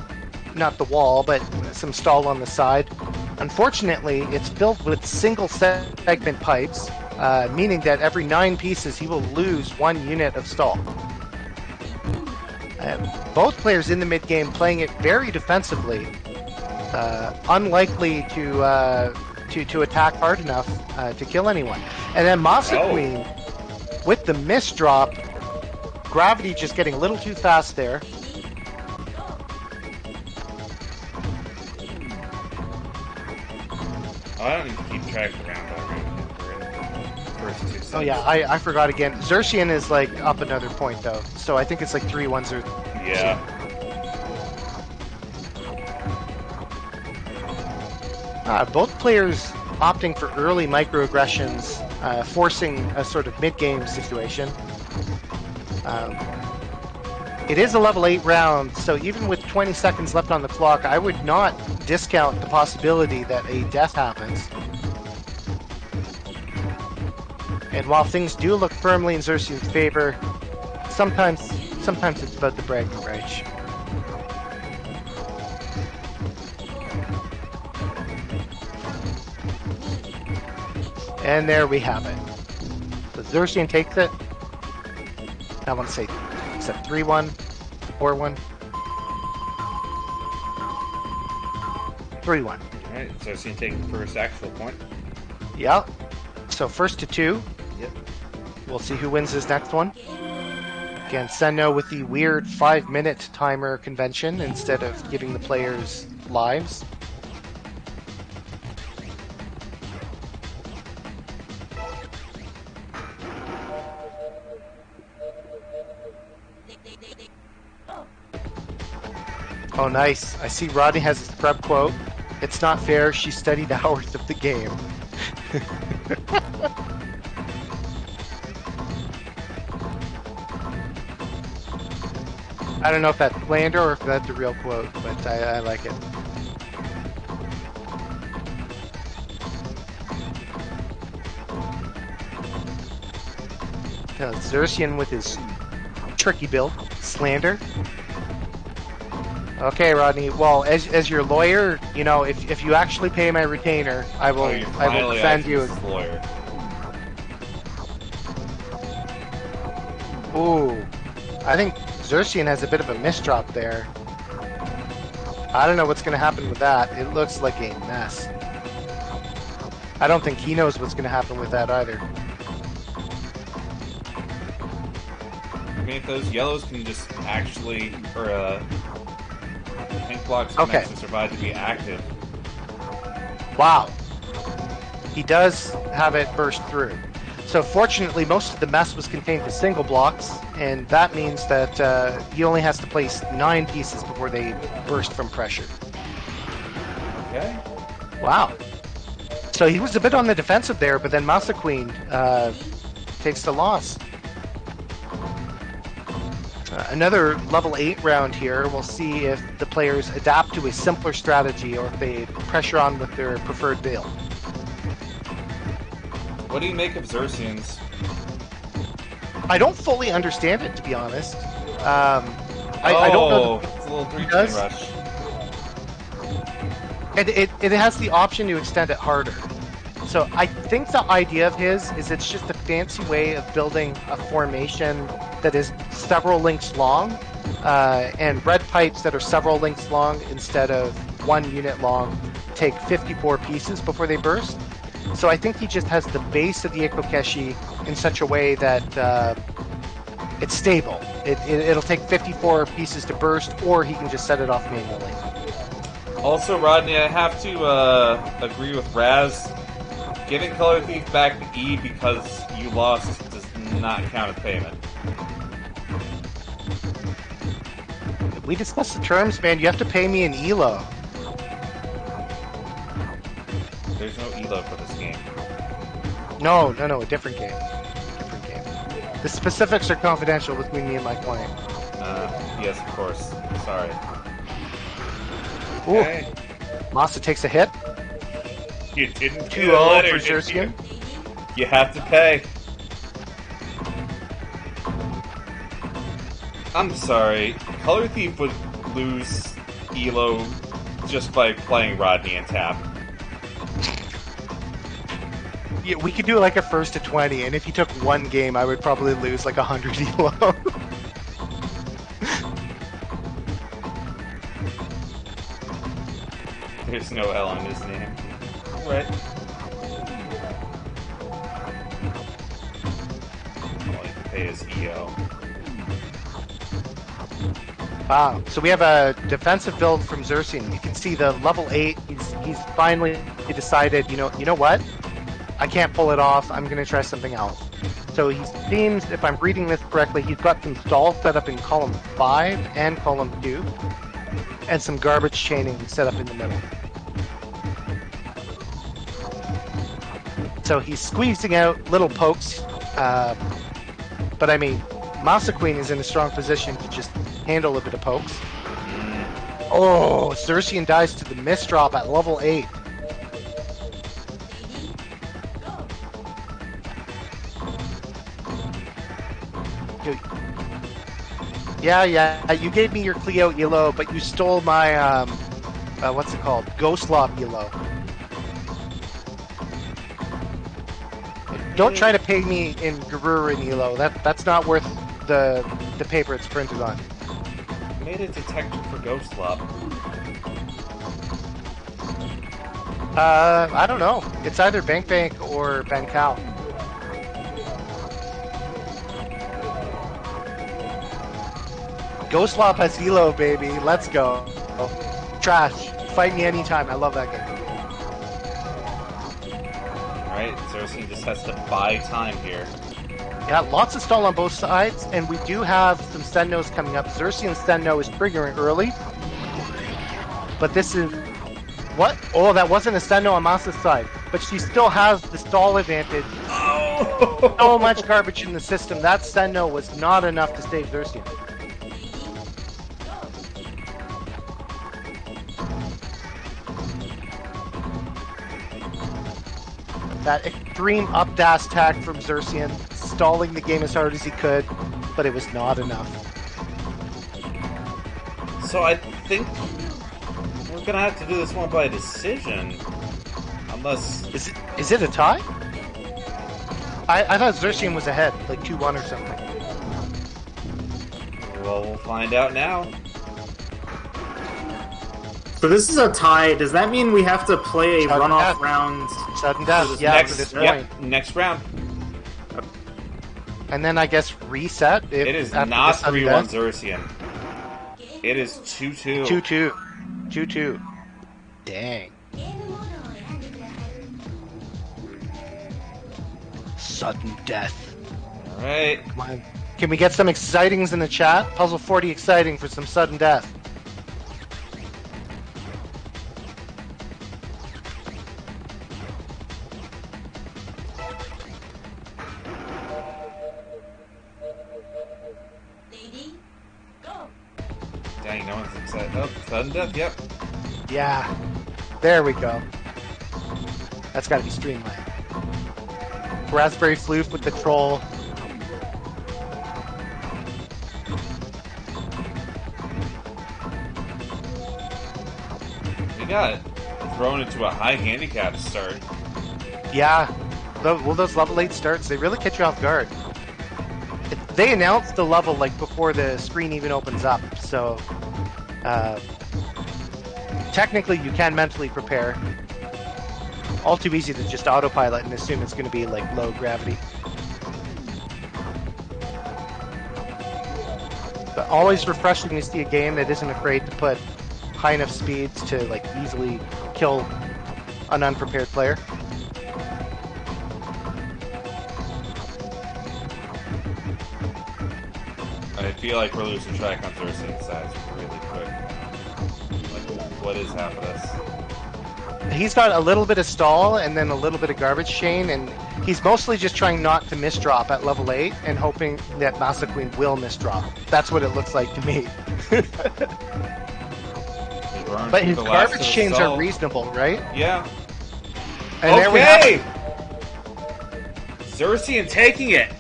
not the wall, but some stall on the side. Unfortunately, it's built with single segment pipes, meaning that every 9 pieces he will lose 1 unit of stall. Both players in the mid-game playing it very defensively. Unlikely to attack hard enough to kill anyone. And then Masa Queen with the misdrop, gravity just getting a little too fast there. Oh, I don't need to keep track of round by round. We're in the first 2 sets. Oh yeah, I forgot again. Xerxian is like up another point though, so I think it's like 3-1 or Yeah. both players opting for early microaggressions, forcing a sort of mid-game situation. It is a level 8 round, so even with 20 seconds left on the clock, I would not discount the possibility that a death happens. And while things do look firmly in Xerxes' favor, sometimes it's about the bragging rights. And there we have it. So Xerxian takes it. I want to say, except 3-1, 4-1. 3-1. Alright, so Xerxian taking the first actual point. Yep. So first to 2. Yep. We'll see who wins this next one. Again, Sen-Know with the weird 5-minute timer convention instead of giving the players lives. Oh, nice. I see Rodney has a scrub quote. It's not fair, she studied hours of the game. I don't know if that's slander or if that's a real quote, but I like it. Xerxian with his tricky build. Slander. Okay, Rodney. Well, as your lawyer, you know, if you actually pay my retainer, I will defend you. Lawyer. Ooh, I think Xerxian has a bit of a misdrop there. I don't know what's going to happen with that. It looks like a mess. I don't think he knows what's going to happen with that either. I mean, if those yellows can just actually, or pink blocks can actually survive to be active. Wow. He does have it burst through. So fortunately, most of the mess was contained to single blocks, and that means that he only has to place 9 pieces before they burst from pressure. Okay. Wow. So he was a bit on the defensive there, but then Masa Queen takes the loss. Another level 8 round here. We'll see if the players adapt to a simpler strategy or if they pressure on with their preferred build. What do you make of Xerxian's? I don't fully understand it, to be honest. I don't know. It's a little 3-chain rush. And it has the option to extend it harder. So I think the idea of his is it's just a fancy way of building a formation that is several links long, and red pipes that are several links long instead of 1 unit long take 54 pieces before they burst. So I think he just has the base of the Ikokeshi in such a way that it's stable. It'll take 54 pieces to burst, or he can just set it off manually. Also, Rodney, I have to agree with Raz. Giving Color Thief back to E because you lost does not count as payment. We discussed the terms, man. You have to pay me an ELO. There's no ELO for this game. No, a different game. The specifics are confidential between me and my client. Yes, of course. Sorry. Ooh. Okay. Masa takes a hit. You didn't get 2-0 a letter, for did you? Xerxian. You have to pay. I'm sorry. Color Thief would lose ELO just by playing Rodney and Tap. Yeah, we could do like a first to 20, and if he took one game, I would probably lose like 100 ELO. There's no L on his name. Right. All he can pay is EO. Wow. So we have a defensive build from Xerxian. You can see the level 8. He's finally decided, you know what? I can't pull it off. I'm going to try something else. So he seems, if I'm reading this correctly, he's got some stalls set up in column 5 and column 2, and some garbage chaining set up in the middle. So he's squeezing out little pokes, but I mean, Masa Queen is in a strong position to just handle a bit of pokes. Oh, Xerxian dies to the misdrop at level 8. Yeah. You gave me your Cleo elo, but you stole my what's it called? Ghost Lob elo. Don't try to pay me in Garurin elo. That's not worth the paper it's printed on. Made a detector for Ghost Lob. I don't know. It's either Bank Bank or Bancal. Ghost Lob has elo, baby. Let's go. Trash. Fight me anytime. I love that game. Alright, Xerxes just has to buy time here. Yeah, lots of stall on both sides, and we do have some Sen-Knows coming up. Xerxes Sen-Know is triggering early, but this is... What? Oh, that wasn't a Sen-Know on Masa's side, but she still has the stall advantage. Oh! So much garbage in the system. That Sen-Know was not enough to save Xerxes. That extreme up dash tag from Xerxes, stalling the game as hard as he could, but it was not enough. So I think we're gonna have to do this one by decision. Unless... Is it a tie? I thought Xerxes was ahead, like 2-1 or something. Well, we'll find out now. So this is a tie. Does that mean we have to play a Sudden runoff death. round? Sudden death, yeah, next, to this yep, point. next round. And then I guess reset. If, It is after not the sudden 3-1 death. Xerxian. It is 2-2. 2-2. 2-2. Dang. Sudden death. Alright. Come on. Can we get some excitings in the chat? Puzzle 40 exciting for some sudden death. Dang, no one's excited. Oh, sudden death, yep. Yeah. There we go. That's gotta be streamlined. Raspberry Floof with the troll. We got thrown into a high handicap start. Yeah. Well, those level 8 starts, they really catch you off guard. They announced the level like before the screen even opens up, so technically you can mentally prepare. All too easy to just autopilot and assume it's going to be like low gravity. But always refreshing to see a game that isn't afraid to put high enough speeds to like easily kill an unprepared player. I feel like we're losing track on Xerxian's sides really quick. Like, what is half of this? He's got a little bit of stall and then a little bit of garbage chain, and he's mostly just trying not to misdrop at level 8 and hoping that Masa Queen will misdrop. That's what it looks like to me. But his garbage chains are reasonable, right? Yeah. And there we have Okay! it. Xerxian taking it!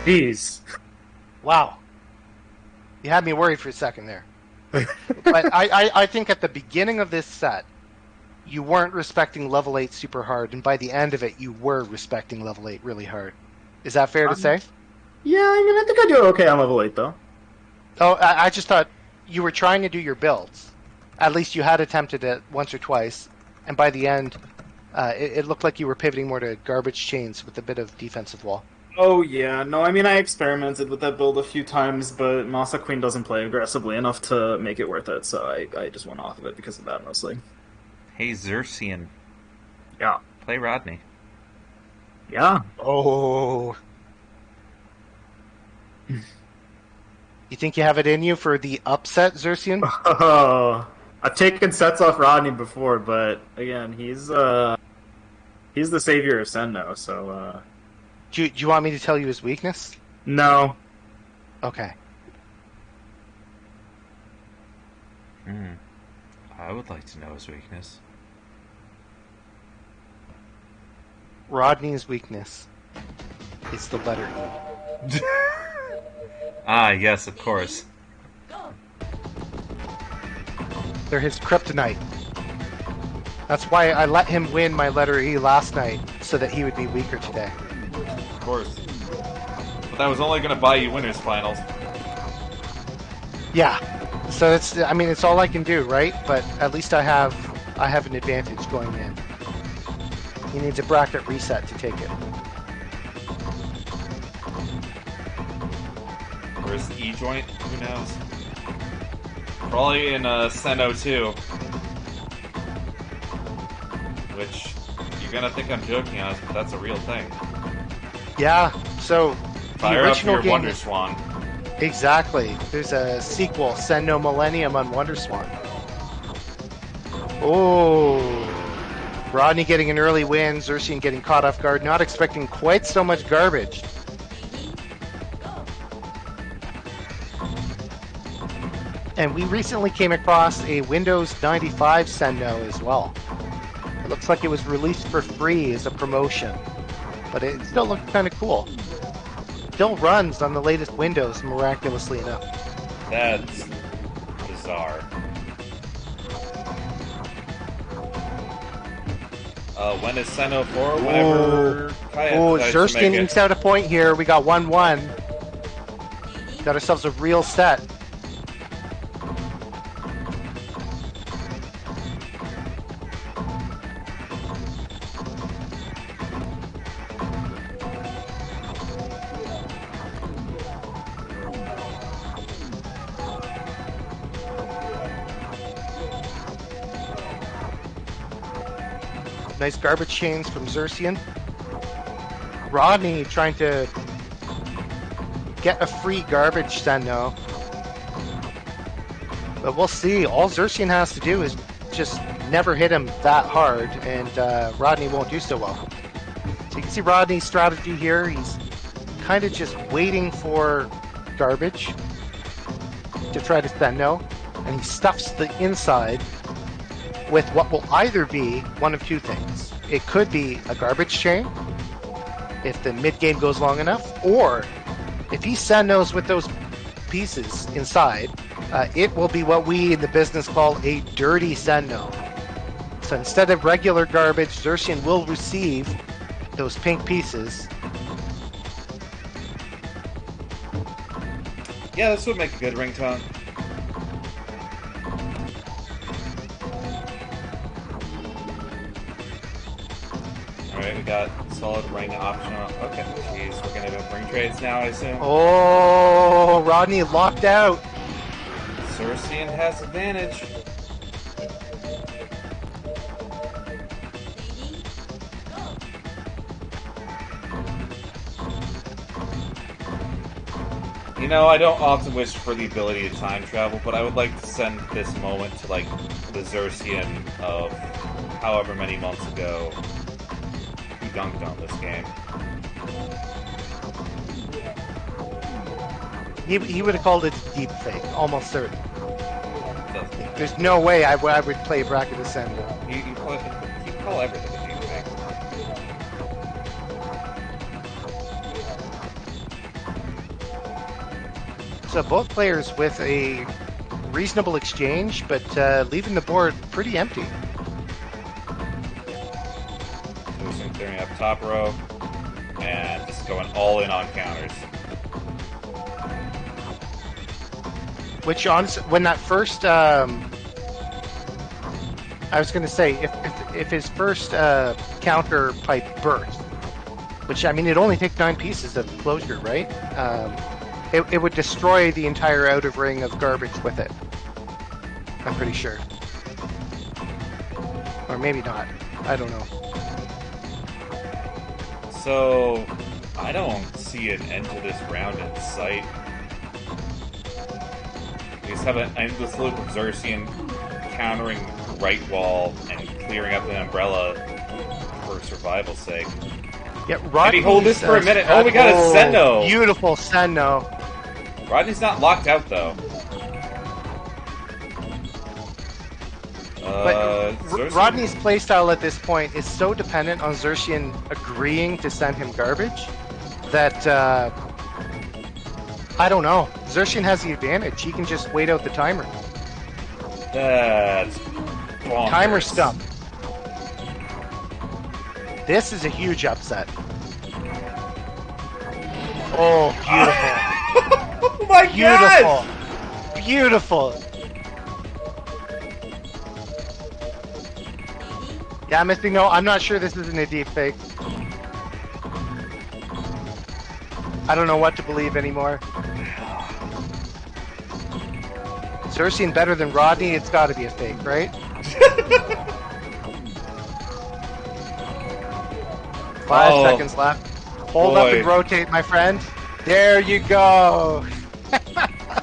Jeez. Wow. You had me worried for a second there. But I think at the beginning of this set, you weren't respecting level 8 super hard, and by the end of it, you were respecting level 8 really hard. Is that fair to say? Yeah, I mean, I think I do okay on level 8, though. Oh, I just thought you were trying to do your builds. At least you had attempted it once or twice, and by the end, it looked like you were pivoting more to garbage chains with a bit of defensive wall. Oh, yeah. No, I mean, I experimented with that build a few times, but Masa Queen doesn't play aggressively enough to make it worth it, so I just went off of it because of that, mostly. Hey, Xerxian. Yeah. Play Rodney. Yeah. Oh. You think you have it in you for the upset, Xerxian? I've taken sets off Rodney before, but again, he's the savior of Sen-Know, so Do you want me to tell you his weakness? no. Okay. I would like to know his weakness. Rodney's weakness is the letter E. Ah, yes, of course. They're his kryptonite. That's why I let him win my letter E last night, so that he would be weaker today. Of course. But that was only going to buy you winners finals. Yeah. So it's, I mean, it's all I can do, right? But at least I have an advantage going in. He needs a bracket reset to take it. Where's the E joint? Who knows? Probably in Sen-Know 2. Which, you're gonna think I'm joking on, but that's a real thing. Yeah, so the Fire up original your game Wonder is- Swan. Exactly. There's a sequel, Sen-Know Millennium on WonderSwan. Oh, Rodney getting an early win, Xerxian getting caught off guard, not expecting quite so much garbage. And we recently came across a Windows 95 Sen-Know as well. It looks like it was released for free as a promotion, but it still looks kind of cool. Still runs on the latest Windows, miraculously enough. That's bizarre. When is Sen-Know 4? Whenever Kaya Oh, decides to Xerxian make ekes it. out a point here. We got 1-1. Got ourselves a real set. Nice garbage chains from Xerxian. Rodney trying to get a free garbage Sen-Know. But we'll see. All Xerxian has to do is just never hit him that hard, and Rodney won't do so well. So you can see Rodney's strategy here. He's kind of just waiting for garbage to try to Sen-Know, and he stuffs the inside with what will either be one of two things. It could be a garbage chain, if the mid-game goes long enough, or if he Sen-Knows with those pieces inside, it will be what we in the business call a dirty Sen-Know. So instead of regular garbage, Xerxian will receive those pink pieces. Yeah, this would make a good ringtone. Alright, we got solid ring optional. Okay, jeez, we're gonna do ring trades now, I assume. Oh, Rodney locked out. Xerxian has advantage. You know, I don't often wish for the ability to time travel, but I would like to send this moment to, like, the Xerxian of however many months ago who dunked on this game. He would have called it deep fake, almost certain. Doesn't There's no way I would play bracket ascend. you call everything a deep fake. So both players with a reasonable exchange, but leaving the board pretty empty. Xerxian clearing up top row, and just going all in on counters. Which, honestly, when that first, I was going to say, if his first counter pipe burst, which, I mean, it only takes 9 pieces of closure, right? It would destroy the entire out of ring of garbage with it. I'm pretty sure. Or maybe not. I don't know. So, I don't see an end to this round in sight. We just have an endless loop of Xerxian countering right wall and clearing up an umbrella for survival's sake. Yeah, Maybe hold this for a minute. Oh, we got a Sen-Know. Beautiful Sen-Know. Rodney's not locked out, though. But Rodney's playstyle at this point is so dependent on Xerxian agreeing to send him garbage that I don't know. Xerxian has the advantage. He can just wait out the timer. That's bonkers. Timer stump. This is a huge upset. Oh, beautiful. Oh my god! Beautiful. Yeah, Mr. No, I'm not sure this isn't a deep fake. I don't know what to believe anymore. Xerxian better than Rodney, it's gotta be a fake, right? 5 seconds left. Hold up and rotate, my friend. There you go.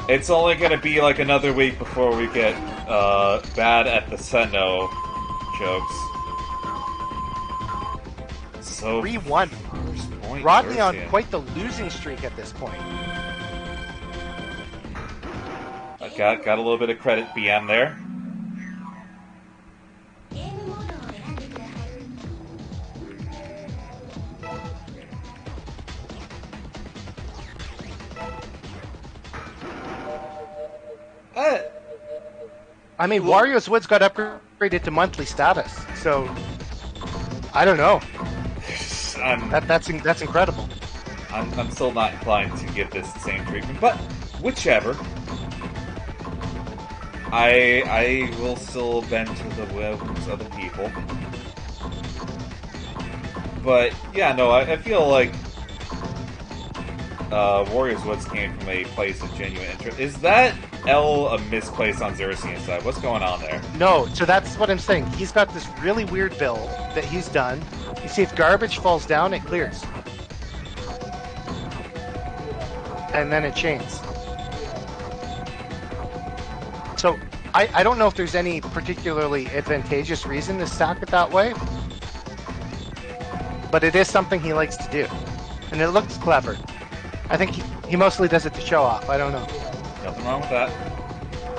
It's only gonna be like another week before we get bad at the Sen-Know jokes. So 3-1. Rodney on quite the losing streak at this point. I got a little bit of credit BM there. I mean, Wario's Woods got upgraded to monthly status, so I don't know. That's incredible. I'm still not inclined to give this the same treatment, but whichever. I will still bend to the whims of the people. But yeah, no, I feel like Warriors Woods came from a place of genuine interest. Is that L a misplace on Xerxian's side? What's going on there? No, so that's what I'm saying. He's got this really weird build that he's done. You see, if garbage falls down, it clears. And then it chains. So, I don't know if there's any particularly advantageous reason to stack it that way. But it is something he likes to do. And it looks clever. I think he mostly does it to show off. I don't know. Nothing wrong with that.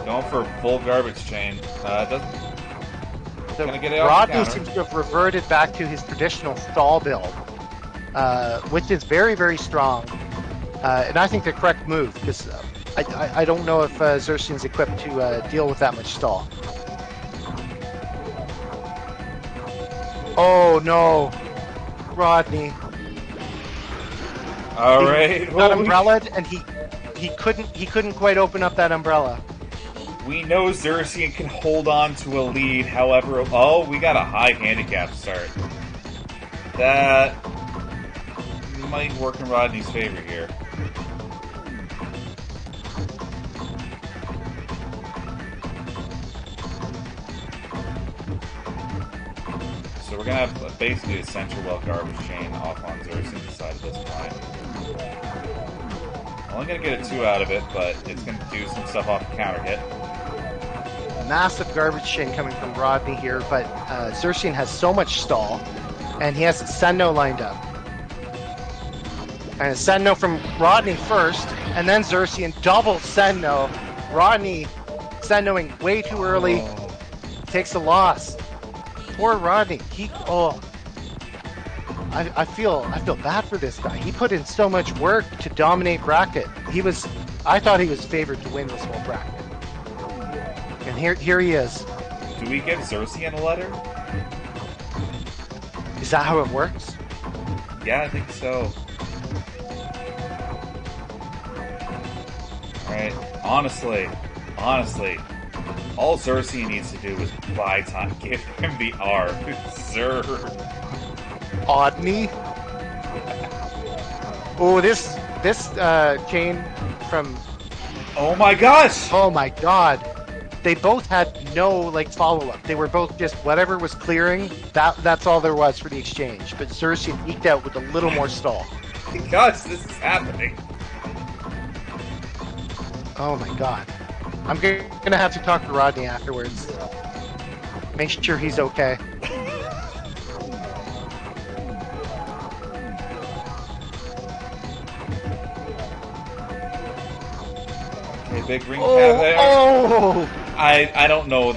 Going for full garbage chain. Doesn't... Rodney seems to have reverted back to his traditional stall build, which is very, very strong. And I think the correct move, because I don't know if Xerxian's equipped to deal with that much stall. Oh no, Rodney. All right. Got umbrellaed, and he couldn't quite open up that umbrella. We know Xerxian can hold on to a lead, however... Oh, we got a high handicap start. That might work in Rodney's favor here. So we're going to have basically a central well garbage chain off on Xerxian's side at this point. Only going to get a 2 out of it, but it's going to do some stuff off the counter hit. Massive garbage chain coming from Rodney here, but Xerxian has so much stall, and he has Sen-Know lined up. And Sen-Know from Rodney first, and then Xerxian double Sen-Know. Rodney Sen-Knowing way too early, takes a loss. Poor Rodney. I feel bad for this guy. He put in so much work to dominate bracket. I thought he was favored to win this whole bracket. And here he is. Do we give Xerxian a letter? Is that how it works? Yeah, I think so. Alright, honestly, all Xerxian needs to do is buy time. Give him the R. Xer. Odney. Oh, this chain from... Oh my gosh! Oh my god. They both had no follow-up. They were both just whatever was clearing, that's all there was for the exchange. But Xerxian eked out with a little more stall. Gosh, this is happening. Oh my god. I'm gonna have to talk to Rodney afterwards. Make sure he's okay. Okay, big ring cap there. Oh! I don't know.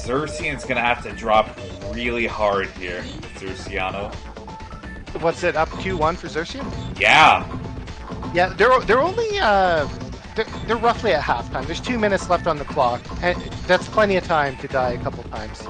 Xerxian's gonna have to drop really hard here. Xerciano. What's it, up 2-1 for Xerxian? Yeah. Yeah, they're only they're roughly at halftime. There's 2 minutes left on the clock, and that's plenty of time to die a couple times.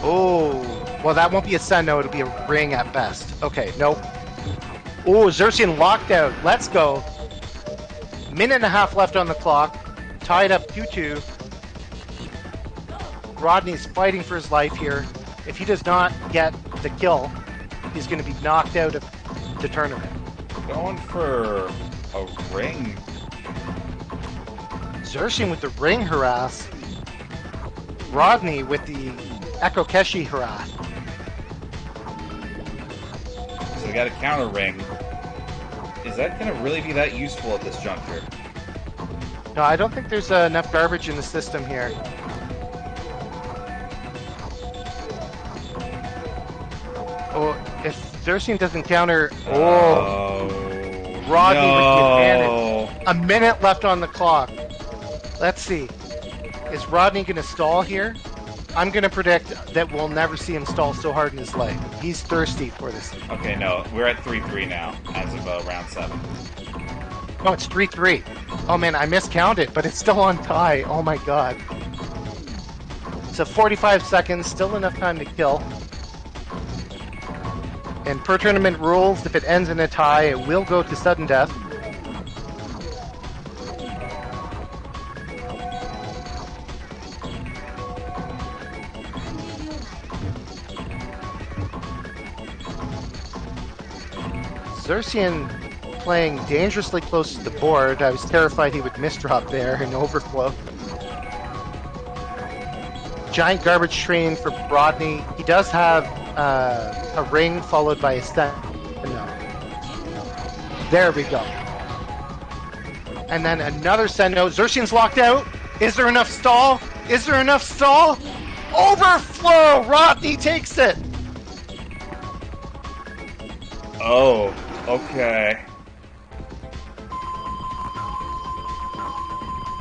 Oh, well, that won't be a Sen-Know, it'll be a ring at best. Okay, nope. Oh, Xerxian locked out. Let's go. Minute and a half left on the clock. Tied up 2-2. Rodney's fighting for his life here. If he does not get the kill, he's going to be knocked out of the tournament. Going for a ring. Xerxian with the ring harass. Rodney with the Echo Keshi harass. So we got a counter ring. Is that going to really be that useful at this juncture? No, I don't think there's enough garbage in the system here. Oh, if Xerxian doesn't counter... Oh, Rodney with the advantage. A minute left on the clock. Let's see. Is Rodney going to stall here? I'm going to predict that we'll never see him stall so hard in his life. He's thirsty for this. Okay, no. We're at 3-3 now, as of round 7. Oh, it's 3-3. Oh man, I miscounted, but it's still on tie. Oh my god. So 45 seconds, still enough time to kill. And per tournament rules, if it ends in a tie, it will go to sudden death. Xerxian playing dangerously close to the board. I was terrified he would misdrop there and overflow. Giant garbage train for Rodney. He does have a ring followed by a Sen-Know. There we go. And then another Sen-Know. Xerxian's locked out. Is there enough stall? Is there enough stall? Overflow! Rodney takes it! Oh, okay.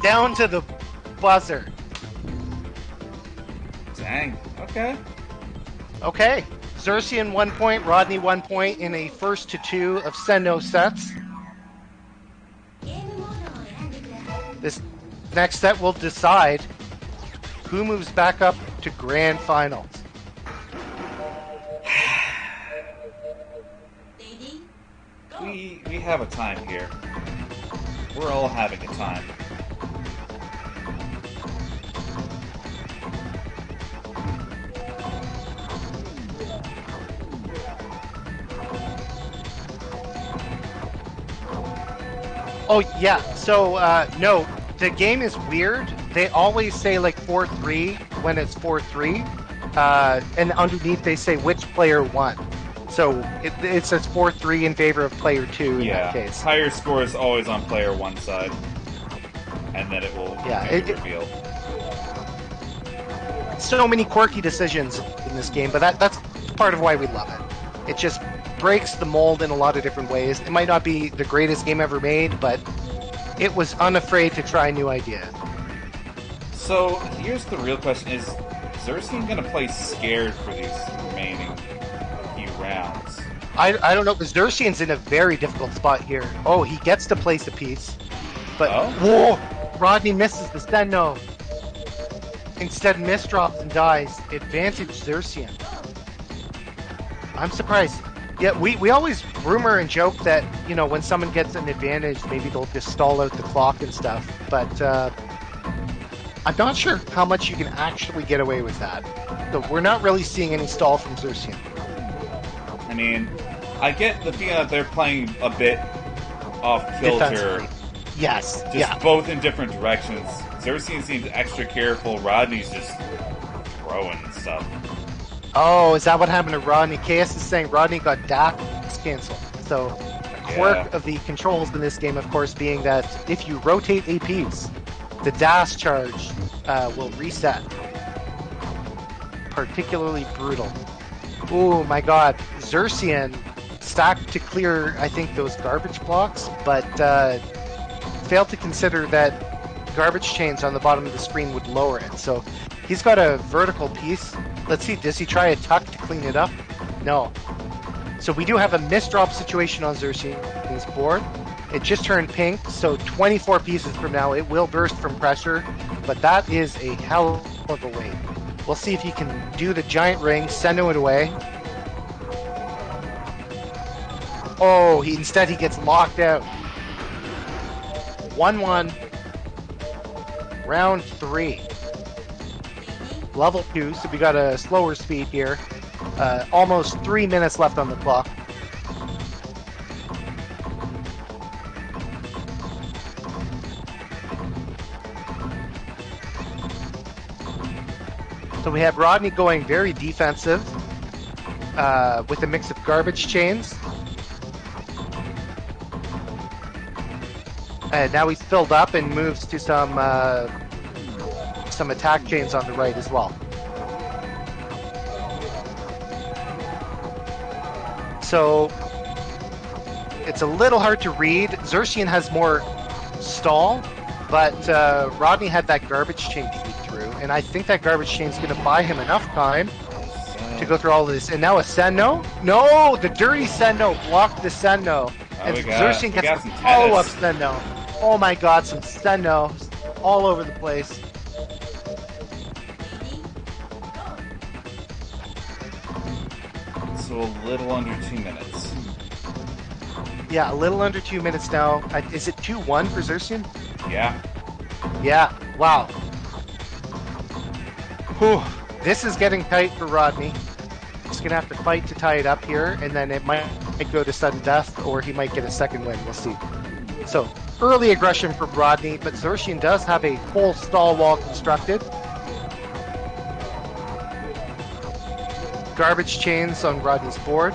Down to the buzzer. Dang, okay. Okay. Xerxian 1 point, Rodney 1 point in a 1-2 of Sen-Know sets. This next set will decide who moves back up to grand finals. We have a time here. We're all having a time. Oh yeah, so no, the game is weird. They always say like 4-3 when it's 4-3, and underneath they say which player won. So it says 4-3 in favor of player 2 in that case. Higher score is always on player 1 side, and then it will be revealed. So many quirky decisions in this game, but that's part of why we love it. It just breaks the mold in a lot of different ways. It might not be the greatest game ever made, but it was unafraid to try new ideas. So here's the real question: is Xerxian going to play scared for these remaining few rounds? I don't know, because Xerxian's in a very difficult spot here. Oh, he gets to place a piece, but whoa! Rodney misses the Sen-Know. Instead, misdrops and dies. Advantage Xerxian. I'm surprised. Yeah, we always rumor and joke that, you know, when someone gets an advantage, maybe they'll just stall out the clock and stuff. But I'm not sure how much you can actually get away with that. So we're not really seeing any stall from Xerxian. I mean, I get the feeling that they're playing a bit off kilter. Yes. Just both in different directions. Xerxian seems extra careful. Rodney's just throwing stuff. Oh, is that what happened to Rodney? KS is saying Rodney got dash canceled. So, a quirk of the controls in this game, of course, being that if you rotate APs, the dash charge will reset. Particularly brutal. Oh my god. Xerxian stacked to clear, I think, those garbage blocks, but failed to consider that garbage chains on the bottom of the screen would lower it. So he's got a vertical piece. Let's see, does he try a tuck to clean it up? No. So we do have a misdrop situation on Xerxian's board. It just turned pink, so 24 pieces from now it will burst from pressure, but that is a hell of a weight. We'll see if he can do the giant ring, Sen-Know it away. Oh, instead he gets locked out. 1-1. Round 3. Level 2, so we got a slower speed here. Almost 3 minutes left on the clock. So we have Rodney going very defensive with a mix of garbage chains. And now he's filled up and moves to some attack chains on the right as well. So it's a little hard to read. Xerxian has more stall, but Rodney had that garbage chain to eat through, and I think that garbage chain is going to buy him enough time to go through all of this. And now a Sen-Know? No, the dirty Sen-Know blocked the Sen-Know. And Xerxian gets the follow-up Sen-Know. Oh my god, some Sen-Know all over the place. So a little under 2 minutes. Yeah, a little under 2 minutes now. Is it 2-1 for Xerxian? Yeah. Yeah, wow. Whew. This is getting tight for Rodney. He's going to have to fight to tie it up here, and then it might go to sudden death, or he might get a second win. We'll see. So, early aggression from Rodney, but Xerxian does have a full stall wall constructed. Garbage chains on Rodney's board.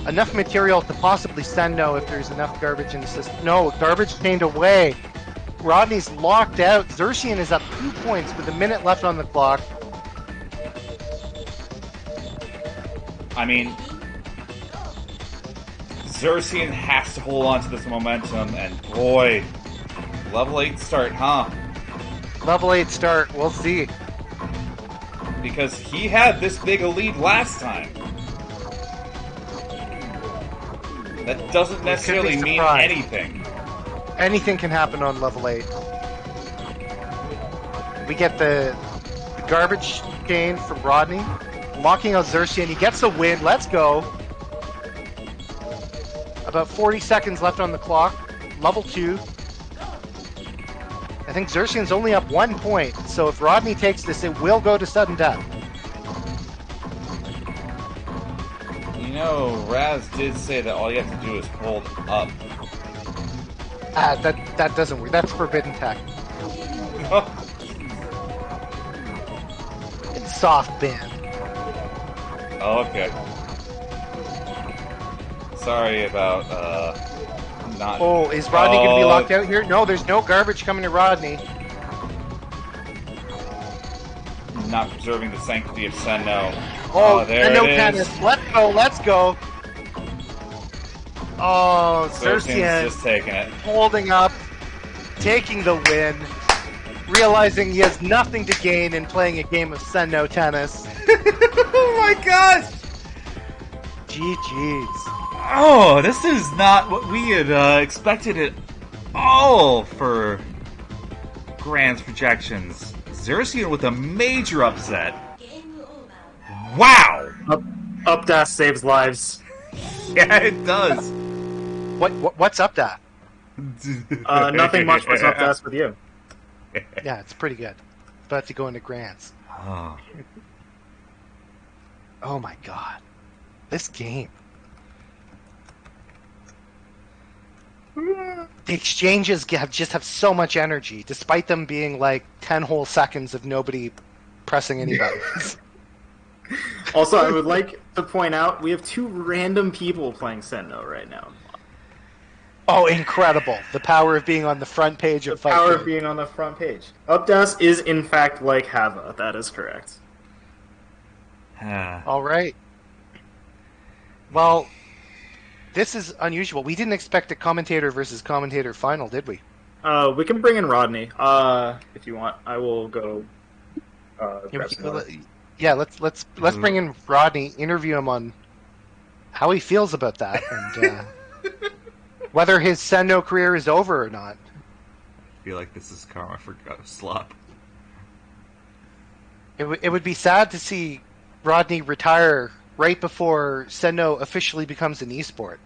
Enough material to possibly Sen-Know if there's enough garbage in the system. No, garbage chained away. Rodney's locked out. Xerxian is up 2 points with a minute left on the clock. I mean, Xerxian has to hold on to this momentum, and boy, level 8 start, huh? Level 8 start, we'll see. Because he had this big a lead last time. That doesn't necessarily mean anything. Anything can happen on level 8. We get the garbage chain from Rodney, locking out Xerxian. He gets a win. Let's go. About 40 seconds left on the clock. Level 2. I think Xerxian's only up 1 point, so if Rodney takes this, it will go to sudden death. You know, Raz did say that all you have to do is hold up. That doesn't work. That's forbidden tech. It's soft ban. Oh, okay. Sorry about, not... Oh, is Rodney going to be locked out here? No, there's no garbage coming to Rodney. Not preserving the sanctity of Sen-Know. Oh, there no it is. tennis. Let's go. Oh, Xerxian's Xerxian just taking it. holding up, taking the win, realizing he has nothing to gain in playing a game of Sen-Know tennis. Oh my gosh! GG's. Oh, this is not what we had expected at all for Grand's projections. Xerxian with a major upset. Wow! Up dash saves lives. Yeah, it does. What's up that? Nothing much. What's up dash with you? Yeah, it's pretty good. About to go into Grants. Oh. Oh my god. This game. The exchanges just have so much energy, despite them being like 10 whole seconds of nobody pressing any buttons. Also, I would like to point out we have 2 random people playing Sen-Know right now. Oh, incredible. The power of being on the front page of Fight Power Game. of being on the front page. Updas is in fact like Hava. That is correct. All right. Well, this is unusual. We didn't expect a commentator versus commentator final, did we? We can bring in Rodney. If you want, I will go. Grab some water. Yeah, let's bring in Rodney, interview him on how he feels about that, and whether his Sen-Know career is over or not. I feel like this is karma for Ghost Slop. It would be sad to see Rodney retire right before Sen-Know officially becomes an esport.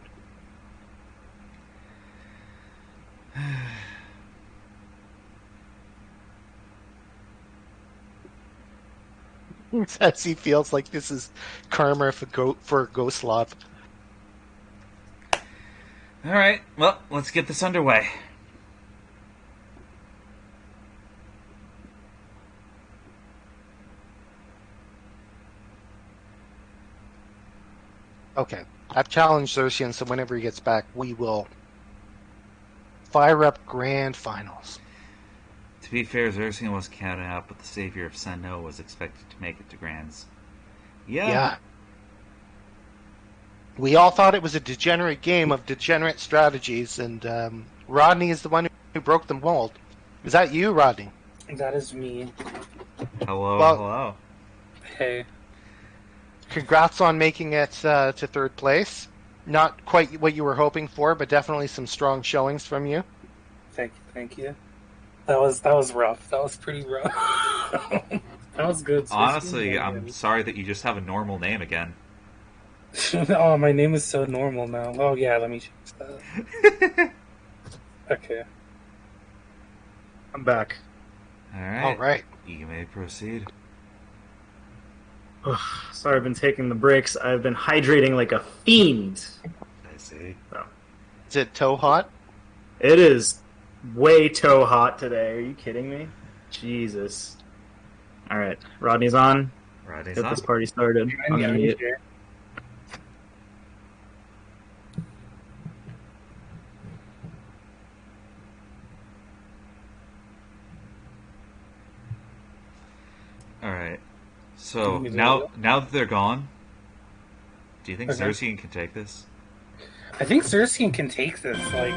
Says he feels like this is karma for Ghost Lop. All right, well, let's get this underway. Okay, I've challenged Xerxian, so whenever he gets back, we will fire up grand finals. To be fair, Xerxian was counted out, but the savior of Sen-Know was expected to make it to Grands. Yeah. We all thought it was a degenerate game of degenerate strategies, and Rodney is the one who broke the mold. Is that you, Rodney? That is me. Hello. Hey. Congrats on making it to third place. Not quite what you were hoping for, but definitely some strong showings from you. Thank you. That was rough. That was pretty rough. That was good. Honestly, I'm sorry that you just have a normal name again. Oh, my name is so normal now. Oh yeah, let me change that. Okay. I'm back. All right. You may proceed. Sorry, I've been taking the breaks. I've been hydrating like a fiend. I see. So, Is it toe hot? it is way toe hot today. Are you kidding me? Jesus. All right, Rodney's on. Rodney's Get on. this party started. I'm gonna mute. All right. So now that they're gone, do you think Okay. Xerxian can take this? I think Xerxian can take this. Like,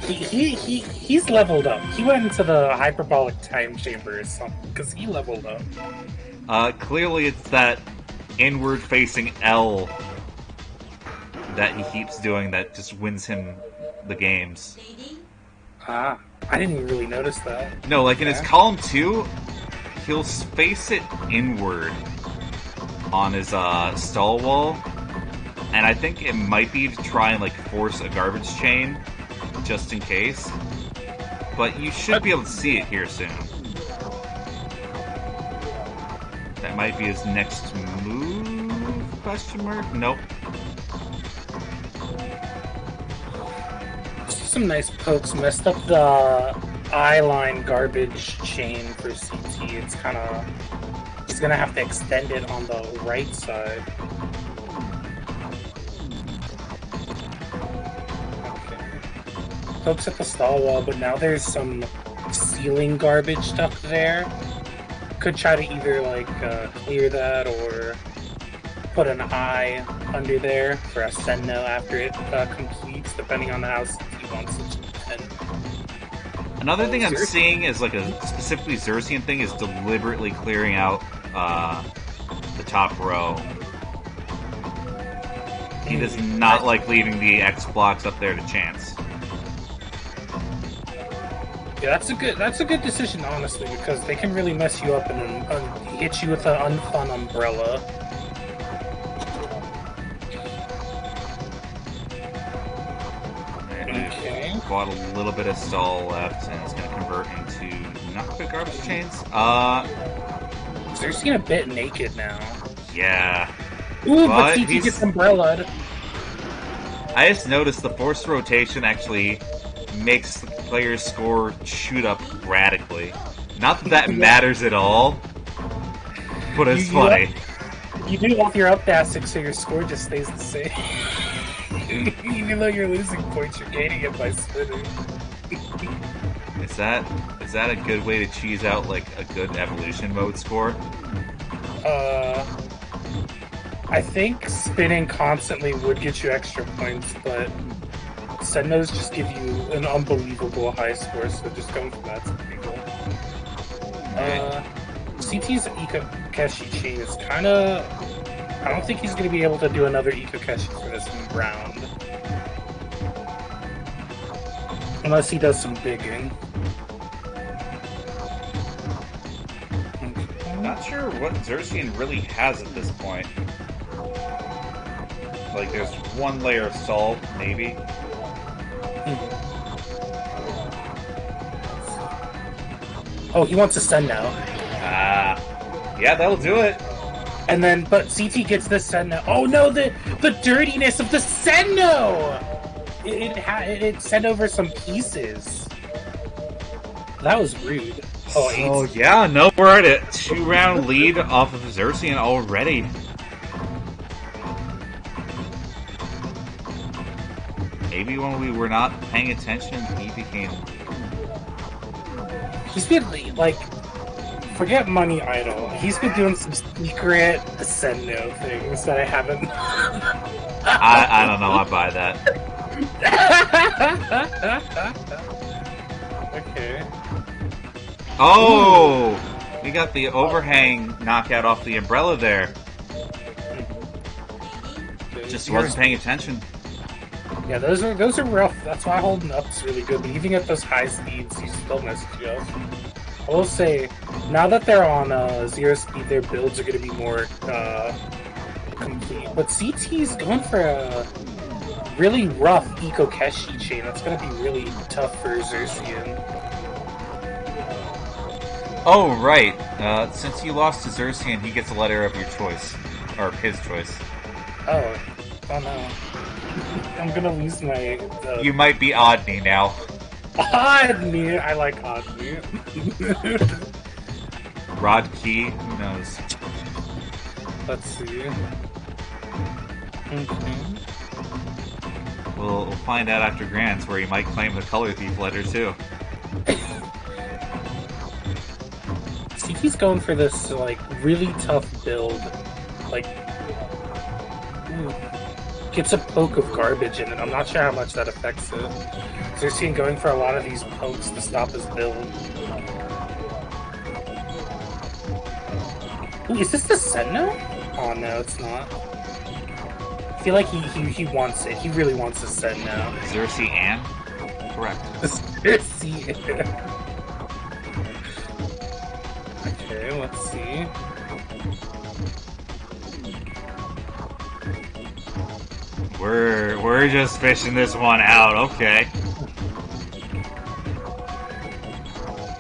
he's leveled up. He went into the hyperbolic time chamber or something because he leveled up. Clearly, it's that inward-facing L that he keeps doing that just wins him the games. Ah, I didn't even really notice that. No, like in his Yeah. column 2, he'll face it inward on his stall wall, and I think it might be to try and like force a garbage chain, just in case. But you should be able to see it here soon. That might be his next move? Question mark? Nope. Some nice pokes. Messed up the eye line garbage chain for CT. It's kind of... He's going to have to extend it on the right side. Okay. Pokes at the stall wall, but now there's some ceiling garbage stuck there. Could try to either, like, clear that or put an eye under there for a Sen-Know after it completes, depending on how he wants it to end. Another thing I'm Xerxian. seeing is like a specifically Xerxian thing is deliberately clearing out the top row. He does not like leaving the X blocks up there to chance. Yeah, that's a good decision, honestly, because they can really mess you up and hit you with an unfun umbrella. Okay. Got a little bit of stall left, and it's going to convert into not quite garbage chains. Xerxian a bit naked now. Yeah. Ooh, But but CT he's- gets umbrellaed. I just noticed the forced rotation actually makes the player's score shoot up radically. Not that that matters at all, but it's You- funny. You do all your updasting, so your score just stays the same. Even though you're losing points, you're gaining it by spinning. Is that a good way to cheese out like a good evolution mode score? I think spinning constantly would get you extra points, but Sen-Knows just give you an unbelievable high score, so just going for that's pretty cool. CT's Ikakeshi chain is kind of... I don't think he's going to be able to do another Ikakeshi for this round. Unless he does some bigging. Not sure what Xerxian really has at this point. Like, there's one layer of salt, maybe. Oh, he wants to Sen-Know. Yeah, that'll do it. And then, but CT gets the Sen-Know. Oh no, the dirtiness of the Sen-Know! It sent over some pieces. That was rude. Oh, yeah, no, we're at a 2-round lead off of Xerxian already. Maybe when we were not paying attention, he became... He's been, like, forget Money Idol. He's been doing some secret Sen-Know things that I haven't... I don't know, I buy that. Okay. Oh! We got the overhang knockout off the umbrella there. Just wasn't paying attention. Yeah, those are rough. That's why holding up's really good. But even at those high speeds, you still miss Joe. I will say, now that they're on 0 speed, their builds are going to be more complete. But CT's going for a really rough Ikakeshi chain. That's going to be really tough for Xerxian. Oh, right. Since you lost to Xerxian, he gets a letter of your choice. Or his choice. Oh no. I'm gonna lose my... You might be Odney now. Odney! I like Odney. Rod Key? Who knows? Let's see. Okay. We'll find out after Grants, where he might claim the Color Thief letter, too. CT's going for this, like, really tough build. Like... Gets a poke of garbage in it. I'm not sure how much that affects it. Xerxian going for a lot of these pokes to stop his build. Ooh, is this the Sen-Know? Oh no, it's not. I feel like he wants it. He really wants a Sen-Know. Xerxian? Correct. Xerxian. Okay, let's see. We're just fishing this one out, okay.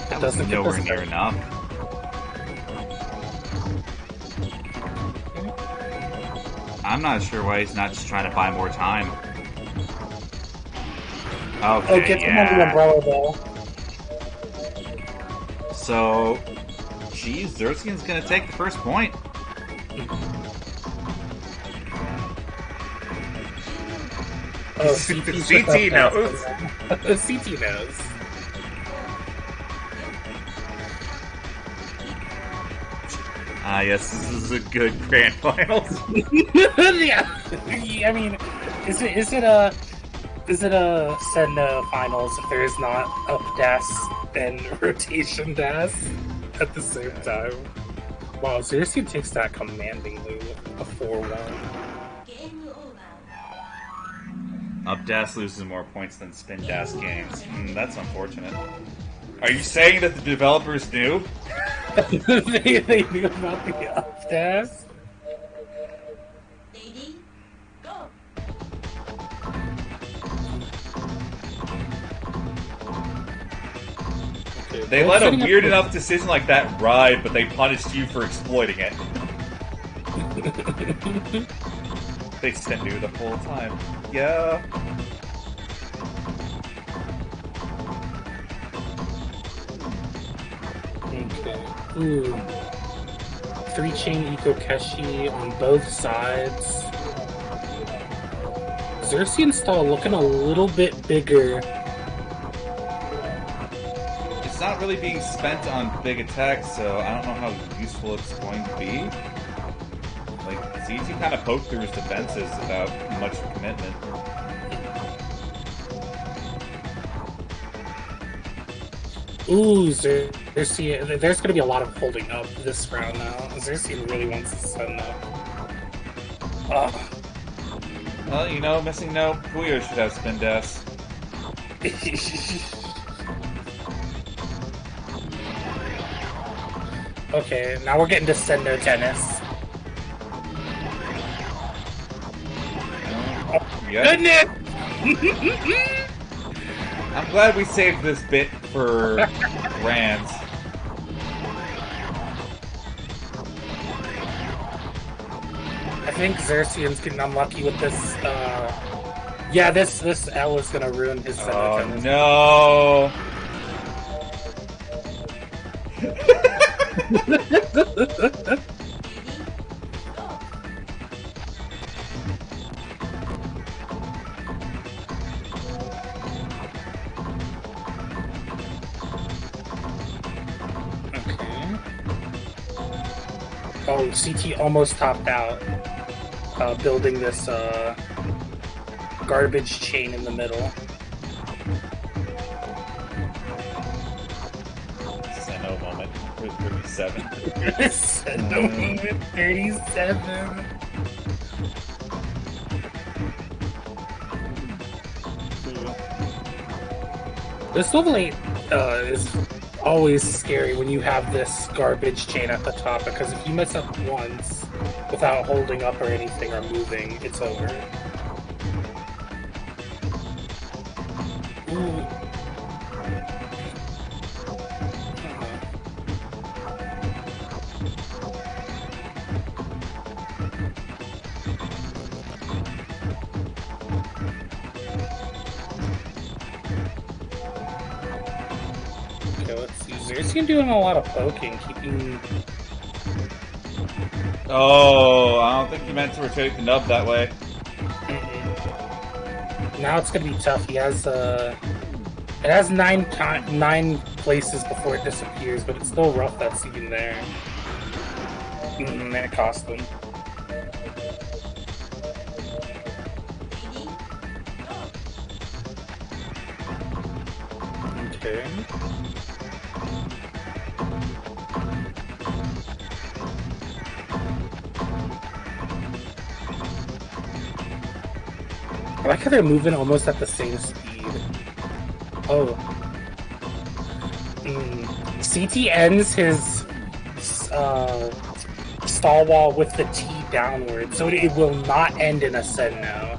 That was nowhere near enough. I'm not sure why he's not just trying to buy more time. Okay, get him on the umbrella though. So, geez, Xerxian's gonna take the first point. Oh, CT knows. CT knows. Ah, yes, this is a good grand finals. Yeah, I mean, is it a Sen-Know finals if there is not up dash and rotation dash at the same time? Wow, Xerxian takes that commandingly with a 4-1. Up dash loses more points than spin dash gains. That's unfortunate. Are you saying that the developers knew? they knew about the up dash? Okay, they let a weird enough decision like that ride, but they punished you for exploiting it. They Sen-Know the full time. Yeah. Okay. Ooh. 3-chain Ikakeshi on both sides. Xerxian stall looking a little bit bigger. It's not really being spent on big attacks, so I don't know how useful it's going to be. Like, ZT kind of poked through his defenses without much commitment. Ooh, Xerxes, there's going to be a lot of holding up this round now. Xerxes really wants to send up. Well, you know, missing no, Puyo should have spin dash. Okay, now we're getting to Sen-Know tennis. Yeah. Goodness! I'm glad we saved this bit for Rands. I think Xerxian's getting unlucky with this. Yeah, this L is gonna ruin his Sen-Know Oh tennis. no! Okay. Oh, CT almost topped out. Building this garbage chain in the middle. Sen-Know moment for 37. Sen-Know moment 37. This level 8 is always scary when you have this garbage chain at the top, because if you mess up once without holding up or anything or moving, it's over. Ooh. Okay, let's see. Xerxian doing a lot of poking, keeping... Oh, I don't think he meant to rotate the nub that way. Now it's gonna be tough. He has it has nine places before it disappears, but it's still rough that's even there. And it cost them. Okay. I like how they're moving almost at the same speed. Oh. CT ends his stall wall with the T downward, so it will not end in a Sen-Know.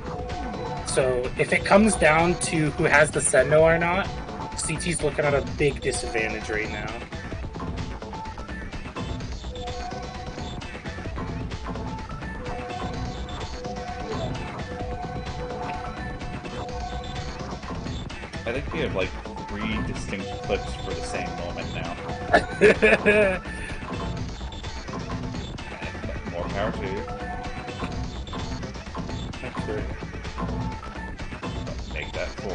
So if it comes down to who has the Sen-Know or not, CT's looking at a big disadvantage right now. I think we have like 3 distinct clips for the same moment now. And more power to you. Okay. Make that 4.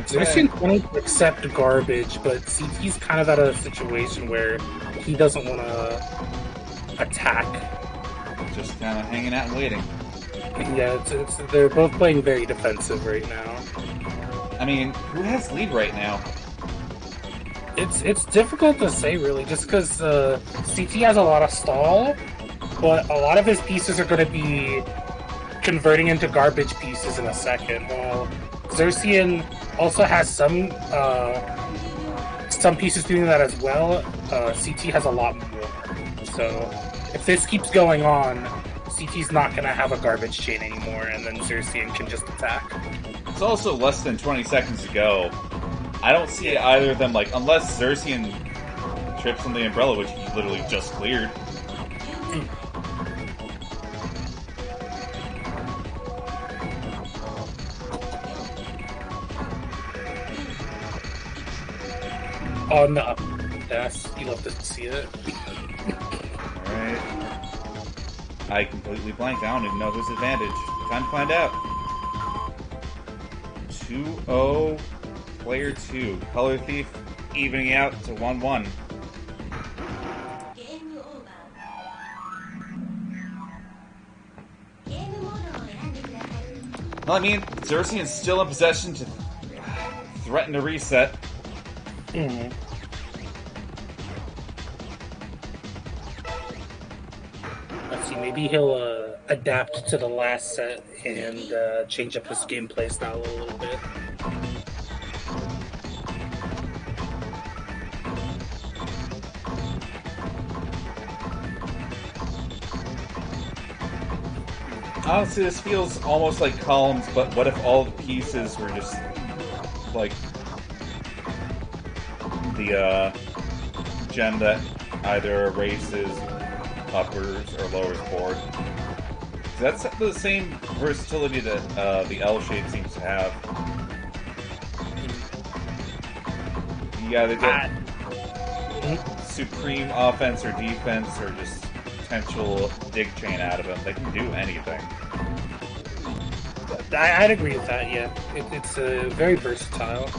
Xerxian wanted to accept garbage, but CT's kind of at a situation where he doesn't want to attack. Just kind of hanging out and waiting. Yeah, they're both playing very defensive right now. I mean, who has lead right now? It's difficult to say really, just because CT has a lot of stall, but a lot of his pieces are going to be converting into garbage pieces in a second. While Xerxian also has some pieces doing that as well. CT has a lot more. So if this keeps going on, CT's not going to have a garbage chain anymore, and then Xerxian can just attack. It's also less than 20 seconds to go. I don't see either of them, like, unless Xerxian trips on the umbrella, which he literally just cleared. Oh no, you love to see it. Alright. I completely blanked. I don't even know whose advantage. Time to find out. 2-0, player 2. Color Thief evening out to 1-1. Well, I mean, Xerxian's still in possession to threaten to reset. Mhm. Let's see, maybe he'll adapt to the last set and change up his gameplay style a little bit. Honestly, this feels almost like columns, but what if all the pieces were just like the gem that either erases uppers or lowers board? So that's the same versatility that the L shape seems to have. You either get supreme offense or defense, or just potential dig chain out of them. They can do anything. I'd agree with that, yeah. It's very versatile.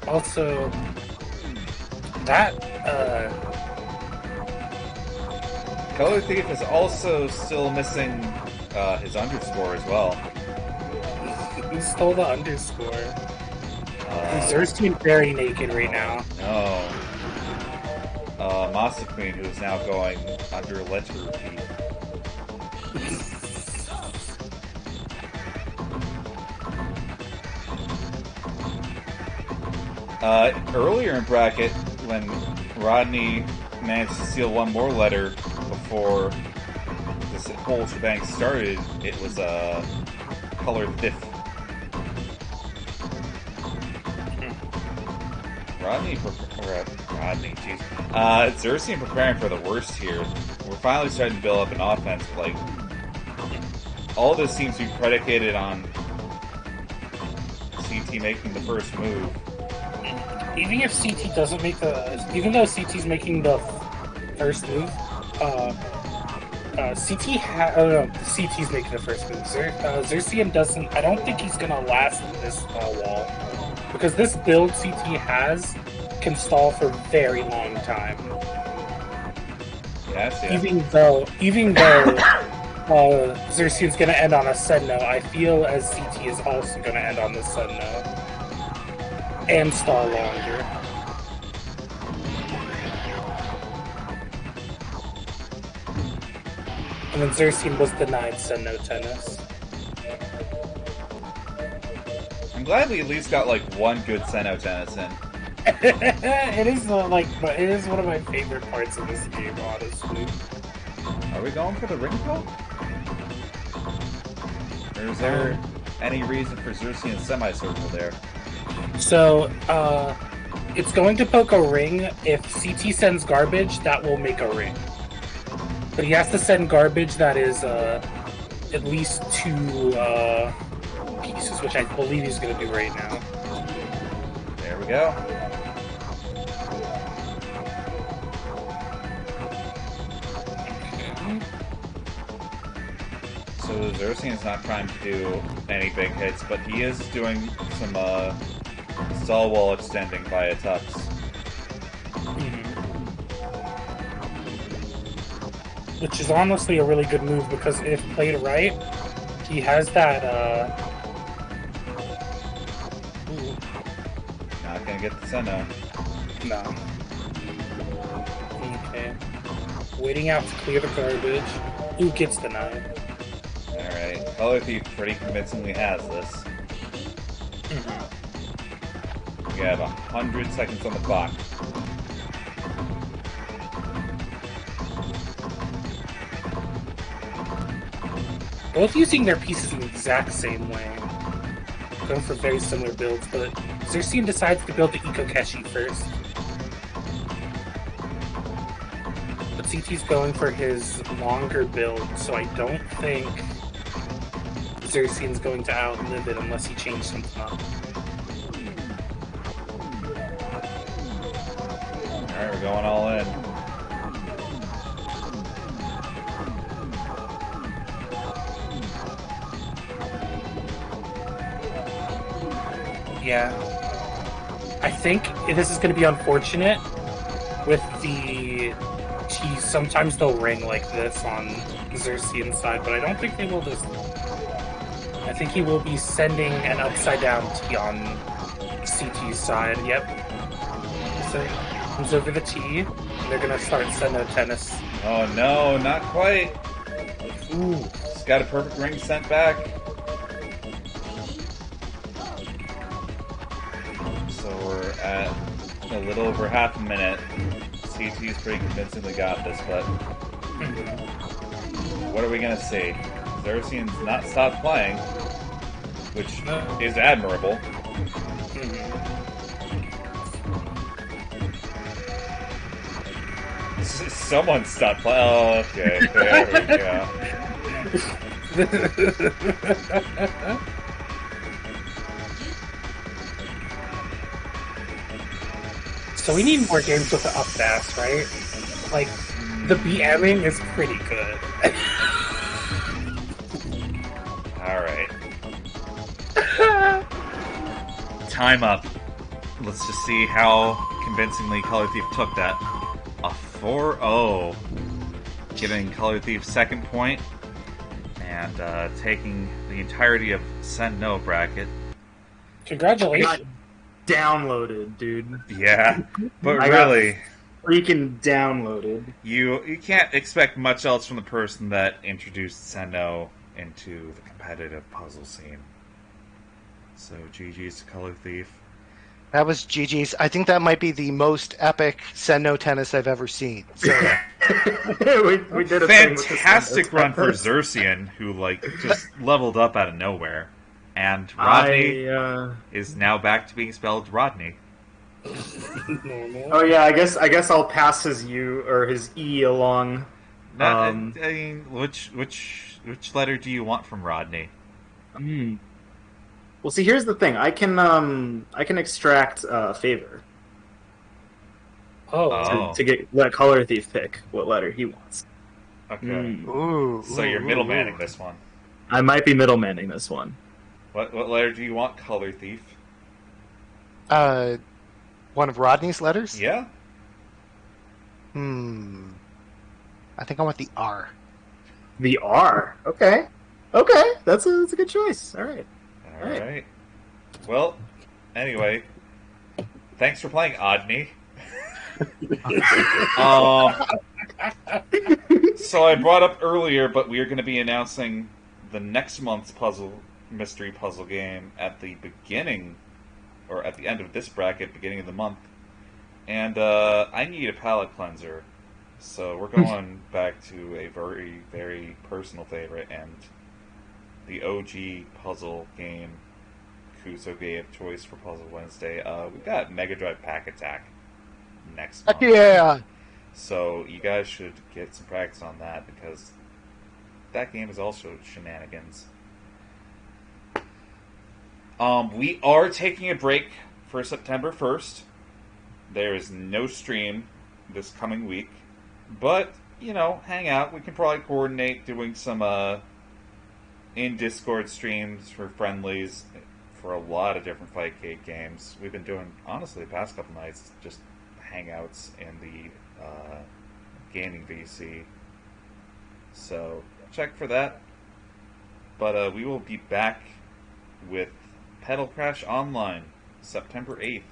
Also, that, Color Thief is also still missing his underscore as well. he stole the underscore. Xerxian very naked right now. No. Masa Queen, who's now going under letter Thief. Earlier in bracket, when Rodney managed to steal one more letter before this whole shebang started, it was Color Thief. Jeez. Xerxian preparing for the worst here. We're finally starting to build up an offense, but, like, all this seems to be predicated on CT making the first move. Even if CT doesn't make even though CT's making the first move, CT's making the first move. Xerxian doesn't. I don't think he's gonna last in this wall because this build CT has can stall for a very long time. Yes, yeah. Even though Xerxian's gonna end on a Sen-Know, I feel as CT is also gonna end on the Sen-Know and stall longer. And then Xerxian was denied Sen-Know tennis. I'm glad we at least got like one good Sen-Know tennis in. It is it is one of my favorite parts of this game, honestly. Are we going for the ring pull? Or is there any reason for Xerxian's semicircle there? So, it's going to poke a ring. If CT sends garbage, that will make a ring. But he has to send garbage that is at least 2 pieces, which I believe he's going to do right now. There we go. So Xerxian's not trying to do any big hits, but he is doing some stall wall extending via Tux. Which is honestly a really good move because if played right, he has that. Not gonna get the Sen-Know. No. Okay. Waiting out to clear the garbage. Ooh, gets denied. Alright, Color Thief pretty convincingly has this. We have 100 seconds on the clock. Both using their pieces in the exact same way. Going for very similar builds, but Xerxian decides to build the Eco Keshi first. But CT's going for his longer build, so I don't think Xerxian's going to outlive it unless he changes something up. Alright, we're going all in. Yeah. I think this is going to be unfortunate with the tease. Sometimes they'll ring like this on Xerxian's side, but I don't think they will this. I think he will be sending an upside down T on CT's side. Yep. So he comes over the T, and they're gonna start Sen-Know tennis. Oh no, not quite. Ooh, it's got a perfect ring sent back. So we're at a little over half a minute. CT's pretty convincingly got this, but what are we gonna see? Xerxian's not stopped playing, which is admirable. Someone stopped playing. Oh, okay. There we go. So we need more games with the up dash, right? Like, the BMing is pretty good. Alright. Time up. Let's just see how convincingly Color Thief took that. A 4-0. Giving Color Thief second point. And taking the entirety of Sen-Know bracket. Congratulations. Downloaded, dude. Yeah, but I really, freaking downloaded. you can't expect much else from the person that introduced Sen-Know into the competitive puzzle scene. So GG's to Color Thief. That was GG's. I think that might be the most epic Sen-Know tennis I've ever seen. So, we did a thing with the Fantastic Sen-Know run for tennis. Xerxian, who just leveled up out of nowhere. And Rodney is now back to being spelled Rodney. Oh yeah, I guess I'll pass his U or his E along. I mean, which letter do you want from Rodney? Well, see, here's the thing. I can extract favor Oh. to let Color Thief pick what letter he wants. Okay. ooh, So you're middlemaning this one. I might be middlemaning this one. What letter do you want, Color Thief? One of Rodney's letters? Yeah? I think I want the R. The R. Okay. That's a good choice. All right. Alright. Well, anyway, thanks for playing Odney. So I brought up earlier, but we are going to be announcing the next month's mystery puzzle game at the beginning, or at the end of this bracket, beginning of the month. And I need a palate cleanser. So we're going back to a very, very personal favorite and the OG puzzle game Kuso gave choice for Puzzle Wednesday. We've got Mega Drive Pack Attack next month. Yeah! So you guys should get some practice on that because that game is also shenanigans. We are taking a break for September 1st. There is no stream this coming week. But, hang out. We can probably coordinate doing some in Discord streams for friendlies for a lot of different Fightcade games. We've been doing, honestly, the past couple nights, just hangouts in the gaming VC. So, check for that. But we will be back with Pedal Crash Online, September 8th,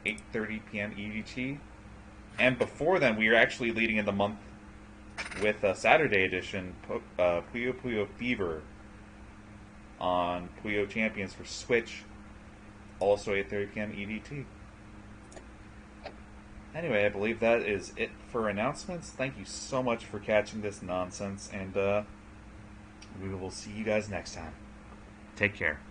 8:30 p.m. EDT. And before then, we are actually leading in the month with a Saturday edition, Puyo Puyo Fever, on Puyo Champions for Switch, also 8:30 p.m. EDT. Anyway, I believe that is it for announcements. Thank you so much for catching this nonsense, and we will see you guys next time. Take care.